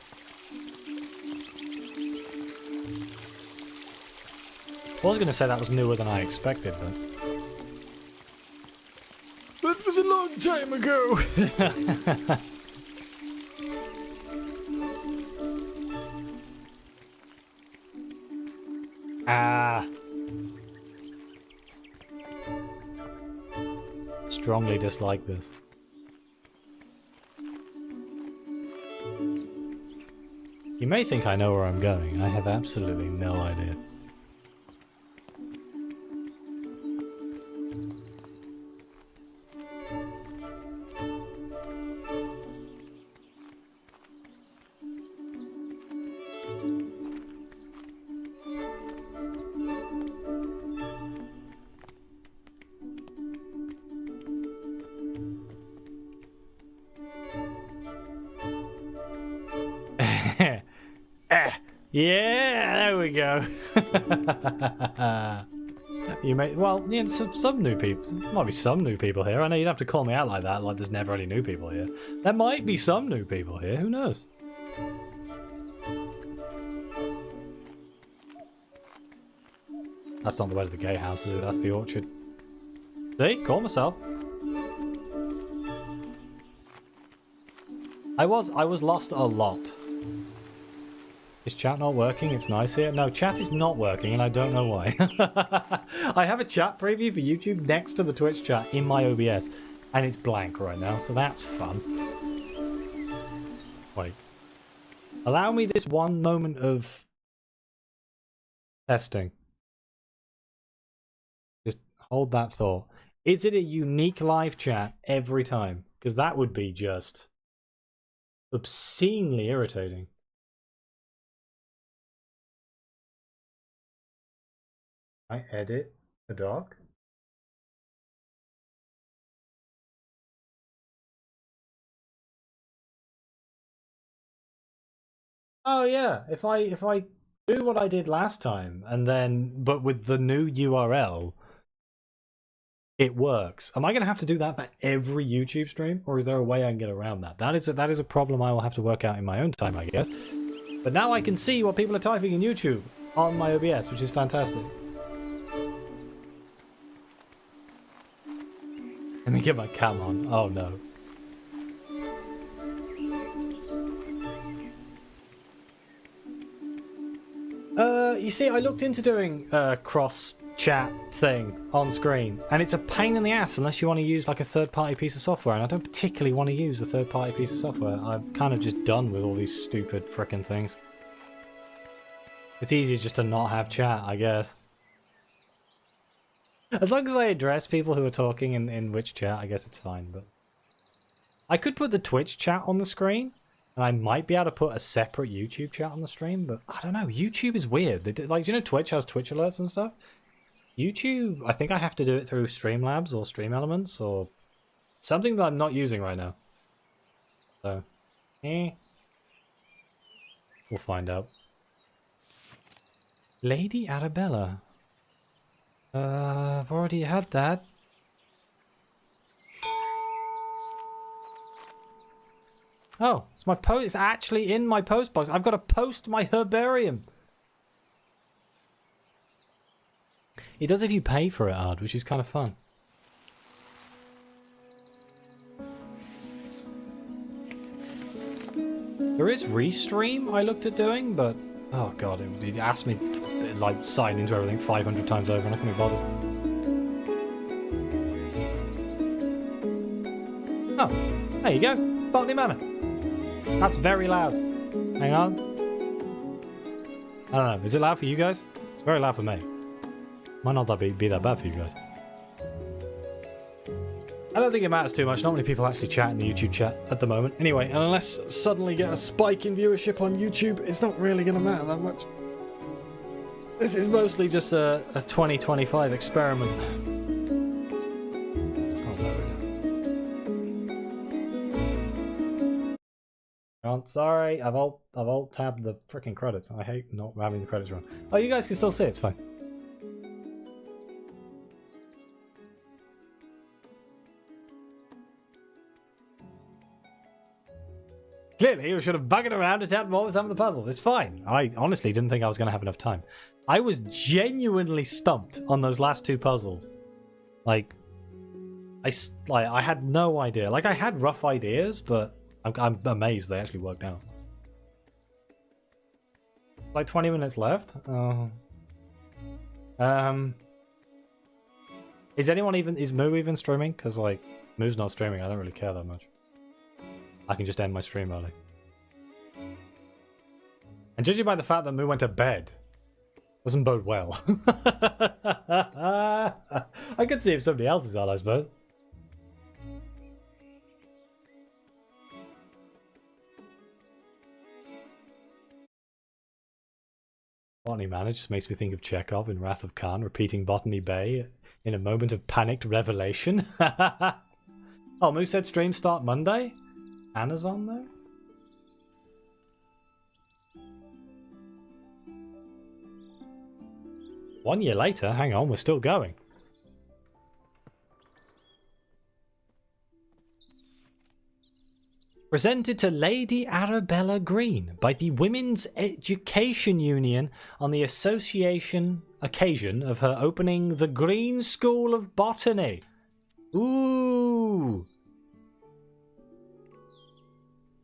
I was going to say that was newer than I expected, but... That was a long time ago! Ah. Strongly dislike this. You may think I know where I'm going. I have absolutely no idea. Yeah, there we go. You may, well, yeah, some new people. There might be some new people here. I know you'd have to call me out like that, like there's never any new people here. There might be some new people here. Who knows? That's not the way to the gay house, is it? That's the orchard. See? Call myself. I was lost a lot. Is chat not working? It's nice here. No, chat is not working, and I don't know why. I have a chat preview for YouTube next to the Twitch chat in my OBS, and it's blank right now, so that's fun. Wait. Allow me this one moment of testing. Just hold that thought. Is it a unique live chat every time? Because that would be just obscenely irritating. I edit the doc. Oh yeah, if I do what I did last time and then but with the new URL, it works. Am I going to have to do that for every YouTube stream, or is there a way I can get around that? That is a problem I will have to work out in my own time, I guess. But now I can see what people are typing in YouTube on my OBS, which is fantastic. Let me get my cam on. Oh no. You see, I looked into doing a cross chat thing on screen, and it's a pain in the ass unless you want to use like a third-party piece of software, and I don't particularly want to use a third-party piece of software. I'm kind of just done with all these stupid frickin' things. It's easier just to not have chat, I guess. As long as I address people who are talking in which chat, I guess it's fine, but... I could put the Twitch chat on the screen, and I might be able to put a separate YouTube chat on the stream, but I don't know. YouTube is weird. Like, do you know Twitch has Twitch alerts and stuff? YouTube, I think I have to do it through Streamlabs or Stream Elements or something that I'm not using right now. So, we'll find out. Lady Arabella. I've already had that. Oh, it's my post. It's actually in my post box. I've got to post my herbarium. It does if you pay for it, Ard, which is kind of fun. There is Restream I looked at doing, but oh god, it asked me to like sign into everything 500 times over, and I couldn't be bothered. Oh, there you go, Botany Manor. That's very loud. Hang on. I don't know. Is it loud for you guys? It's very loud for me. Might not be that bad for you guys. I don't think it matters too much. Not many people actually chat in the YouTube chat at the moment. Anyway, and unless suddenly get a spike in viewership on YouTube, it's not really going to matter that much. This is mostly just a 2025 experiment. Oh, there we go. Oh, sorry, I've alt tabbed the freaking credits. I hate not having the credits run. Oh, you guys can still see it. It's fine. Clearly, we should have buggered around and tapped more with some of the puzzles. It's fine. I honestly didn't think I was going to have enough time. I was genuinely stumped on those last two puzzles. Like, I had no idea. Like, I had rough ideas, but I'm amazed they actually worked out. Like 20 minutes left. Oh. Is Moo even streaming? Because like Moo's not streaming. I don't really care that much. I can just end my stream early. And judging by the fact that Moo went to bed, doesn't bode well. I could see if somebody else is on, I suppose. Botany Manor just makes me think of Chekhov in Wrath of Khan repeating Botany Bay in a moment of panicked revelation. Oh, Moo said stream start Monday? Anna's on though? One year later, hang on, we're still going. Presented to Lady Arabella Green by the Women's Education Union on the occasion of her opening the Green School of Botany. Ooh!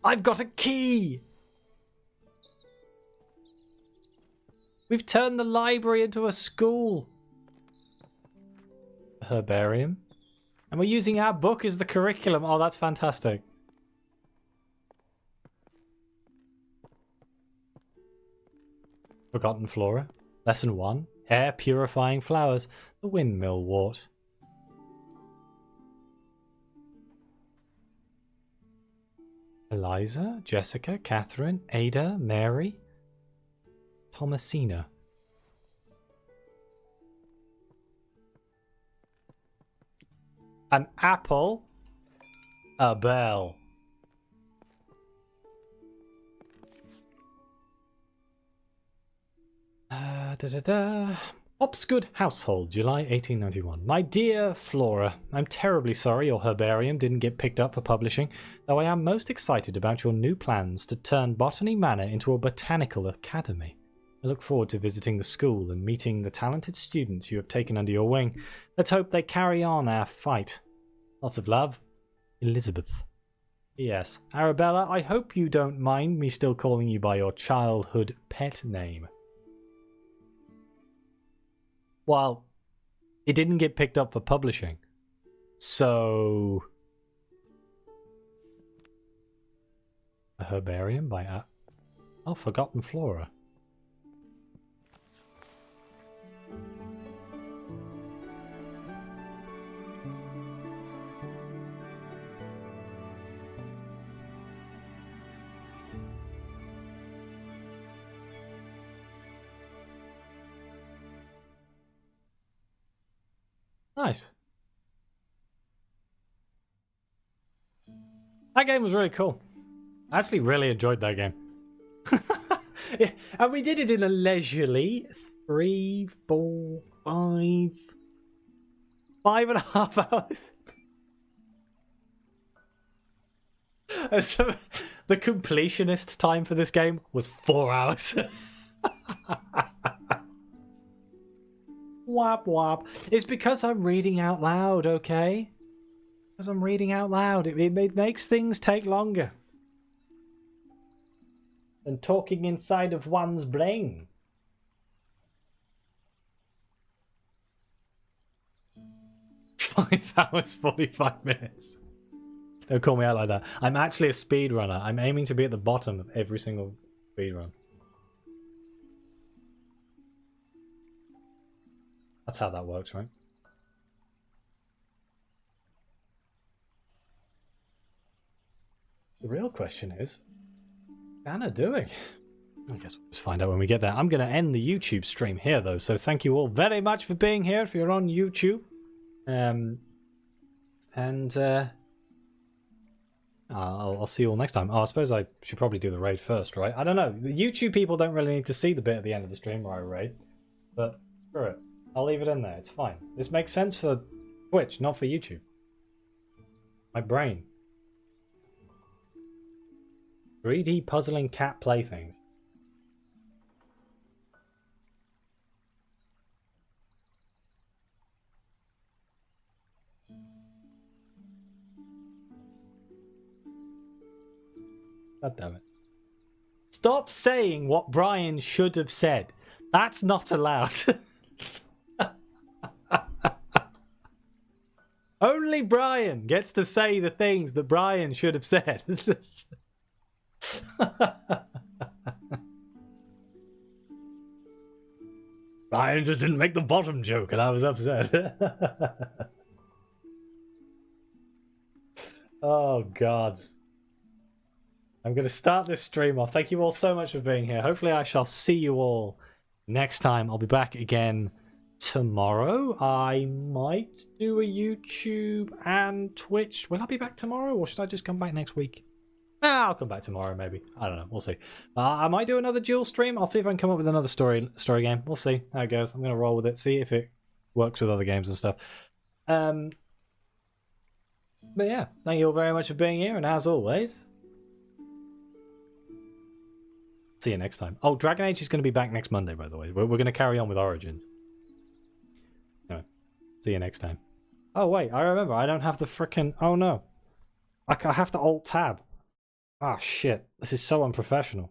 I've got a key! We've turned the library into a school. A herbarium. And we're using our book as the curriculum. Oh, that's fantastic. Forgotten Flora. Lesson 1. Air purifying flowers. The windmill wort. Eliza, Jessica, Catherine, Ada, Mary, Thomasina. An apple. A bell. Opsgood Household, July 1891. My dear Flora, I'm terribly sorry your herbarium didn't get picked up for publishing, though I am most excited about your new plans to turn Botany Manor into a botanical academy. I look forward to visiting the school and meeting the talented students you have taken under your wing. Let's hope they carry on our fight. Lots of love, Elizabeth. Yes, Arabella, I hope you don't mind me still calling you by your childhood pet name. Well, it didn't get picked up for publishing. So... A herbarium by... Oh, Forgotten Flora. Nice. That game was really cool. I actually really enjoyed that game. Yeah, and we did it in a leisurely 3, 4, 5, 5.5 hours. And so the completionist time for this game was 4 hours. Wap wap. It's because I'm reading out loud, okay? Because I'm reading out loud. It makes things take longer than talking inside of one's brain. $5 45 minutes. Don't call me out like that. I'm actually a speedrunner. I'm aiming to be at the bottom of every single speedrun. That's how that works, right? The real question is, what's Anna doing? I guess we'll just find out when we get there. I'm going to end the YouTube stream here, though. So thank you all very much for being here if you're on YouTube. I'll see you all next time. Oh, I suppose I should probably do the raid first, right? I don't know. The YouTube people don't really need to see the bit at the end of the stream where I raid. But screw it. I'll leave it in there. It's fine. This makes sense for Twitch, not for YouTube. My brain. 3D puzzling cat playthings. God damn it. Stop saying what Brian should have said. That's not allowed. Only Brian gets to say the things that Brian should have said. Brian just didn't make the bottom joke and I was upset. Oh, God. I'm going to start this stream off. Thank you all so much for being here. Hopefully I shall see you all next time. I'll be back again tomorrow. I might do a YouTube and Twitch. Will I be back tomorrow or should I just come back next week? I'll come back tomorrow maybe. I don't know. We'll see. I might do another dual stream. I'll see if I can come up with another story game. We'll see how it goes. I'm going to roll with it. See if it works with other games and stuff. But yeah, thank you all very much for being here. And as always... see you next time. Oh, Dragon Age is going to be back next Monday, by the way. We're going to carry on with Origins. Anyway, see you next time. Oh, wait, I remember. I don't have the frickin'... oh, no. I have to Alt-Tab. Ah, shit. This is so unprofessional.